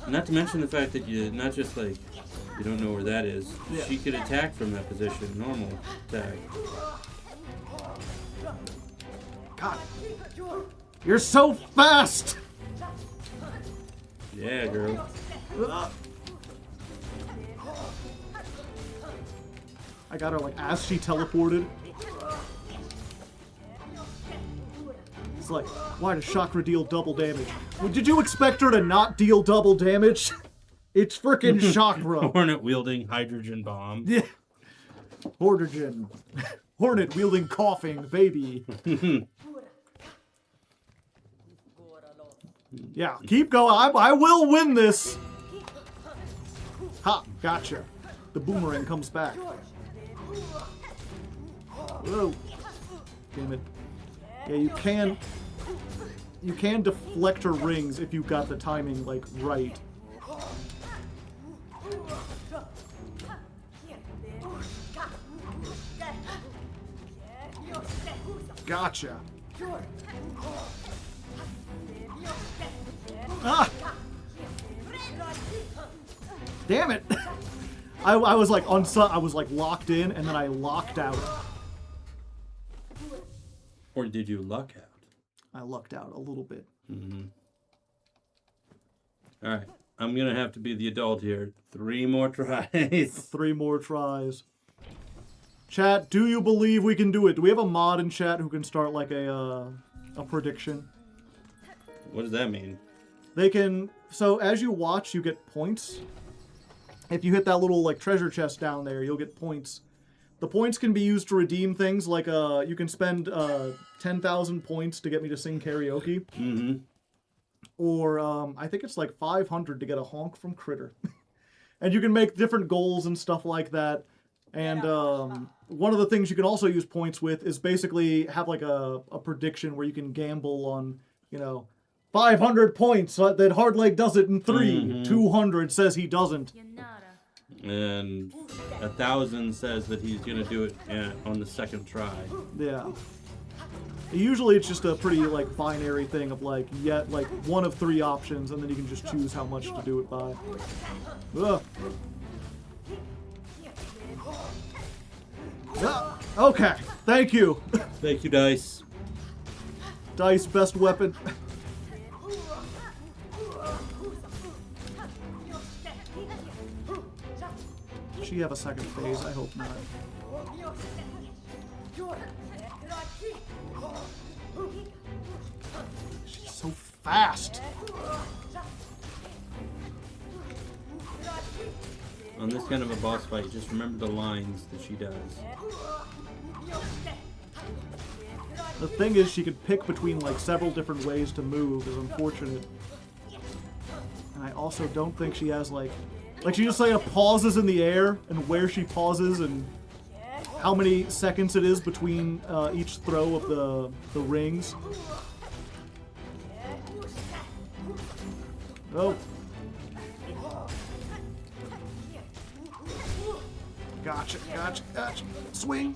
Not to mention the fact that you not just like you don't know where that is. Yeah. She could attack from that position. Normal attack. God. You're so fast! Yeah, girl. I got her, like, as she teleported. It's like, why does Chakra deal double damage? Well, did you expect her to not deal double damage? It's frickin' Chakra. Hornet wielding hydrogen bomb. Yeah. Hordigen. Hornet wielding coughing baby. Yeah, keep going. I will win this. Ha, gotcha. The boomerang comes back. Whoa. Damn it. Yeah, you can deflect her rings if you got the timing, like, right. Gotcha. Ah! Damn it! I was like I was like locked in, and then I locked out. Or did you luck out? I lucked out a little bit. Mm-hmm. All right, I'm gonna have to be the adult here. 3 more tries. 3 more tries. Chat, do you believe we can do it? Do we have a mod in chat who can start like a prediction? What does that mean? They can. So as you watch, you get points. If you hit that little like treasure chest down there, you'll get points. The points can be used to redeem things like you can spend 10,000 points to get me to sing karaoke. Mm-hmm. Or I think it's like 500 to get a honk from Critter. And you can make different goals and stuff like that. And one of the things you can also use points with is basically have like a prediction where you can gamble on, 500 points that Hardleg does it in 3. Mm-hmm. 200 says he doesn't. And 1,000 says that he's gonna do it on the second try. Yeah. Usually it's just a pretty like binary thing of like one of 3 options, and then you can just choose how much to do it by. Ugh. Ah, okay, thank you. Thank you, Dice. Dice, best weapon. Does she have a second phase? I hope not. She's so fast. On this kind of a boss fight, just remember the lines that she does. The thing is, she could pick between like several different ways to move. Is unfortunate. And I also don't think she has like she just like pauses in the air, and where she pauses and how many seconds it is between each throw of the rings. Oh. Gotcha, gotcha, gotcha. Swing.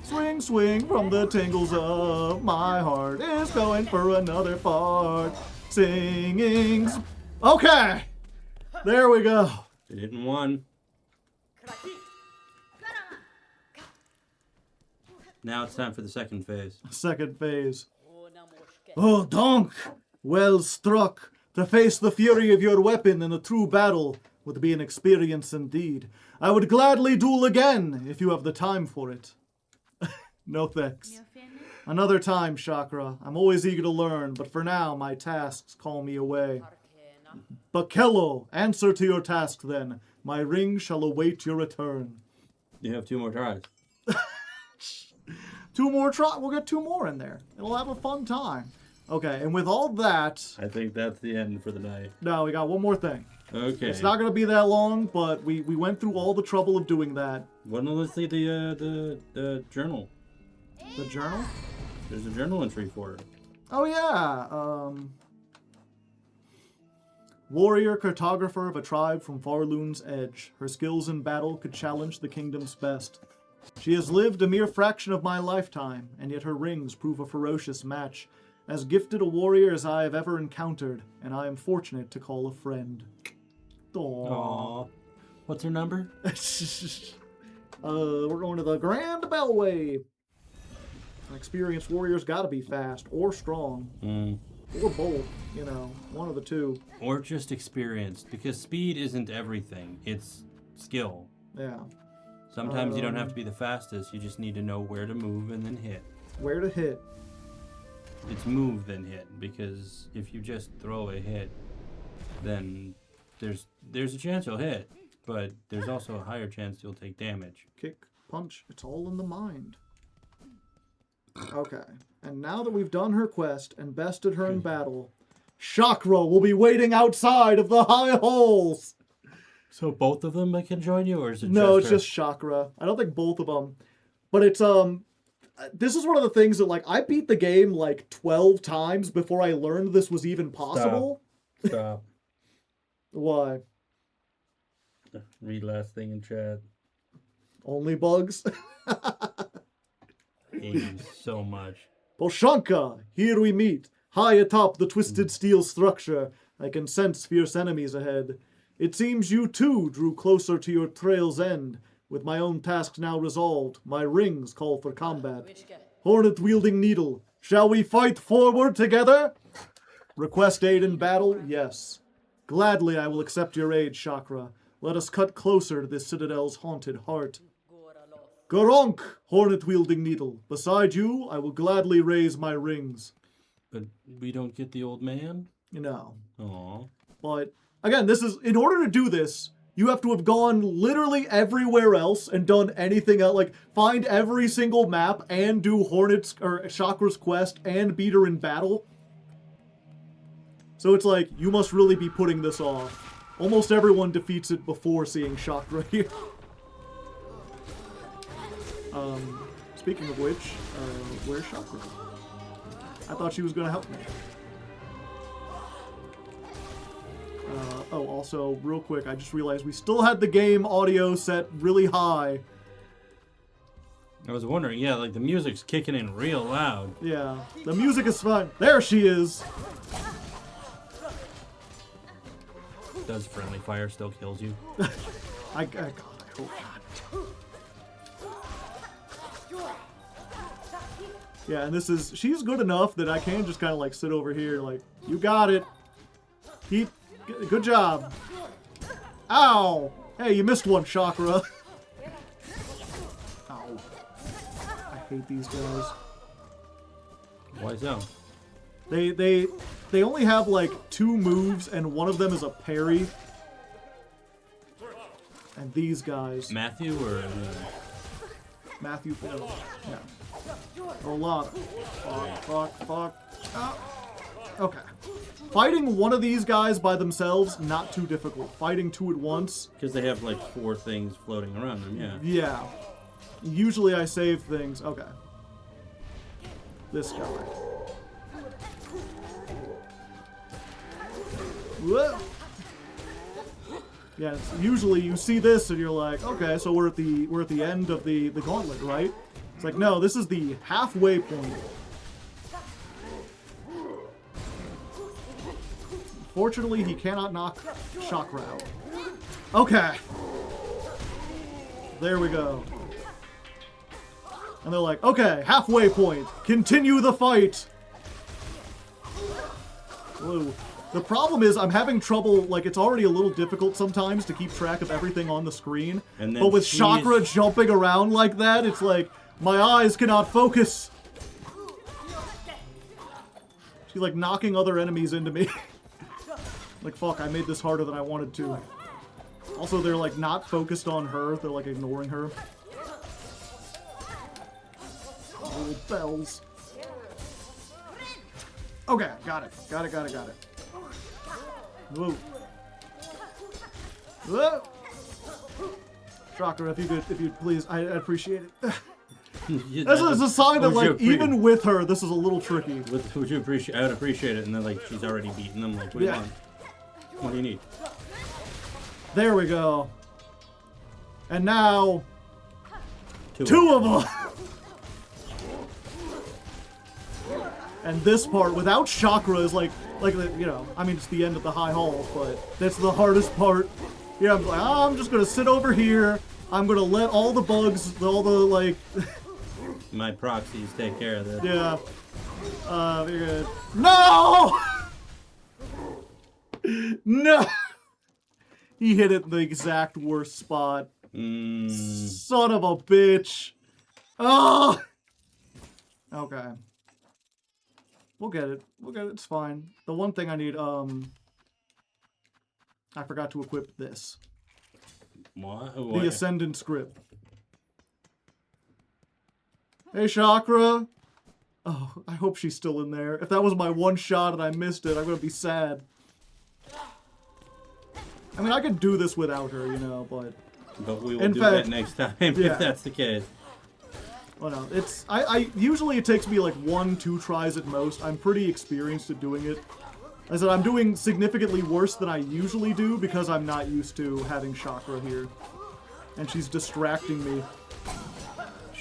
Swing, swing from the tingles of my heart is going for another fart. Singing. Okay. There we go. It hit in 1. Now it's time for the second phase. Second phase. Oh, Donk! Well struck. To face the fury of your weapon in a true battle would be an experience indeed. I would gladly duel again if you have the time for it. No thanks. Another time, Shakra. I'm always eager to learn, but for now, my tasks call me away. Bakello, answer to your task then. My ring shall await your return. You have 2 more tries. 2 more tries. We'll get 2 more in there. It'll have a fun time. Okay, and with all that... I think that's the end for the night. No, we got one more thing. Okay. It's not going to be that long, but we went through all the trouble of doing that. Well, no, let's see the journal. The journal? There's a journal entry for it. Oh, yeah. Warrior cartographer of a tribe from Pharloom's edge. Her skills in battle could challenge the kingdom's best. She has lived a mere fraction of my lifetime, and yet her rings prove a ferocious match. As gifted a warrior as I have ever encountered, and I am fortunate to call a friend. Aww. What's her number? We're going to the Grand Bellway. An experienced warrior's got to be fast or strong. Or both, one of the 2. Or just experienced, because speed isn't everything. It's skill. Yeah. Sometimes you don't have to be the fastest. You just need to know where to move and then hit. Where to hit. It's move then hit, because if you just throw a hit, then there's a chance you'll hit, but there's also a higher chance you'll take damage. Kick. Punch. It's all in the mind. Okay. And now that we've done her quest and bested her in battle, Shakra will be waiting outside of the high halls. So both of them can join you, or is it No, just it's her? just Shakra. I don't think both of them. But it's, this is one of the things that, like, I beat the game, like, 12 times before I learned this was even possible. Stop. Why? Read last thing in chat. Only bugs? Hate you so much. Bolshanka, here we meet. High atop the twisted steel structure, I can sense fierce enemies ahead. It seems you too drew closer to your trail's end. With my own tasks now resolved, my rings call for combat. Hornet-wielding needle, shall we fight forward together? Request aid in battle? Yes. Gladly I will accept your aid, Shakra. Let us cut closer to this citadel's haunted heart. Goronk, hornet-wielding needle. Beside you, I will gladly raise my rings. But we don't get the old man? You know. Aw. But, again, this is, in order to do this, you have to have gone literally everywhere else and done anything else. Like, find every single map and do Hornet's, or Chakra's quest and beat her in battle. So it's like, you must really be putting this off. Almost everyone defeats it before seeing Shakra here. Speaking of which, where's Shakra? I thought she was going to help me. Oh, also, real quick, I just realized we still had the game audio set really high. I was wondering, yeah, like the music's kicking in real loud. Yeah, the music is fine. There she is! Does friendly fire still kills you? God, I hope not. Yeah, and this is, she's good enough that I can just kind of like sit over here like, you got it. Good job. Ow! Hey, you missed one, Shakra. Ow. I hate these guys. Why so? They only have like 2 moves, and one of them is a parry. And these guys. Matthew or Matthew Fiddle. Yeah. Olana. Fuck. Oh. Okay. Fighting one of these guys by themselves, not too difficult. Fighting 2 at once. because they have like 4 things floating around them, yeah. Yeah. Usually I save things. Okay. This guy. Whoa. Yeah, usually you see this and you're like, okay, so we're at the end of the gauntlet, right? It's like, no, this is the halfway point. Fortunately, he cannot knock Shakra out. Okay. There we go. And they're like, okay, halfway point. Continue the fight. Whoa. The problem is I'm having trouble, like, it's already a little difficult sometimes to keep track of everything on the screen. And then But with Shakra jumping around like that, it's like, my eyes cannot focus. She's like knocking other enemies into me. Like, fuck, I made this harder than I wanted to. Also, they're like not focused on her, they're like ignoring her. Little bells. Okay, got it. Got it. Whoa. Whoa. Shakra, if you'd please, I'd appreciate it. This is a sign that, like, even with her, this is a little tricky. Would you appreciate? I would appreciate it, and then like she's already beaten them. Like, what do you want? What do you need? There we go. And now, two of them. And this part, without Shakra, is like, you know, I mean, it's the end of the high halls, but that's the hardest part. Yeah, I'm like, oh, I'm just gonna sit over here. I'm gonna let all the bugs, all the, like... My proxies take care of this. Yeah. You're good. No! No! He hit it in the exact worst spot. Son of a bitch. Oh! Okay. We'll get it. It's fine. The one thing I need, I forgot to equip this. What? The Ascendant Script. Hey, Chakra. Oh, I hope she's still in there. If that was my one shot and I missed it, I'm gonna be sad. I mean, I could do this without her, you know, but... But we will do that next time, yeah. if that's the case. Well, no, it's... usually it takes me like 1-2 tries at most. I'm pretty experienced at doing it. I said I'm doing significantly worse than I usually do because I'm not used to having Shakra here. And she's distracting me.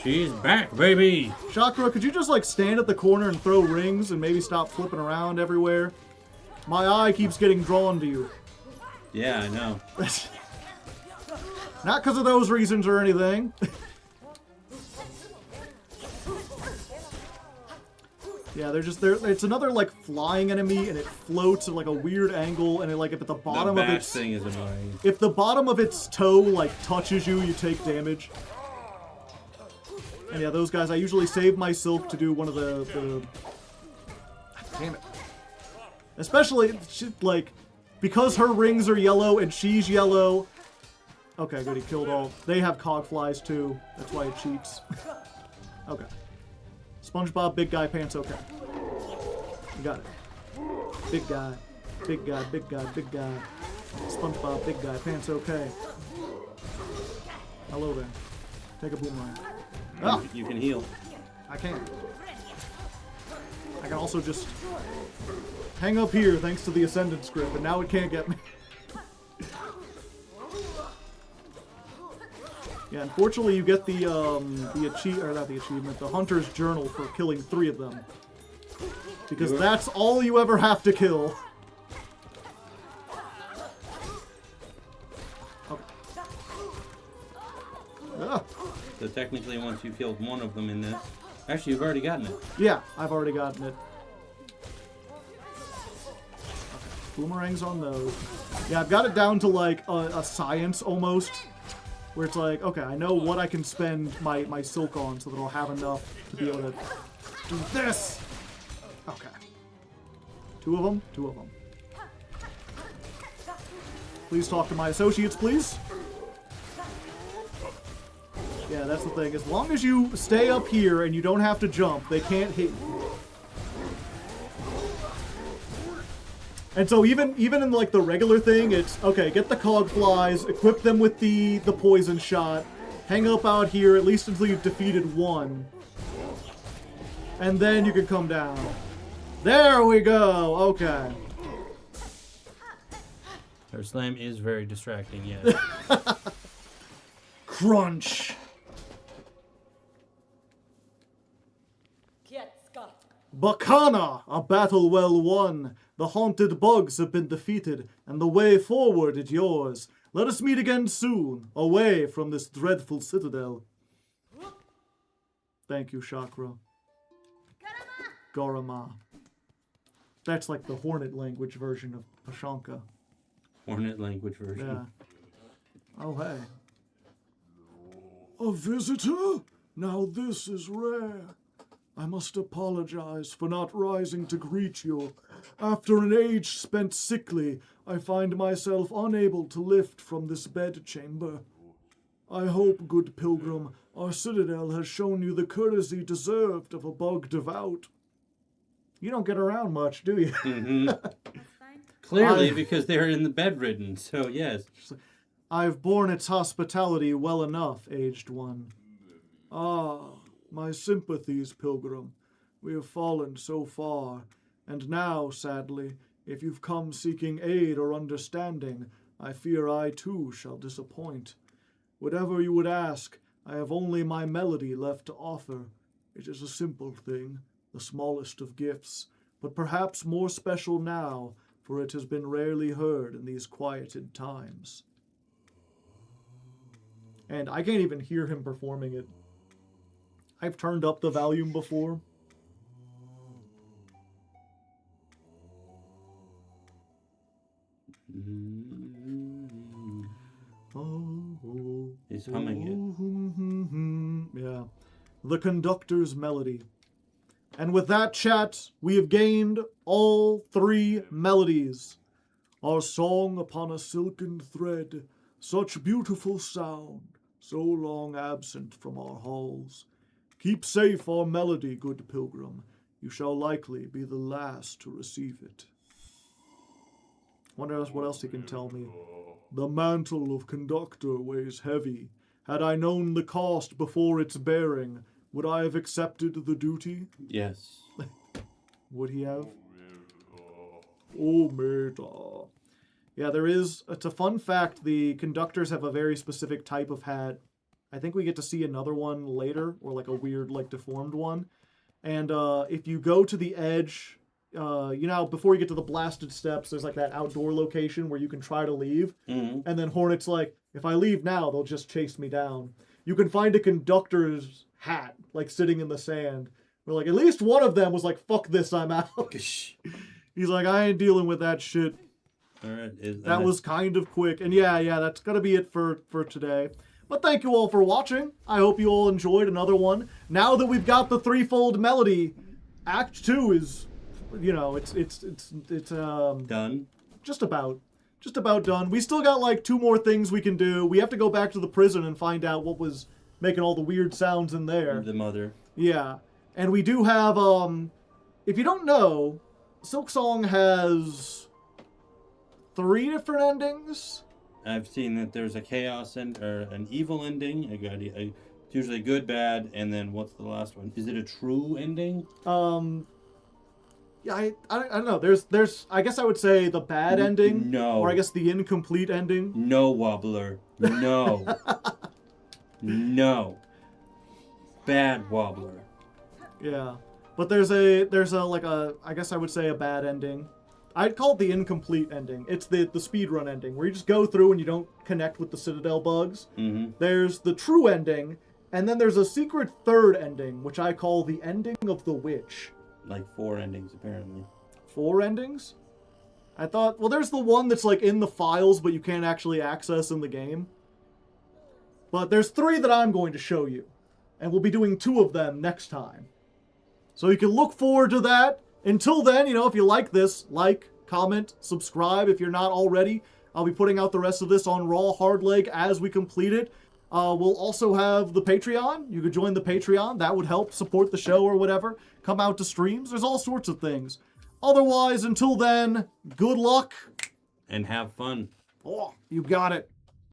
She's back, baby! Shakra, could you just like stand at the corner and throw rings and maybe stop flipping around everywhere? My eye keeps getting drawn to you. Yeah, I know. Not because of those reasons or anything. Yeah, it's another like flying enemy and it floats at like a weird angle and it like if at the bottom the of its thing is annoying. If the bottom of its toe like touches you, you take damage. And yeah, those guys, I usually save my silk to do one of the... Damn it. Especially, like, because her rings are yellow and she's yellow. Okay, good, he killed all. They have cogflies too. That's why it cheats. Okay. SpongeBob, big guy, pants okay. You got it. Big guy. Big guy, big guy, big guy. SpongeBob, big guy, pants okay. Hello there. Take a boomerang. Ah! You can heal. I can. I can also just hang up here thanks to the Ascendant script, and now it can't get me. Yeah, unfortunately you get the Hunter's Journal for killing 3 of them. Because that's all you ever have to kill. Oh. Ah. So technically, once you killed one of them in this... Actually, you've already gotten it. Yeah, I've already gotten it. Okay. Boomerangs on those. Yeah, I've got it down to like a science almost. Where it's like, okay, I know what I can spend my silk on so that I'll have enough to be able to do this. Okay. 2 of them? 2 of them. Please talk to my associates, please. Yeah, that's the thing. As long as you stay up here and you don't have to jump, they can't hit you. And so even in like the regular thing, it's okay, get the cog flies, equip them with the poison shot, hang up out here at least until you've defeated 1. And then you can come down. There we go. Okay. Her slam is very distracting, yes. Crunch. Bacana, a battle well won. The haunted bugs have been defeated, and the way forward is yours. Let us meet again soon, away from this dreadful citadel. Thank you, Shakra. Garama. That's like the Hornet language version of Pashanka. Hornet language version. Yeah. Oh, hey. A visitor? Now this is rare. I must apologize for not rising to greet you. After an age spent sickly, I find myself unable to lift from this bedchamber. I hope, good pilgrim, our citadel has shown you the courtesy deserved of a bug devout. You don't get around much, do you? Mm-hmm. Clearly, because they're in the bedridden, so yes. I've borne its hospitality well enough, aged one. Ah, my sympathies, pilgrim. We have fallen so far, and now, sadly, if you've come seeking aid or understanding, I fear I too shall disappoint. Whatever you would ask, I have only my melody left to offer. It is a simple thing, the smallest of gifts, but perhaps more special now, for it has been rarely heard in these quieted times. And I can't even hear him performing it. I've turned up the volume before. He's humming it. Yeah. The conductor's melody. And with that, chat, we have gained all 3 melodies. Our song upon a silken thread, such beautiful sound, so long absent from our halls. Keep safe our melody, good pilgrim. You shall likely be the last to receive it. Wonder what else he can tell me. The mantle of conductor weighs heavy. Had I known the cost before its bearing, would I have accepted the duty? Yes. Would he have? Oh, Meta. Yeah, it's a fun fact, the conductors have a very specific type of hat. I think we get to see another one later, or like a weird, like deformed one. And if you go to the edge, before you get to the blasted steps, there's like that outdoor location where you can try to leave. Mm-hmm. And then Hornet's like, if I leave now, they'll just chase me down. You can find a conductor's hat, like sitting in the sand. Where like, at least one of them was like, fuck this, I'm out. He's like, I ain't dealing with that shit. All right. That was kind of quick. And yeah, that's going to be it for today. But thank you all for watching. I hope you all enjoyed another one. Now that we've got the threefold melody, Act 2 is, it's done. Just about done. We still got like 2 more things we can do. We have to go back to the prison and find out what was making all the weird sounds in there. The mother. Yeah. And we do have, if you don't know, Silksong has 3 different endings. I've seen that there's a chaos or an evil ending. It's usually good, bad, and then what's the last one? Is it a true ending? Yeah, I don't know. There's I guess I would say the bad ending. No. Or I guess the incomplete ending. No, Wobbler. No. No. Bad Wobbler. Yeah. But there's a I guess I would say a bad ending. I'd call it the incomplete ending. It's the speedrun ending, where you just go through and you don't connect with the Citadel bugs. Mm-hmm. There's the true ending, and then there's a secret third ending, which I call the ending of the witch. Like 4 endings, apparently. 4 endings? I thought, well, there's the one that's like in the files, but you can't actually access in the game. But there's 3 that I'm going to show you, and we'll be doing 2 of them next time. So you can look forward to that. Until then, if you like this, like, comment, subscribe if you're not already. I'll be putting out the rest of this on Raw Hardleg as we complete it. We'll also have the Patreon. You could join the Patreon. That would help support the show or whatever. Come out to streams. There's all sorts of things. Otherwise, until then, good luck. And have fun. Oh, you got it.